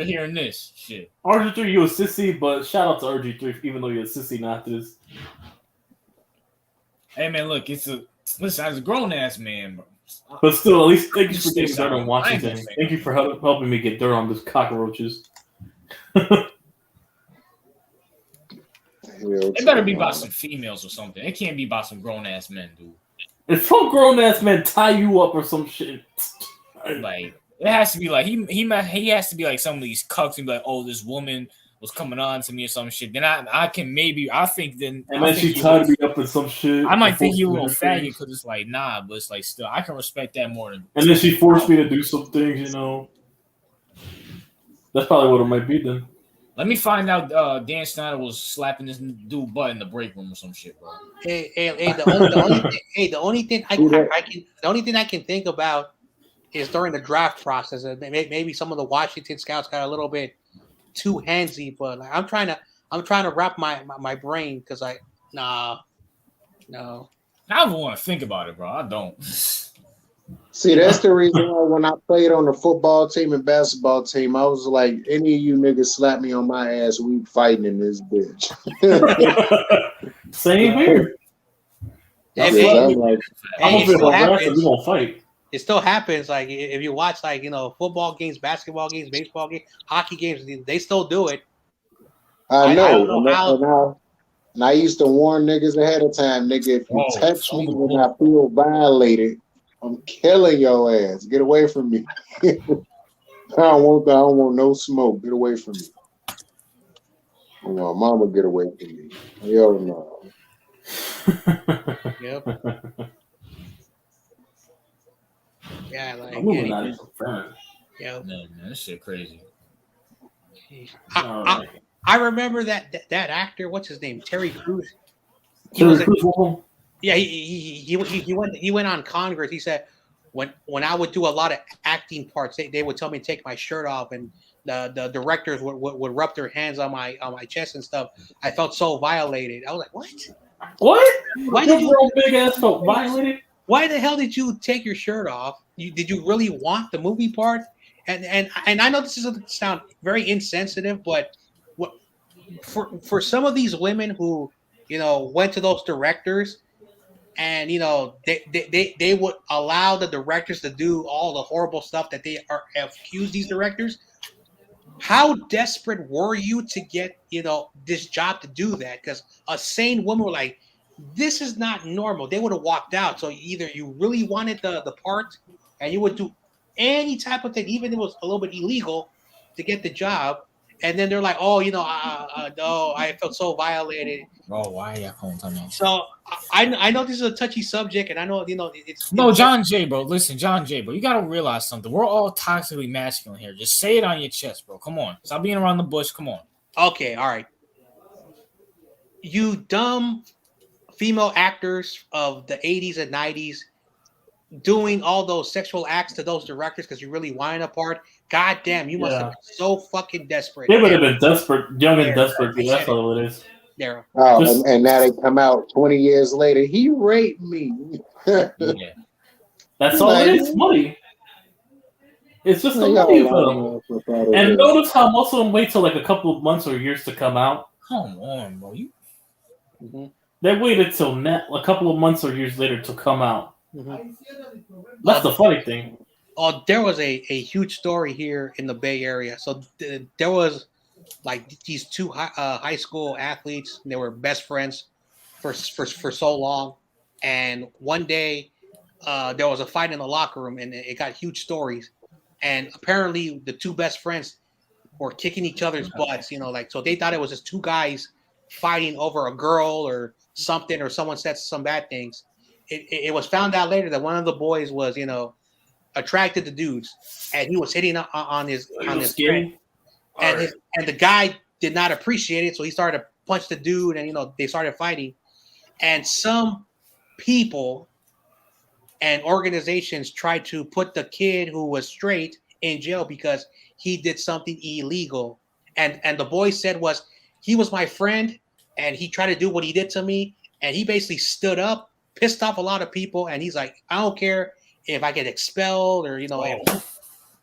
hearing this, shit. RG3, you a sissy, but shout out to RG3, even though you're a sissy, not this. Hey man, look, listen, as a grown ass man, bro. But still, at least thank you Just for getting stay dirt on silent. Washington. Thank you for helping me get dirt on those cockroaches. It better be about some females or something. It can't be about some grown ass men, dude. If some grown ass man tie you up or some shit, Like it has to be like he has to be like some of these cucks and be like, oh, this woman was coming on to me or some shit. Then I think and then she tied me up with some shit. I might think you a little faggot because it's like nah, but it's like still I can respect that more than. And then she forced me to do some things, you know. That's probably what it might be then. Let me find out. Dan Snyder was slapping this dude butt in the break room or some shit, bro. Hey, the only thing I can think about is during the draft process. Maybe some of the Washington scouts got a little bit too handsy, but like, I'm trying to wrap my brain because no. I don't want to think about it, bro. I don't. See, that's the reason why when I played on the football team and basketball team, I was like, any of you niggas slap me on my ass, we fighting in this bitch. Same here. I'm like, I'm we gonna fight. It still happens. Like if you watch, like football games, basketball games, baseball games, hockey games, they still do it. I know. And I used to warn niggas ahead of time, nigga. If you touch me when I feel violated, I'm killing your ass. Get away from me. I don't want no smoke. Get away from me. My mama get away from me. Hell no. Yep. Yeah, like Yeah, man, this shit crazy. I remember that actor. What's his name? Terry Crews. Yeah, he went on Congress. He said when I would do a lot of acting parts, they would tell me to take my shirt off, and the directors would rub their hands on my chest and stuff. I felt so violated. I was like, what? What? Why did you big ass felt violated? Why the hell did you take your shirt off? Did you really want the movie part? And I know this is going to sound very insensitive, but for some of these women who went to those directors. And they would allow the directors to do all the horrible stuff that they have accused these directors. How desperate were you to get this job to do that? Because a sane woman were like, this is not normal. They would have walked out. So either you really wanted the part, and you would do any type of thing, even if it was a little bit illegal, to get the job. And then they're like, oh, no, I felt so violated. Oh, why are you calling time? So I know this is a touchy subject, and I know it's John J, bro. Listen, John J, bro. You gotta realize something. We're all toxically masculine here. Just say it on your chest, bro. Come on, stop being around the bush. Come on. Okay, all right. You dumb female actors of the 80s and 90s doing all those sexual acts to those directors because you really wanted a part. God damn, you must have been so fucking desperate. They would have been desperate, young and desperate. That's all it is. There. Oh, and now they come out 20 years later. He raped me. Yeah. That's all it is. Money. It's just the money for them. And notice how most of them wait till like a couple of months or years to come out. Come on, bro. They waited till a couple of months or years later to come out. Mm-hmm. That's the funny thing. Oh, there was a huge story here in the Bay Area. So there was like these two high school athletes. They were best friends for so long, and one day there was a fight in the locker room, and it got huge stories. And apparently, the two best friends were kicking each other's butts. So they thought it was just two guys fighting over a girl or something, or someone said some bad things. It was found out later that one of the boys was attracted to dudes, and he was hitting on his friend. And the guy did not appreciate it, so he started to punch the dude, and they started fighting. And some people and organizations tried to put the kid who was straight in jail because he did something illegal. And the boy said he was my friend, and he tried to do what he did to me, and he basically stood up, pissed off a lot of people, and he's like, I don't care if I get expelled or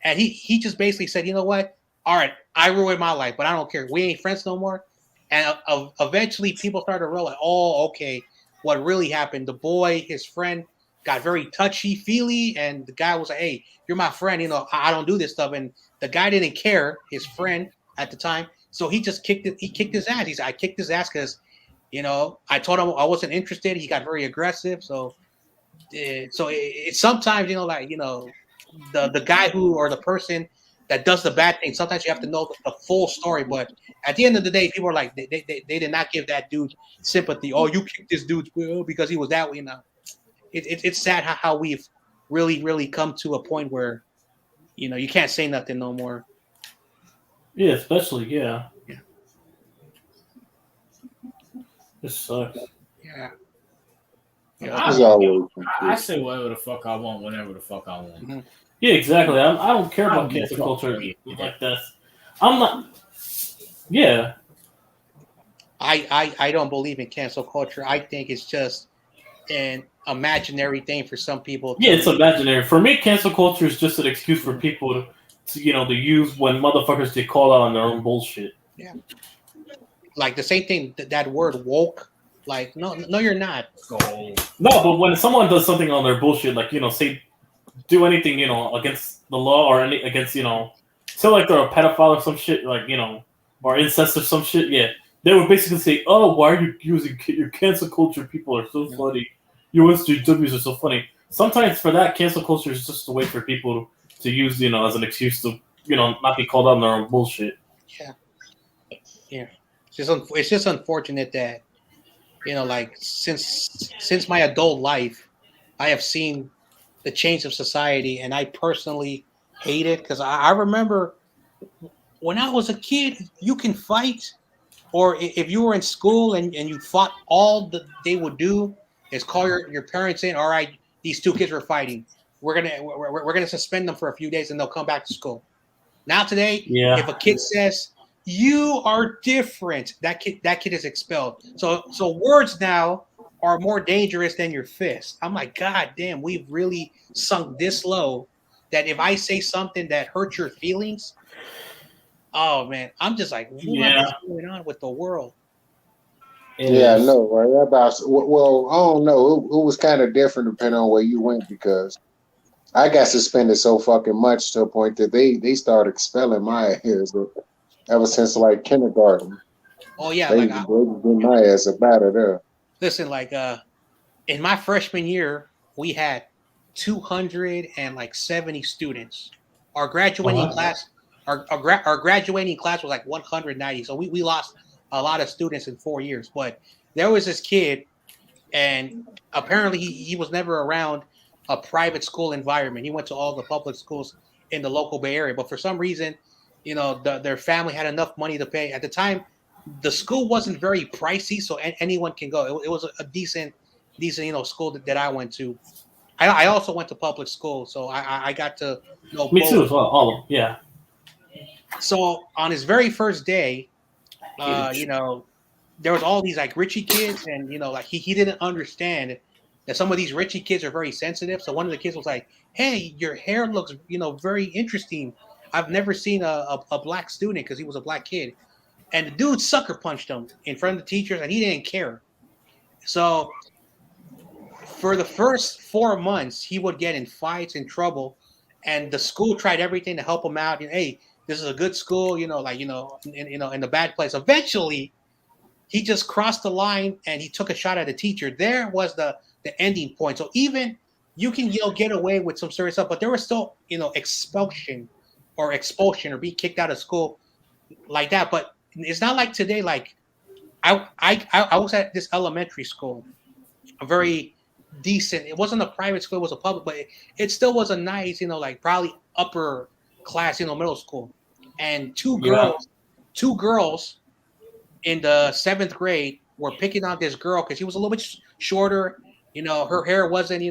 and he just basically said, you know what? All right, I ruined my life, but I don't care. We ain't friends no more. And eventually people started to realize, oh, okay, what really happened. The boy, his friend, got very touchy-feely, and the guy was like, "Hey, you're my friend. You know, I don't do this stuff." And the guy didn't care, his friend at the time, so he just kicked it. He kicked his ass. I kicked his ass because, you know, I told him I wasn't interested. He got very aggressive. So it's sometimes, you know, like, you know, the guy who or the person that does the bad thing. Sometimes you have to know the full story. But at the end of the day, people are like, they did not give that dude sympathy. Oh, you kicked this dude because he was that way. You know, it's sad how we've really come to a point where, you know, you can't say nothing no more. Yeah, especially yeah. This sucks. Yeah. I say whatever the fuck I want, whenever the fuck I want. Mm-hmm. Yeah, exactly. I don't care about cancel culture like this. I'm not. Yeah. I don't believe in cancel culture. I think it's just an imaginary thing for some people. Yeah, it's imaginary. For me, cancel culture is just an excuse for people to you know, to use when motherfuckers get called out on their own bullshit. Yeah. Like the same thing, that word woke. Like, no, you're not. No, but when someone does something on their bullshit, like, you know, say, do anything, you know, against the law or against, you know, say like they're a pedophile or some shit, like, you know, or incest or some shit, yeah, they would basically say, oh, why are you using your cancel culture? People are so funny. Your SJWs are so funny. Sometimes for that, cancel culture is just a way for people to use, you know, as an excuse to, you know, not be called out on their own bullshit. Yeah. Yeah. It's just unfortunate that, you know, like since my adult life, I have seen the change of society, and I personally hate it because I remember when I was a kid, you can fight, or if you were in school and you fought, all that they would do is call your parents in. All right, these two kids were fighting. We're gonna suspend them for a few days, and they'll come back to school. Now today, if a kid says you are different, that kid is expelled. So words now are more dangerous than your fist. I'm like, God damn, we've really sunk this low that if I say something that hurts your feelings, oh man, I'm just like, what is going on with the world? Yeah, no, right? Well, I don't know. It was kind of different depending on where you went because I got suspended so fucking much to a point that they started expelling my ass ever since like kindergarten. Oh yeah, they like get my ass about it there. Listen, like in my freshman year, we had 270 students. Our graduating class, our graduating class was like 190. So we lost a lot of students in 4 years. But there was this kid, and apparently he was never around a private school environment. He went to all the public schools in the local Bay Area. But for some reason, you know, their family had enough money to pay. At the time, the school wasn't very pricey, so anyone can go. It was a decent, you know, school that I went to. I also went to public school, so I got to know. Me too as well. All yeah. So on his very first day, you know, there was all these like Richie kids, and you know, like he didn't understand that some of these Richie kids are very sensitive. So one of the kids was like, "Hey, your hair looks, you know, very interesting. I've never seen a black student," because he was a black kid. And the dude sucker punched him in front of the teachers, and he didn't care. So for the first 4 months, he would get in fights, in trouble, and the school tried everything to help him out. You know, hey, this is a good school, you know, like in the bad place. Eventually, he just crossed the line and he took a shot at a teacher. There was the ending point. So even you can, you know, get away with some serious stuff, but there was still, you know, expulsion or be kicked out of school like that. But it's not like today. Like I was at this elementary school, a very decent. It wasn't a private school; it was a public, but it still was a nice, you know, like probably upper class, you know, middle school. And two girls in the 7th grade were picking on this girl because she was a little bit shorter. You know, her hair wasn't,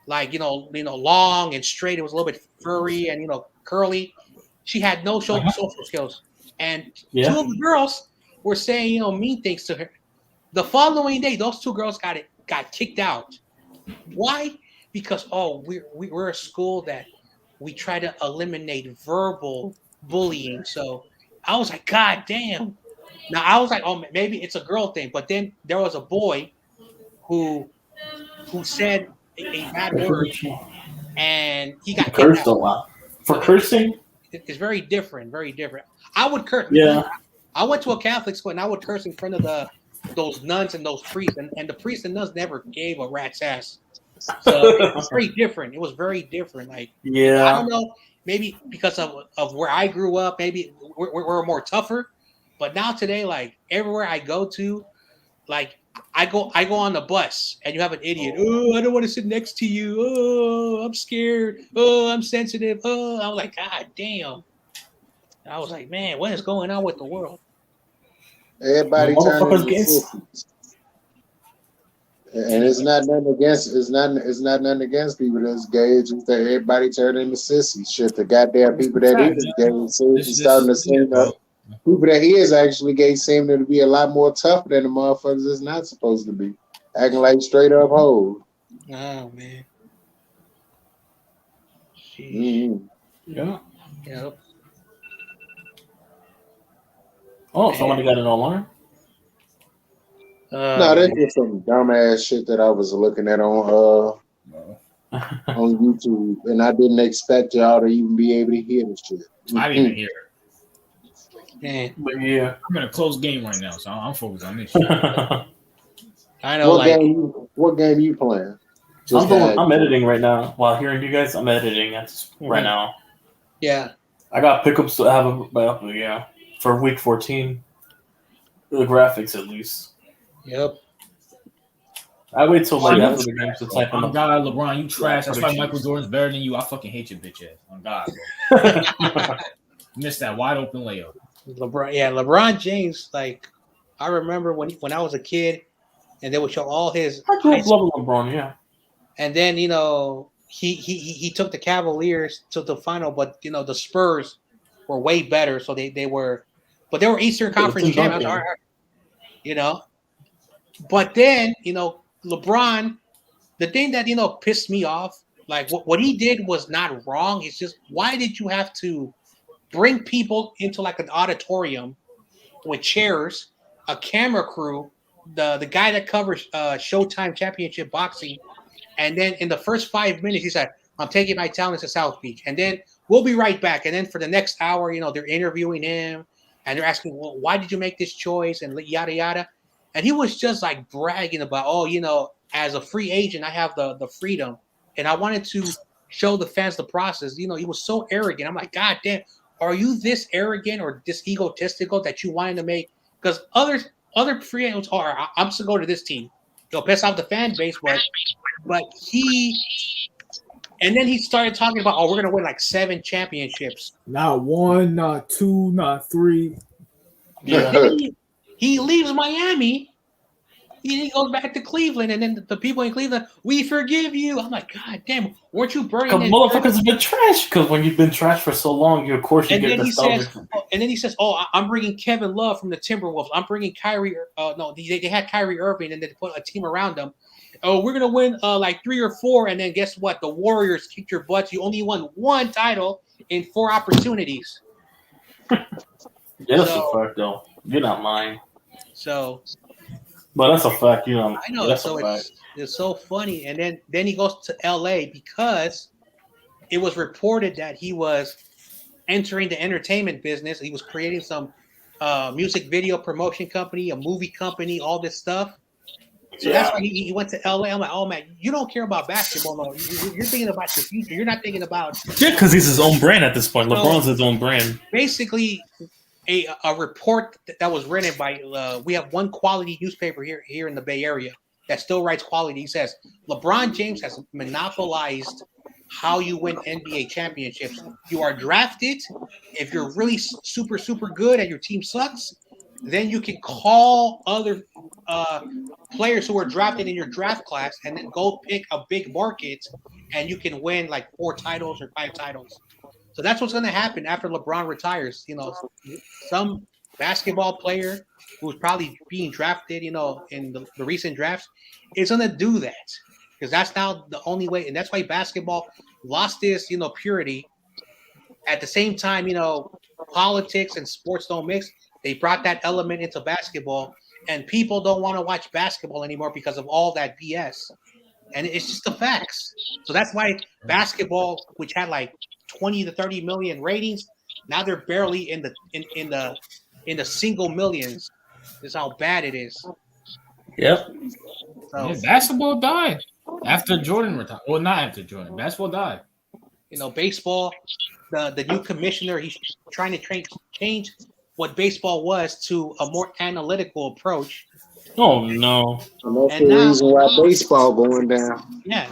like long and straight. It was a little bit furry and curly. She had no social skills. And two of the girls were saying, mean things to her. The following day, those two girls got kicked out. Why? Because we're a school that we try to eliminate verbal bullying. So I was like, God damn. Now I was like, oh, maybe it's a girl thing. But then there was a boy who said a bad word and he got kicked Cursed a out. lot for cursing. It's very different, very different. I would curse. Yeah. I went to a Catholic school and I would curse in front of those nuns and those priests, and the priests and nuns never gave a rat's ass. So it's very different. It was very different. Like, Yeah. I don't know, maybe because of where I grew up, maybe we're more tougher. But now today, like everywhere I go to, like I go on the bus and you have an idiot. Oh, I don't want to sit next to you. Oh, I'm scared. Oh, I'm sensitive. Oh, I was like, God damn. I was like, man, what is going on with the world? Everybody turning Motherfuckers into get sissies. And it's not nothing nothing against people that's gay. It's just that everybody turned into sissies. Shit, the goddamn people that is gay seem to starting to seem up. People that is actually gay seem to be a lot more tougher than the motherfuckers that's not supposed to be. Acting like straight up hoes. Oh man. Mm-hmm. Yeah. Yep. Oh, somebody got an alarm? No, that's just some dumbass shit that I was looking at on YouTube, and I didn't expect y'all to even be able to hear this shit. I didn't even hear it. Yeah. But yeah. I'm in a close game right now, so I'm focused on this shit. I know. What game you playing? I'm editing right now. While hearing you guys, I'm editing right now. Yeah. I got pickups to have a for week 14. The graphics at least. Yep. I wait till like after the games to type in. Oh God, LeBron, you trash. That's why Michael Jordan's better than you. I fucking hate your bitch ass. On God, bro. Missed that wide open layup. LeBron James. Like, I remember when I was a kid, and they would show all his. I grew up loving LeBron, yeah. And then he took the Cavaliers to the final, but the Spurs were way better, so they were Eastern Conference champions. But then LeBron, the thing that pissed me off, like what he did was not wrong. It's just, why did you have to bring people into like an auditorium with chairs, a camera crew, the guy that covers Showtime Championship Boxing, and then in the first 5 minutes he said, "I'm taking my talents to South Beach," and then we'll be right back. And then for the next hour, they're interviewing him and they're asking, "Well, why did you make this choice?" and yada yada. And he was just like bragging about, as a free agent, I have the freedom, and I wanted to show the fans the process. He was so arrogant. I'm like, God damn, are you this arrogant or this egotistical that you wanted to make? Because other free agents are, I'm just gonna go to this team. Piss off the fan base, but and then he started talking about, we're gonna win like 7 championships. Not 1, not 2, not 3. Yeah. He leaves Miami. He goes back to Cleveland, and then the people in Cleveland, we forgive you. I'm like, God damn, weren't you burning? Because motherfuckers have been trash. Because when you've been trash for so long, of course you get nostalgic. And then he says, I'm bringing Kevin Love from the Timberwolves. I'm bringing Kyrie. No, they had Kyrie Irving, and they put a team around them. Oh, we're gonna win like 3 or 4, and then guess what? The Warriors kicked your butts. You only won 1 title in 4 opportunities. Yeah, that's a fact, though. You're not lying. So. But that's a fact, I know. That's so a fact. it's so funny. And then he goes to LA because it was reported that he was entering the entertainment business. He was creating some music video promotion company, a movie company, all this stuff. So that's why he went to LA. I'm like, oh man, you don't care about basketball. No, you're thinking about your future. You're not thinking about. Yeah, because he's his own brand at this point. LeBron's his own brand. Basically, a report that was written by we have one quality newspaper here in the Bay Area that still writes quality. He says LeBron James has monopolized how you win NBA championships. You are drafted. If you're really super good and your team sucks, then you can call other players who are drafted in your draft class and then go pick a big market, and you can win like 4 titles or 5 titles. So that's what's going to happen after LeBron retires. Some basketball player who's probably being drafted, in the recent drafts, is going to do that, because that's now the only way. And that's why basketball lost this, purity. At the same time, politics and sports don't mix. They brought that element into basketball, and people don't want to watch basketball anymore because of all that BS. And it's just the facts. So that's why basketball, which had like 20 to 30 million ratings, now they're barely in the single millions. That's how bad it is. Yep. So, Yeah, basketball died after Jordan retired. Well, not after Jordan. Basketball died. Baseball, the new commissioner, he's trying to change what baseball was to a more analytical approach. Oh no. And that's the reason why baseball going down. Yeah,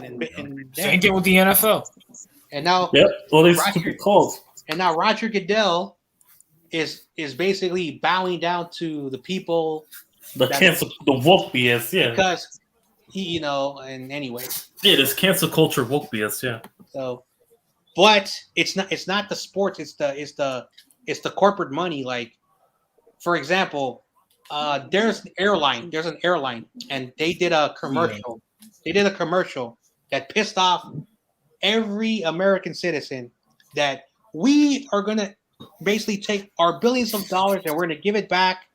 Same thing with the NFL. And now, yep. Well, these stupid calls. And now Roger Goodell is basically bowing down to the people. The woke BS, yeah. Because he, and anyway. Yeah, this cancel culture woke BS, yeah. So, but it's not the sports. It's the corporate money. Like, for example, there's an airline, and they did a commercial. Yeah. They did a commercial that pissed off every American citizen that we are going to basically take our billions of dollars and we're going to give it back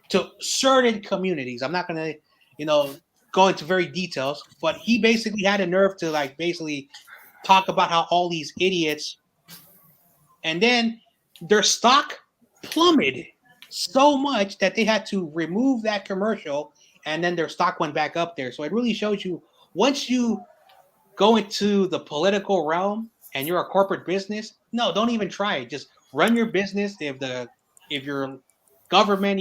to certain communities. I'm not going to, go into very details, but he basically had a nerve to basically talk about how all these idiots, and then their stock plummeted so much that they had to remove that commercial, and then their stock went back up there. So it really shows you, once you go into the political realm and you're a corporate business, no, don't even try it. Just run your business. If your government,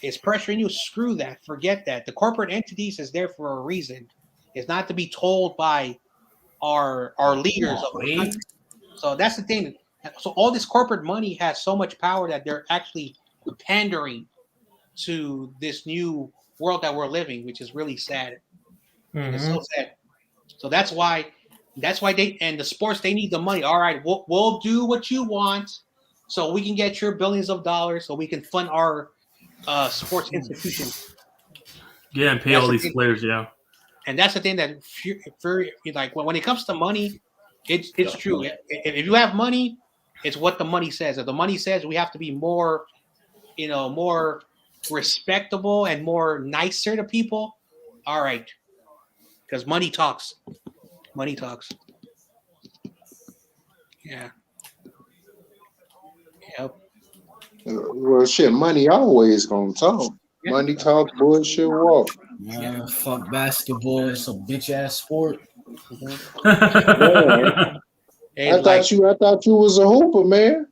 is pressuring you, screw that. Forget that. The corporate entities is there for a reason. It's not to be told by our leaders of the country. So that's the thing. So all this corporate money has so much power that they're actually pandering to this new world that we're living, which is really sad. Mm-hmm. It's so sad. So that's why they, and the sports, they need the money. All right, we'll do what you want so we can get your billions of dollars so we can fund our sports institutions. Yeah, and pay all these players, yeah. And that's the thing that, when it comes to money, it's true. If you have money, it's what the money says. If the money says we have to be more, more respectable and more nicer to people, all right. Because money talks. Money talks. Yeah. Yep. Well, shit, money always gonna talk. Yeah. Money talk, bullshit walk. Man, fuck basketball. It's a bitch ass sport. I thought you was a hooper, man.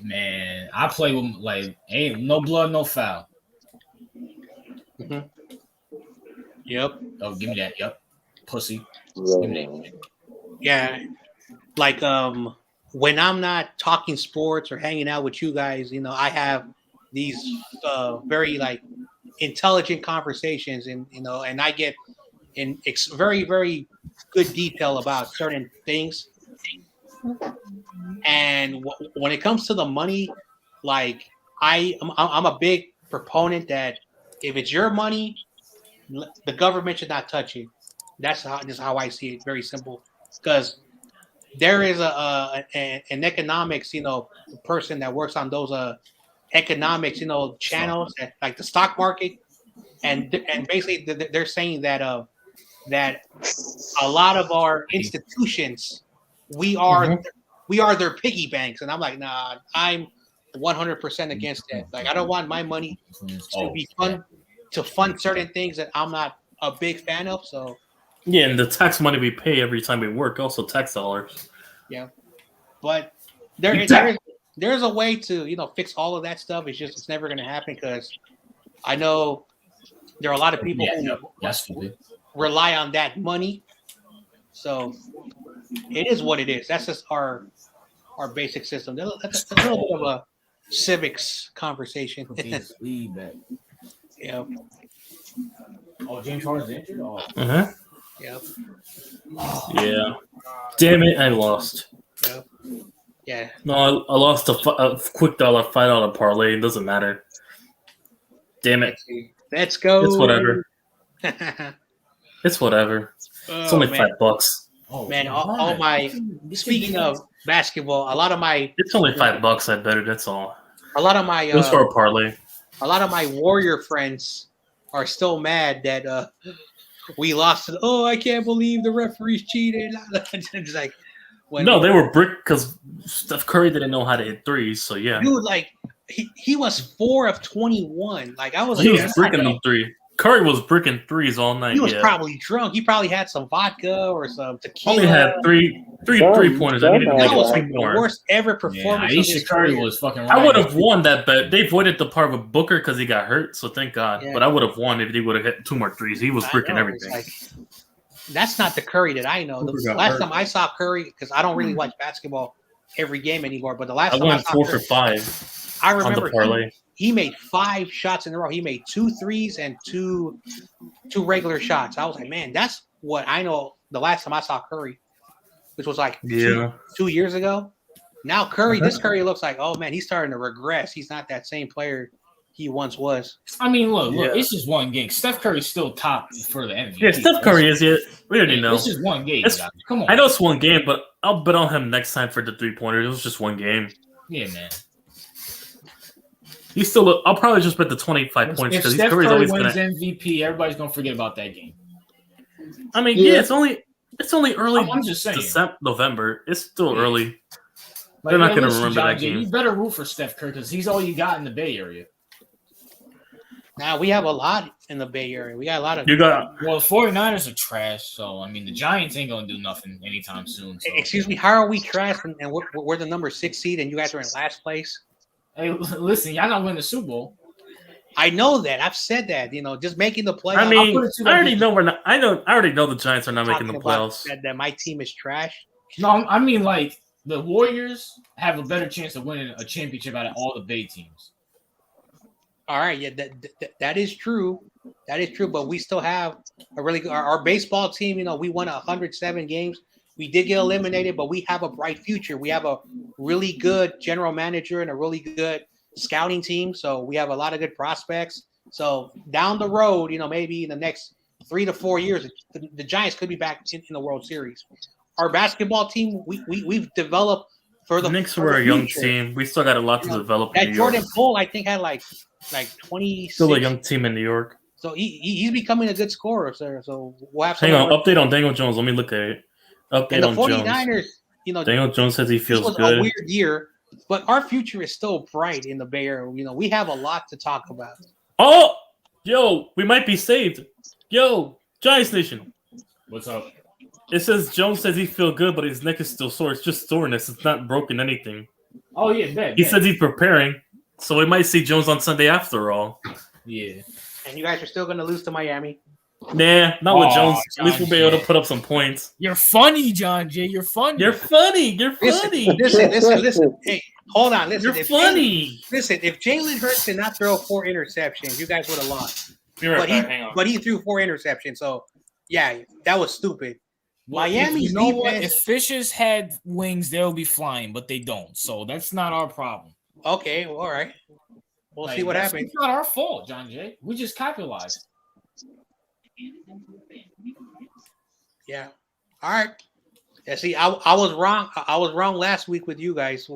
Man, I play with ain't no blood, no foul. Mm-hmm. Yep. Oh, give me that. Yep. Pussy. Yeah. When I'm not talking sports or hanging out with you guys, I have these very intelligent conversations, and and I get in very, very good detail about certain things. And when it comes to the money, I'm a big proponent that if it's your money, the government should not touch it. That's how I see it. Very simple. Because there is an economics, person that works on those economics, channels like the stock market, and basically they're saying that that a lot of our institutions, we are their piggy banks, and I'm like, nah, I'm 100% against that. I don't want my money to be to fund certain things that I'm not a big fan of. So yeah, and the tax money we pay every time we work, also tax dollars. Yeah, but there's a way to fix all of that stuff. It's never going to happen because I know there are a lot of people who rely on that money. So it is what it is. That's just our basic system. That's a little bit of a civics conversation. Yeah. Oh, James Harden's injured? Oh. Uh-huh. Yep. Yeah. Damn it, I lost. Yep. Yeah. No, I lost a quick dollar $5 parlay. It doesn't matter. Damn it. Let's go. It's whatever. It's whatever. It's only $5. Oh man, all my. Speaking of basketball, a lot of my. It's only $5. I bet it. That's all. A lot of my. Just for a parlay. a lot of my Warrior friends are still mad that we lost. Oh, I can't believe the referees cheated. It's like, they were brick because Steph Curry didn't know how to hit threes. So yeah, dude, like he was 4 of 21. Like I was, he was bricking them three. Curry was bricking threes all night. He was probably drunk. He probably had some vodka or some tequila. Only had three pointers. I needed to that make was it the worst ever performance. Aisha Curry was fucking. I would have won that bet. They voided the part with Booker because he got hurt, so thank God. Yeah. But I would have won if he would have hit 2 more threes. He was bricking everything. Like, that's not the Curry that I know. The last time I saw Curry, because I don't really watch basketball every game anymore, but the last time I went saw 4 Curry, for 5. I remember on the parlay. He made 5 shots in a row. He made 2 threes and two regular shots. I was like, man, that's what I know. The last time I saw Curry, which was like 2 years ago. Now Curry, this Curry looks like, oh man, he's starting to regress. He's not that same player he once was. I mean, look, it's just one game. Steph Curry's still top for the MVP. Yeah, Steph Curry is it. We already know. This is one game. Come on. I know it's one game, but I'll bet on him next time for the 3-pointer. It was just one game. Yeah, man. He's still. I'll probably just bet the 25 points because Steph Curry's Curry always wins gonna. MVP, everybody's gonna forget about that game. I mean, it's only early. I'm just saying. November. It's still early. They're not gonna remember that game. You better root for Steph Curry because he's all you got in the Bay Area. Now we have a lot in the Bay Area. We got a lot of. You got. Well, the 49ers are trash, so I mean the Giants ain't gonna do nothing anytime soon. So. Excuse me, how are we trash and we're the number 6 seed and you guys are in last place? Hey, listen, y'all not winning the Super Bowl. I know that. I've said that. Just making the playoffs. I mean, I already know we're not. I already know the Giants are not making the playoffs. That my team is trash. No, I mean like the Warriors have a better chance of winning a championship out of all the Bay teams. All right, yeah, that is true. That is true, but we still have a really good. Our baseball team, we won 107 games. We did get eliminated, but we have a bright future. We have a really good general manager and a really good scouting team. So we have a lot of good prospects. So down the road, maybe in the next 3 to 4 years, the Giants could be back in the World Series. Our basketball team, we've developed for the Knicks were a young team. We still got a lot to develop. That Jordan Poole, I think, had like 26. Still a young team in New York. So he's becoming a good scorer, sir. So we'll have hang on. Update on Daniel Jones. Let me look at it. Update on 49ers, Jones. Daniel Jones says he feels it was good. A weird year, but our future is still bright in the Bay Area. We have a lot to talk about. Oh, yo, we might be saved. Yo, Giants Nation. What's up? It says Jones says he feels good, but his neck is still sore. It's just soreness. It's not broken anything. Oh yeah, He says he's preparing, so we might see Jones on Sunday after all. Yeah. And you guys are still going to lose to Miami. Nah, not with Jones. At least we'll be able to put up some points. You're funny, John Jay. You're funny. You're funny. You're funny. Listen. Hey, hold on. Listen. You're funny. If Jalen Hurts did not throw 4 interceptions, you guys would have lost. Be right back. Hang on. But he threw 4 interceptions. So, yeah, that was stupid. Well, Miami's defense. If fishes had wings, they'll be flying, but they don't. So that's not our problem. Okay, well, all right. We'll see what happens. It's not our fault, John Jay. We just capitalized. Yeah. All right. Yeah. See, I was wrong. I was wrong last week with you guys.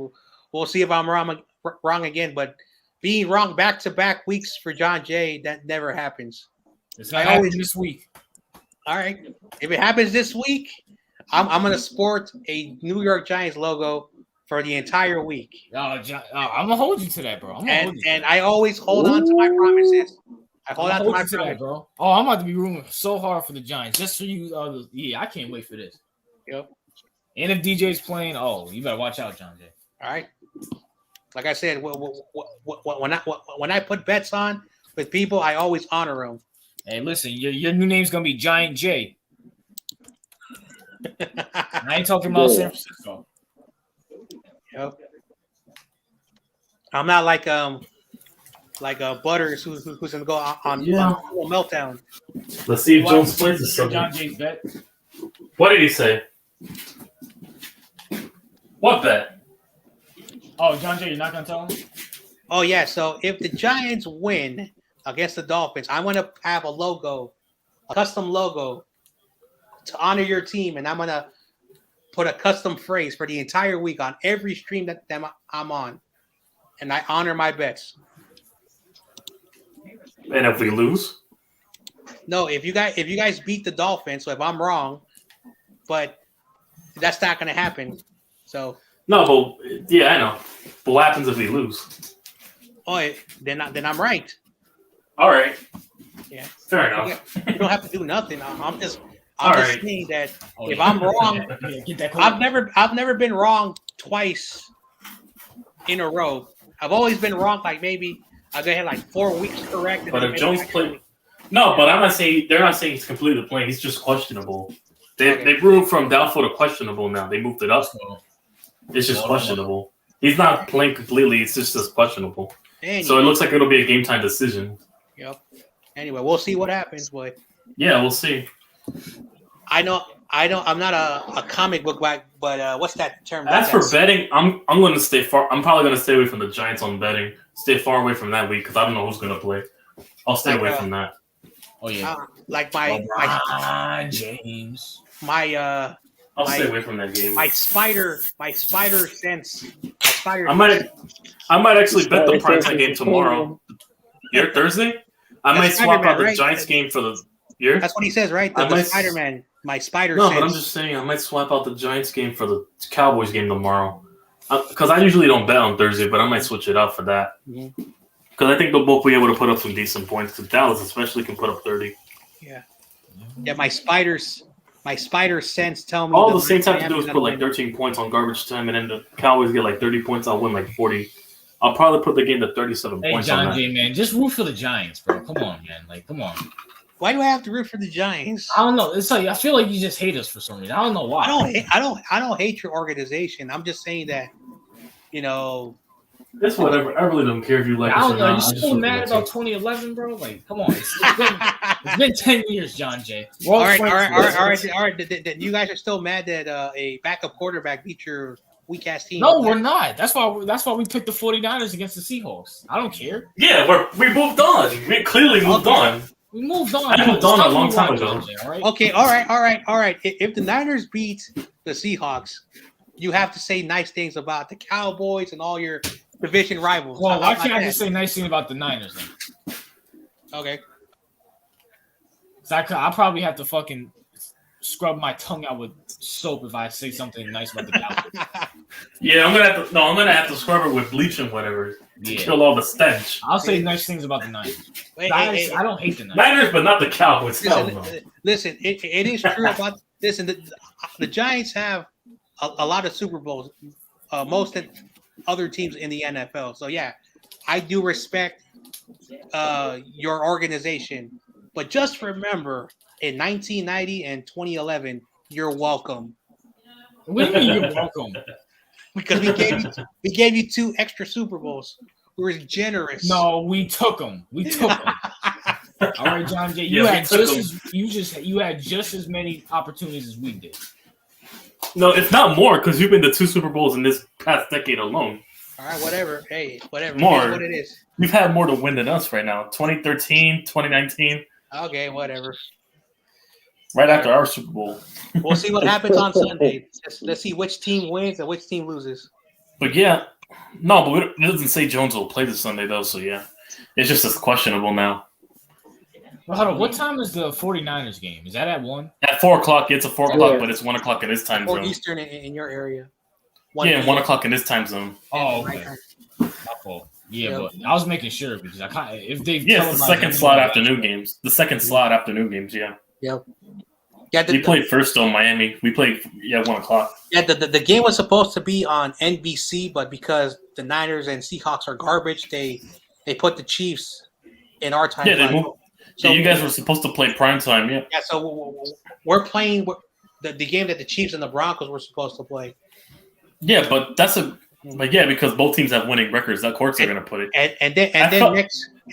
We'll see if I'm wrong again. But being wrong back-to-back weeks for John Jay, that never happens. It's not happening this week. All right. If it happens this week, I'm gonna sport a New York Giants logo for the entire week. I'm gonna hold you to that, bro. And I always hold on to my promises. I hold on to my promises, bro. Oh, I'm about to be rooting so hard for the Giants just for you. Yeah, I can't wait for this. Yep. And if DJ's playing, you better watch out, John Jay. All right. Like I said, when I put bets on with people, I always honor them. Hey, listen, your new name's gonna be Giant J. I ain't talking about San Francisco. Yep. I'm not like Butters who's gonna go on meltdown. Let's see if Jones plays this Sunday. John Jay's bet. What did he say? What bet? Oh, John Jay, you're not gonna tell him? Oh yeah. So if the Giants win against the Dolphins, I'm gonna have a custom logo to honor your team, and I'm gonna put a custom phrase for the entire week on every stream that I'm on, and I honor my bets. And if we lose, No, if you guys beat the Dolphins, so if I'm wrong, but that's not going to happen. So no, but yeah, I know. But what happens if we lose? oh, then I'm right. All right. Yeah, Fair enough. You don't have to do nothing. I'm just right. saying that if I'm wrong, Get that I've never been wrong twice in a row. I've always been wrong. Like maybe I had like 4 weeks correct. But if Jones played, no, but I'm not saying they're not saying he's completely playing. He's just questionable. They moved from doubtful to questionable now. They moved it up. It's just questionable. He's not playing completely. It's just questionable. Anyway. So it looks like it'll be a game time decision. Yep. Anyway, we'll see what happens, but yeah, we'll see. I know. I'm not a comic book guy, but what's that term? As for betting, I'm going to stay far. I'm probably going to stay away from the Giants on betting. Stay far away from that week because I don't know who's going to play. I'll stay away from that. Oh yeah, like my James. I'll stay away from that game. My spider sense. I might actually bet the primetime game tomorrow. Here, Thursday. I might swap out the Giants game for the year. That's what he says, right? The Spider-Man. My spider. No, but I'm just saying I might swap out the Giants game for the Cowboys game tomorrow. Because I usually don't bet on Thursday, but I might switch it out for that. Because I think they'll both be able to put up some decent points. Because Dallas especially can put up 30. Yeah. Yeah, my spider sense tell me all the Saints have to do is put like 13 points on garbage time, and then the Cowboys get like 30 points. I'll win like 40. I'll probably put the game to 37 points. Hey, John J, man, just root for the Giants, bro. Come on, man. Like, come on. Why do I have to root for the Giants? I don't know. It's like I feel like you just hate us for some reason. I don't know why. I don't hate your organization. I'm just saying that, It's whatever. I really don't care if you like I us don't or know. not. You're still mad about 2011, bro? Like, come on. It's been 10 years, John J. All right. You guys are still mad that a backup quarterback beat your weak ass team. No, we're not. That's why we picked the 49ers against the Seahawks. I don't care. Yeah, we moved on. We clearly moved on. We moved on. I moved on a long time ago. Okay, all right. If the Niners beat the Seahawks, you have to say nice things about the Cowboys and all your division rivals. Well, why can't I just say nice things about the Niners then? Okay. So I probably have to fucking scrub my tongue out with soap if I say something nice about the Cowboys. Yeah, I'm gonna have to scrub it with bleach and whatever. Yeah. Kill all the stench. I'll say nice things about the Niners. I don't hate the Niners, but not the Cowboys. Listen, it is true about this, and the Giants have a lot of Super Bowls, most of other teams in the NFL. So yeah, I do respect your organization, but just remember, in 1990 and 2011, you're welcome. What do you mean you're welcome? Because we gave you 2 extra Super Bowls. We were generous. No, we took them. All right, John J. You had just as many opportunities as we did. No, it's not more because you've been to 2 Super Bowls in this past decade alone. All right, whatever. Hey, whatever. More. What it is. You've had more to win than us right now. 2013, 2019. Okay, whatever. Right after our Super Bowl. We'll see what happens on Sunday. Let's see which team wins and which team loses. But yeah, no, but it doesn't say Jones will play this Sunday though. So yeah, it's just as questionable now. Well, hold on. What time is the 49ers game? Is that at 1? At 4 o'clock. It's a 4 o'clock, but it's 1 o'clock in this time zone. Or Eastern in your area. 1 o'clock in this time zone. Oh, okay. My fault. Yeah, but I was making sure because I can't. If they it's the second slot afternoon games. The second slot afternoon games. Yeah. Yep. Yeah, we played first on Miami. We played 1 o'clock. Yeah, the game was supposed to be on NBC, but because the Niners and Seahawks are garbage, they put the Chiefs in our time. Yeah, they moved. So you guys were supposed to play primetime, yeah. Yeah, so we're playing the game that the Chiefs and the Broncos were supposed to play. Yeah, but because both teams have winning records, of course they're going to put it. And then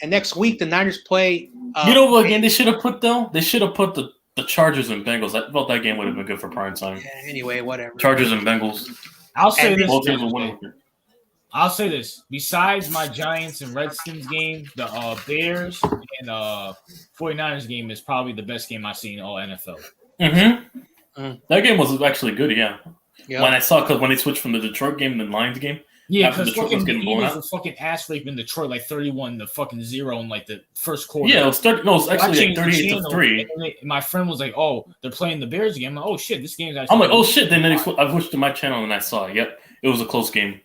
next week the Niners play. You know what game they should have put though? They should have put the Chargers and Bengals. I felt that game would have been good for primetime. Yeah, anyway, whatever. Chargers and Bengals. I'll say this. Besides my Giants and Redskins game, the Bears and 49ers game is probably the best game I've seen all NFL. Mm-hmm. That game was actually good, yeah. Yep. When I saw, because when they switched from the Detroit game to the Lions game, Yeah, after because Detroit was fucking the getting blown Eagles out. were fucking ass raping Detroit like 31 to fucking 0 in like the first quarter. Yeah, it was it was So I actually like changed the 38 to channel, 3. and then my friend was like, "Oh, they're playing the Bears again." I'm like, "Oh shit, this game's actually." I'm like, oh shit! Then I switched to my channel and I saw it. Yep, it was a close game.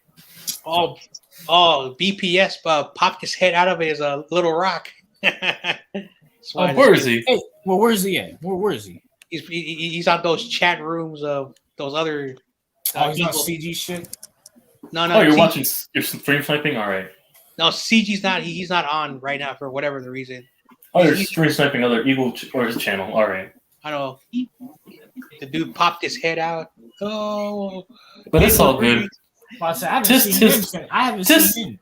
Oh, BPS popped his head out of his little rock. Oh, where is he? Hey, well, where's he at? Where is he? He's on those chat rooms of those other. He's on people. CG shit. No, Oh, you're watching. You're stream sniping. All right. No, CG's not. He's not on right now for whatever the reason. Oh, you're stream sniping other Eagle or his channel. All right. I don't know. The dude popped his head out. Oh, but it's all good. I haven't seen him.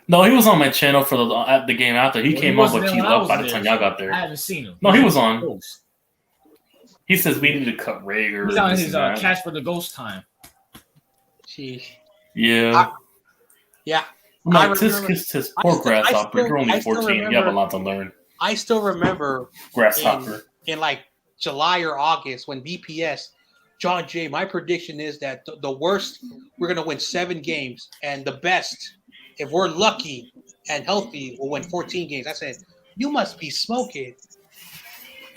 No, he was on my channel for the game after. He came on, but he left by the time y'all got there. I haven't seen him. No, he was on. He says we need to cut Rager. He's on his Catch for the Ghost time. Jeez. Yeah. Yeah. No, tisk poor grasshopper. You're only 14. You have a lot to learn. I still remember grasshopper in like July or August when BPS, John Jay, my prediction is that the worst, we're going to win 7 games, and the best, if we're lucky and healthy, we'll win 14 games. I said, you must be smoking.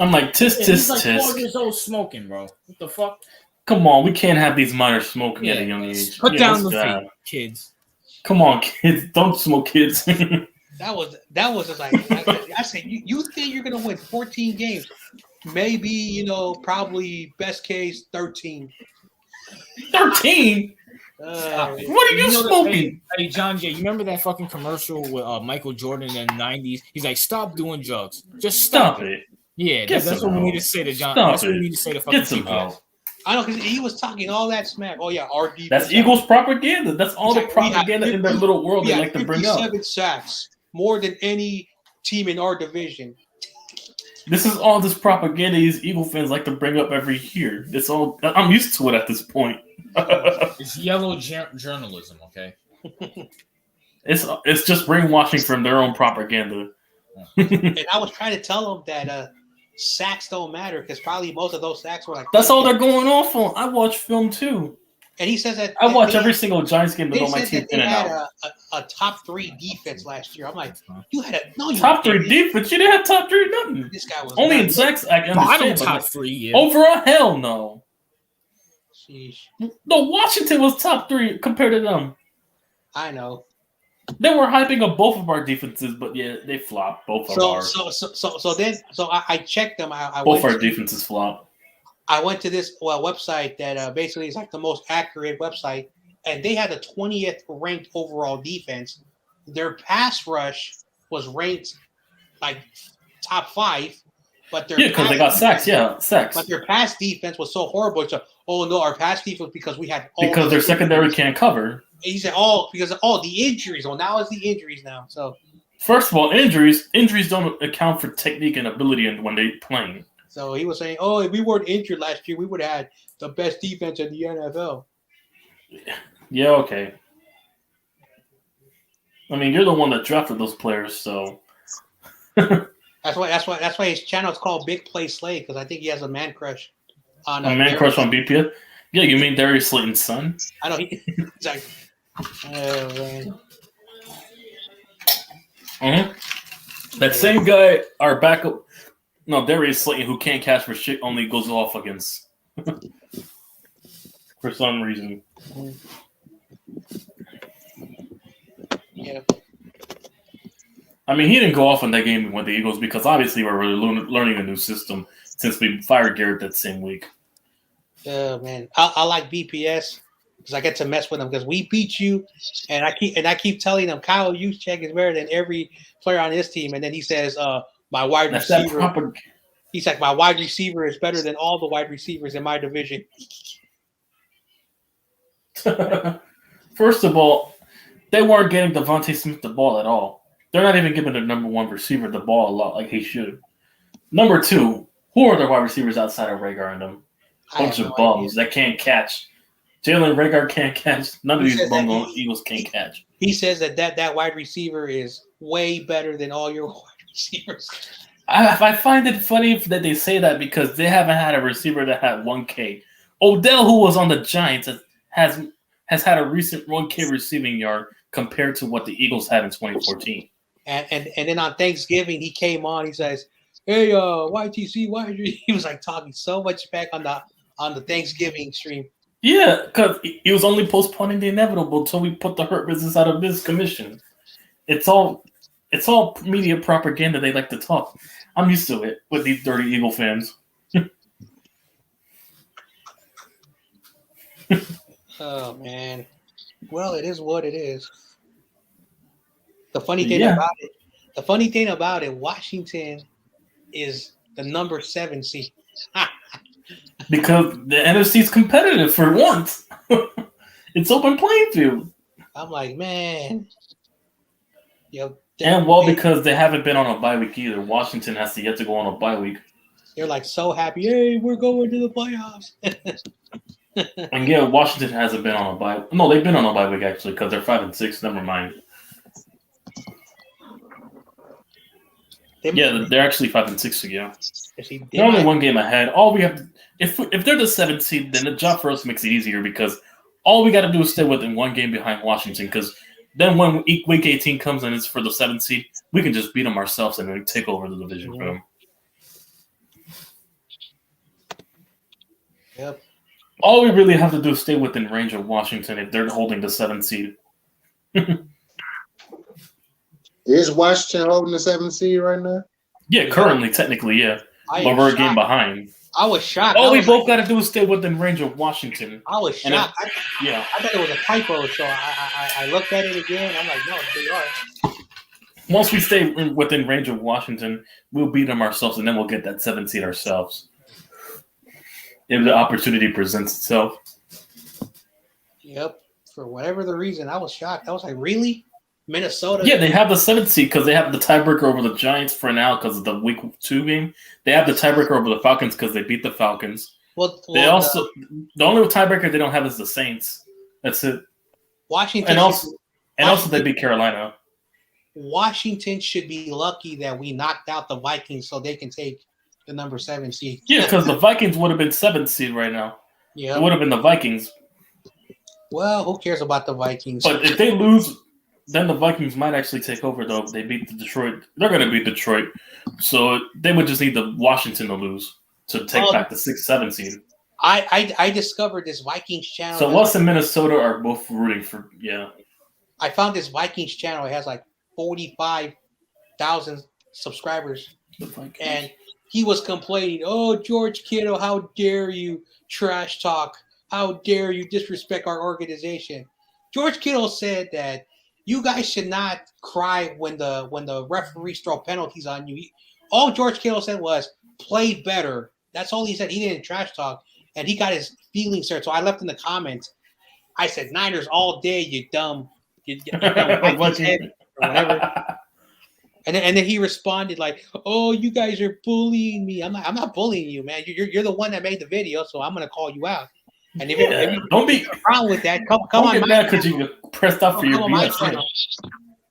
I'm like, tisk. He's like 4 years old smoking, bro. What the fuck? Come on, we can't have these minors smoking at a young age. Put down the feet, kids. Come on, kids. Don't smoke, kids. That was just like, I said, you think you're going to win 14 games. Maybe, probably best case 13. 13? What are you smoking? Hey, John Jay, you remember that fucking commercial with Michael Jordan in the 90s? He's like, stop doing drugs. Just stop it. Yeah, that's what we need to say to John. Stop that's what we need to say to fucking CPS. I know, because he was talking all that smack. Oh, yeah, our defense. That's Eagles propaganda. That's all the propaganda in their little world they like to bring up. 57 sacks, more than any team in our division. This is all this propaganda these Eagle fans like to bring up every year. It's all I'm used to it at this point. It's yellow journalism, okay? It's just brainwashing from their own propaganda. And I was trying to tell them that sacks don't matter because probably most of those sacks were like. That's all they're going off on. I watch film too. And he says that I watch every single Giants game that on my team in and out. A top 3 defense last year. I'm like, you had top 3 defense. You didn't have top 3 nothing. This guy was only in sacks. I understand. Top 3. Yeah. Overall, hell no. Sheesh. No, Washington was top 3 compared to them. I know. They were hyping up both of our defenses, but yeah, they flopped both of ours. So I checked them. Both our defenses flopped. I went to this website that basically is like the most accurate website, and they had the 20th ranked overall defense. Their pass rush was ranked like top 5, but their because they got sacks. Yeah, sacks. But their pass defense was so horrible. So, our pass defense because we had because their secondary can't cover. And he said, because of the injuries. Well, now it's the injuries now. So first of all, injuries don't account for technique and ability when they're playing. So he was saying, if we weren't injured last year, we would have had the best defense in the NFL. Yeah, okay. I mean, you're the one that drafted those players, so. That's why his channel is called Big Play Slay, because I think he has a man crush on crush on BPS. Yeah, you mean Darius Slayton's son? I know he's like, oh man. Mm-hmm. That same guy, our backup. No, Darius Slayton, who can't catch for shit, only goes off against for some reason. Yeah. I mean, he didn't go off in that game with the Eagles because obviously we're really learning a new system since we fired Garrett that same week. Oh man, I like BPS because I get to mess with him because we beat you, and I keep telling him Kyle Juszczyk is better than every player on his team, and then he says, my wide receiver. He's like, my wide receiver is better than all the wide receivers in my division. First of all, they weren't getting Devontae Smith the ball at all. They're not even giving their number 1 receiver the ball a lot like he should. Number 2, who are their wide receivers outside of Rager and them? Bunch of bums that can't catch. Jalen Rager can't catch. None of these bum Eagles can't catch. He says that wide receiver is way better than all your wide receivers. I find it funny that they say that because they haven't had a receiver that had 1K. Odell, who was on the Giants, has has had a recent 1K receiving yard compared to what the Eagles had in 2014. And then on Thanksgiving, he came on. He says, "Hey, YTC, why?" He was like talking so much back on the Thanksgiving stream. Yeah, because he was only postponing the inevitable until we put the Hurt Business out of his commission. It's all media propaganda. They like to talk. I'm used to it with these dirty Eagle fans. Oh man. Well, it is what it is. The funny thing about it, Washington is the number 7 seed. Because the NFC is competitive for once. It's open playing field. I'm like, man. Because they haven't been on a bye week either. Washington has to yet to go on a bye week. They're like so happy. Hey, we're going to the playoffs. And yeah, Washington hasn't been on a bye. No, they've been on a bye week actually because they're 5-6. Never mind. They're actually 5-6 again. They're only one game ahead. All we have, if they're the 7th seed, then the job for us makes it easier because all we got to do is stay within one game behind Washington. Because then when week 18 comes and it's for the 7th seed, we can just beat them ourselves and then take over the division for them. Yep. All we really have to do is stay within range of Washington if they're holding the 7th seed. Is Washington holding the 7th seed right now? Yeah, currently, technically, yeah. But we're a game behind. I was shocked. All we both got to do is stay within range of Washington. I was shocked. I thought it was a typo, so I looked at it again. I'm like, no, they are. Once we stay within range of Washington, we'll beat them ourselves, and then we'll get that 7th seed ourselves. If the opportunity presents itself. Yep. For whatever the reason, I was shocked. I was like, really? Minnesota? Yeah, they have the 7th seed because they have the tiebreaker over the Giants for now because of the week 2 game. They have the tiebreaker over the Falcons because they beat the Falcons. The only tiebreaker they don't have is the Saints. That's it. Washington and also they beat Carolina. Washington should be lucky that we knocked out the Vikings so they can take the number 7 seed. Yeah, because the Vikings would have been 7th seed right now. Yeah, it would have been the Vikings. Well, who cares about the Vikings? But if they lose, then the Vikings might actually take over. Though if they beat the Detroit, they're going to beat Detroit. So they would just need the Washington to lose to take back the 6th, 7th seed. I discovered this Vikings channel. So us and Minnesota are both rooting for I found this Vikings channel. It has like 45,000 subscribers, and he was complaining, "Oh, George Kittle, how dare you trash talk? How dare you disrespect our organization?" George Kittle said that you guys should not cry when the referees throw penalties on you. All George Kittle said was, "Play better." That's all he said. He didn't trash talk, and he got his feelings hurt. So I left in the comments. I said, "Niners all day, you dumb, you dumb head," or whatever. And then he responded like, "Oh, you guys are bullying me." I'm not bullying you, man. You're the one that made the video, so I'm gonna call you out. And if you don't be wrong with that, come on. Don't get mad because you pressed up for your BS.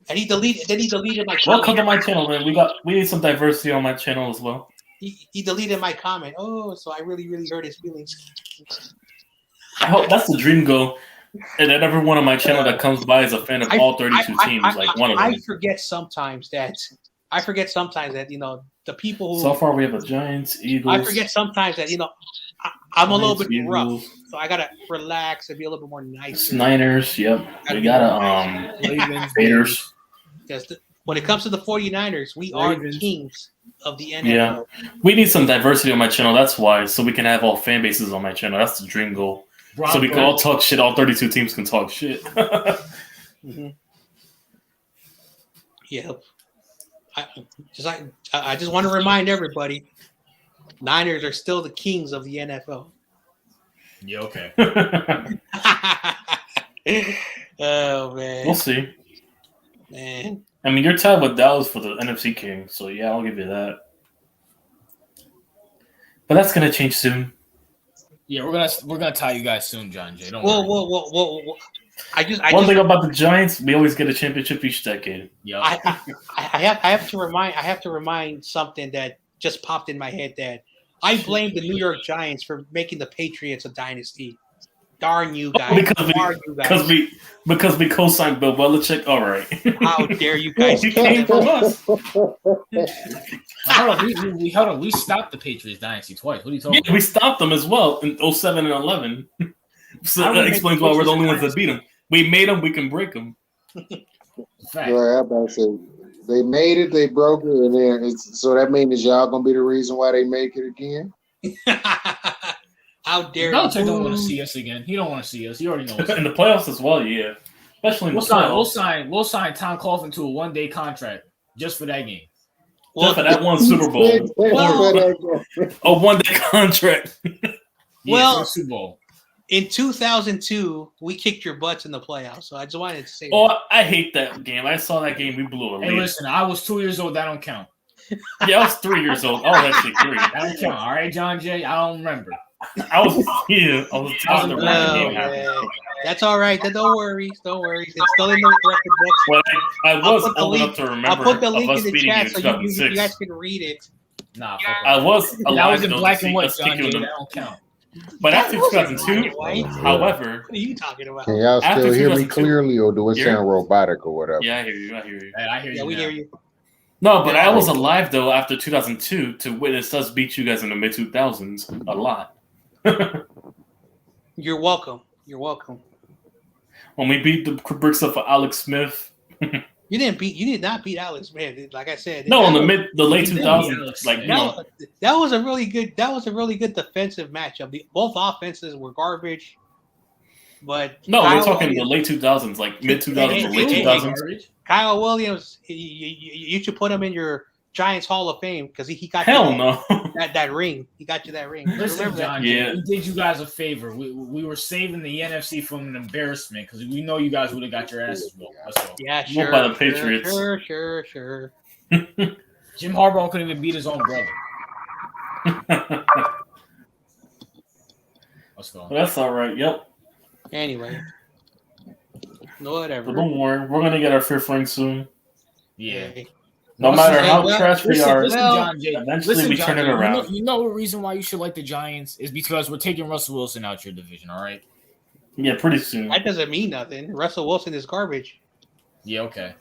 And he deleted my comment. Welcome to my channel, man. We need some diversity on my channel as well. He deleted my comment. Oh, so I really hurt his feelings. I hope that's the dream goal. And that everyone on my channel that comes by is a fan of all 32 teams, like one of them. I forget sometimes that the people who. So far, we have the Giants, Eagles. I forget sometimes that I'm a little bit rough, so I gotta relax and be a little bit more nice. Niners, yep. We gotta Raiders. Because when it comes to the 49ers, we are the kings of the NFL. Yeah, we need some diversity on my channel. That's why, so we can have all fan bases on my channel. That's the dream goal. So we can all talk shit. All 32 teams can talk shit. Mm-hmm. Yep. I just want to remind everybody, Niners are still the kings of the NFL. Yeah, okay. Oh man. We'll see. Man. I mean, you're tied with Dallas for the NFC King, so yeah, I'll give you that. But that's gonna change soon. Yeah, we're gonna tie you guys soon, John Jay. Don't worry. Whoa. One thing about the Giants, we always get a championship each decade. Yeah. I have to remind something that just popped in my head that I blame the New York Giants for making the Patriots a dynasty. Darn you guys! Because we co-signed Bill Belichick. All right. How dare you guys? He came from us. Hold on. We stopped the Patriots dynasty twice. What are you talking about? We stopped them as well in 07 and 11. So that explains why we're the only ones that beat them. We made them. We can break them. Right, I'm about to say, they made it, they broke it, and then so that means y'all gonna be the reason why they make it again. How dare Belichick don't want to see us again. He don't want to see us. He already knows. In the playoffs as well, yeah. Especially in the playoffs. We'll sign Tom Coughlin to a 1-day contract just for that game. Just for that one Super Bowl. A 1-day contract. Well, Super Bowl. In 2002, we kicked your butts in the playoffs. So I just wanted to say. Oh, I hate that game. I saw that game. We blew a lead. Hey, listen, I was 2 years old. That don't count. Yeah, I was 3 years old. I was actually 3. That don't count. All right, John Jay. I don't remember. I was telling the game happened. That's all right. Don't worry. It's still in the record books. Well, I was old enough to remember. I'll put the link in the chat so you guys can read it. Nah, I was alive. That was in black and white, John Jay. That don't count. But after 2002, however, what are you talking about? Can y'all still hear me clearly, or do it sound robotic or whatever? Yeah, I hear you. I hear you. We hear you. No, but I was alive though after 2002 to witness us beat you guys in the mid 2000s a lot. You're welcome. When we beat the bricks up for Alex Smith. You did not beat Alex, man. Like I said, no, in the late 2000s, that was a really good defensive matchup. Both offenses were garbage, but no, we're talking the late 2000s, like mid 2000s or late 2000s. Kyle Williams, you should put him in your Giants Hall of Fame because he got that ring. He got you that ring. Listen, John, we did you guys a favor. We were saving the NFC from an embarrassment because we know you guys would have got your asses whooped. Yeah, sure. By the Patriots. Sure. Jim Harbaugh couldn't even beat his own brother. Let's go. Well, that's all right. Yep. Anyway, whatever. But don't worry, we're gonna get our 5th ring soon. Yeah. No matter how trash we are, eventually we turn it around. You know the reason why you should like the Giants is because we're taking Russell Wilson out your division, all right? Yeah, pretty soon. That doesn't mean nothing. Russell Wilson is garbage. Yeah, okay.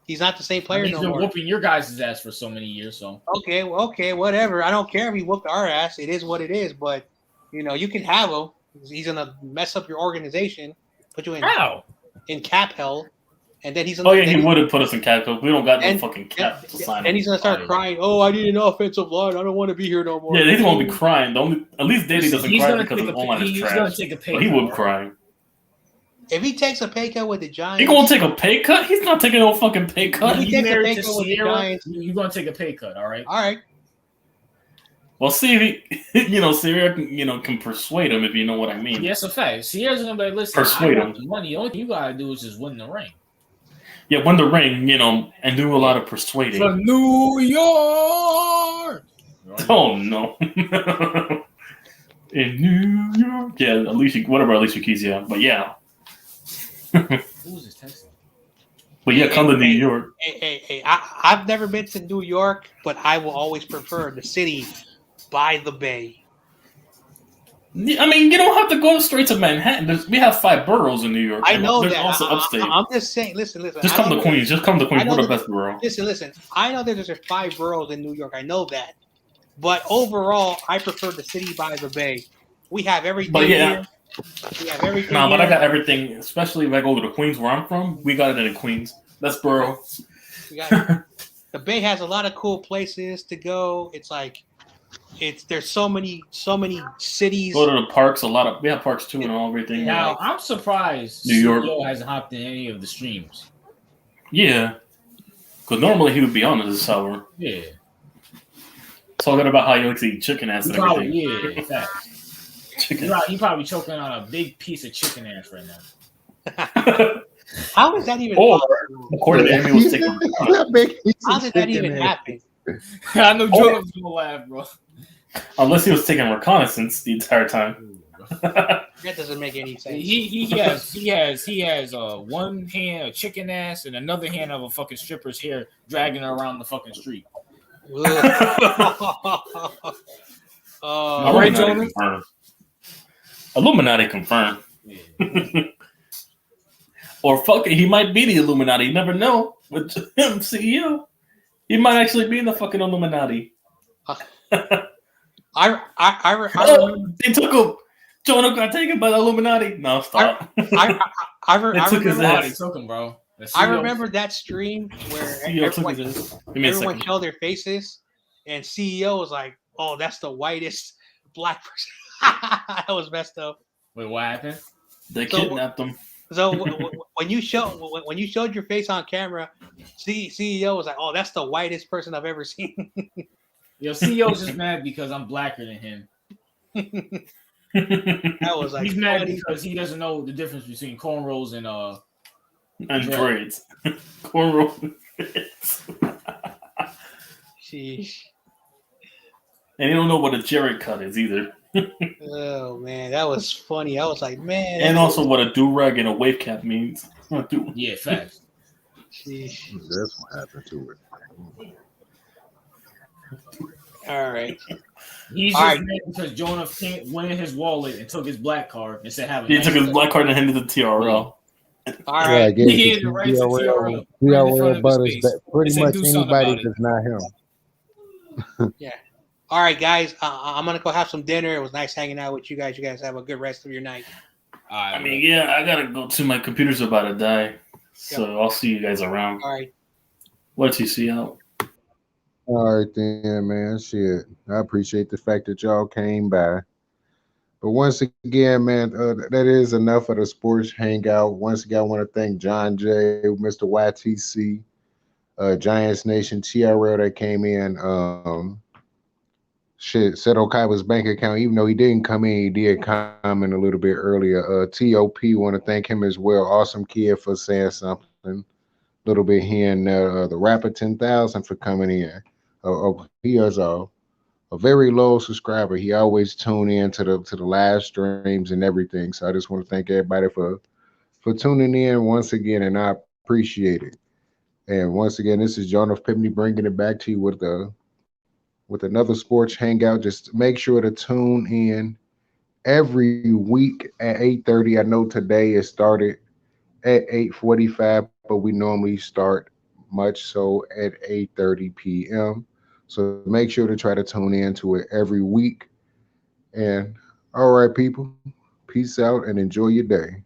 He's not the same player no more. He's been whooping your guys' ass for so many years, so. Okay, whatever. I don't care if he whooped our ass. It is what it is, but, you can have him. He's going to mess up your organization, put you in cap hell. And then he's he would have put us in cap because we don't got no fucking cap to sign. And he's gonna start crying. Oh, I need an offensive line. I don't want to be here no more. Yeah, he's gonna be crying. At least Daddy doesn't cry because his O-line is trash. Gonna take a pay but he would cry. If he takes a pay cut with the Giants, he gonna take a pay cut? He's not taking no fucking pay cut. If he takes a pay cut with the Giants, you're gonna take a pay cut. All right. All right. Well, see if he, Sierra can persuade him if you know what I mean. Yes, a fact. Sierra's gonna be like, listen, persuade him. The money. The only thing you gotta do is just win the ring. Yeah, win the ring, and do a lot of persuading. From New York. Oh no. In New York. Yeah, Alicia Keys, yeah. But yeah. Who's this texting? But yeah, come to New York. Hey, I've never been to New York, but I will always prefer the city by the bay. I mean, you don't have to go straight to Manhattan. We have 5 boroughs in New York. I know there's that. Also upstate. I'm just saying. Listen. Just come to Queens. We're the best borough. Listen. I know that there's 5 boroughs in New York. I know that. But overall, I prefer the city by the bay. We have everything here. We have everything. But I got everything. Especially if I go to Queens, where I'm from, we got it in Queens. That's borough. The bay has a lot of cool places to go. It's like. There's so many cities. Go to the parks. We have parks too and all everything. Now I'm surprised New York hasn't hopped in any of the streams. Yeah, because normally he would be on this hour. Yeah, talking about how he likes to eat chicken ass and everything. Yeah, facts. He probably choking on a big piece of chicken ass right now. How is that even possible? According to him, he was taking. How did that even happen? I know Joneth was gonna laugh, bro. Unless he was taking reconnaissance the entire time. That doesn't make any sense. He has one hand of chicken ass and another hand of a fucking stripper's hair dragging her around the fucking street. All right, Joneth. Illuminati confirmed. Or fuck it, he might be the Illuminati. You never know. With him, CEO, he might actually be in the fucking Illuminati. I remember they took him. Jonah got taken by the Illuminati. No, stop. I remember they took him, bro. I remember that stream where everyone showed their faces, and CEO was like, "Oh, that's the whitest black person." That was messed up. Wait, what happened? They kidnapped him. So when you showed your face on camera, CEO was like, "Oh, that's the whitest person I've ever seen." Yo, CEO's just mad because I'm blacker than him. That was like he's mad because he doesn't know the difference between cornrows and braids. Cornrows. Sheesh. And you don't know what a jerry cut is either. Oh man, that was funny. I was like, man. And also what a do-rag and a wave cap means. Yeah, facts. Sheesh. That's what happened to it. All right. He's just mad because Joneth can't win his wallet and took his black card and said, he took his black card and handed it to TRL. All right. Yeah, he had the right to TRL. TRL butters pretty much anybody that's not him. Yeah. All right, guys. I'm gonna go have some dinner. It was nice hanging out with you guys. You guys have a good rest of your night. I mean, yeah, I gotta go to my computer's about to die, so I'll see you guys around. All right. Let you see out. All right then, man. Shit, I appreciate the fact that y'all came by. But once again, man, that is enough of the sports hangout. Once again, I want to thank John J, Mr. YTC, Giants Nation, TRL that came in. Seto Kaiba's bank account, even though he didn't come in, he did comment a little bit earlier. TOP, want to thank him as well. Awesome kid for saying something. A little bit here and there. The Rapper 10,000 for coming in. He is a very low subscriber. He always tune in to the live streams and everything. So I just want to thank everybody for tuning in once again, and I appreciate it. And once again, this is Joneth Pipney bringing it back to you with another sports hangout. Just make sure to tune in every week at 8:30. I know today it started at 8:45, but we normally start much so at 8:30 p.m. So make sure to try to tune in to it every week. And all right, people, peace out and enjoy your day.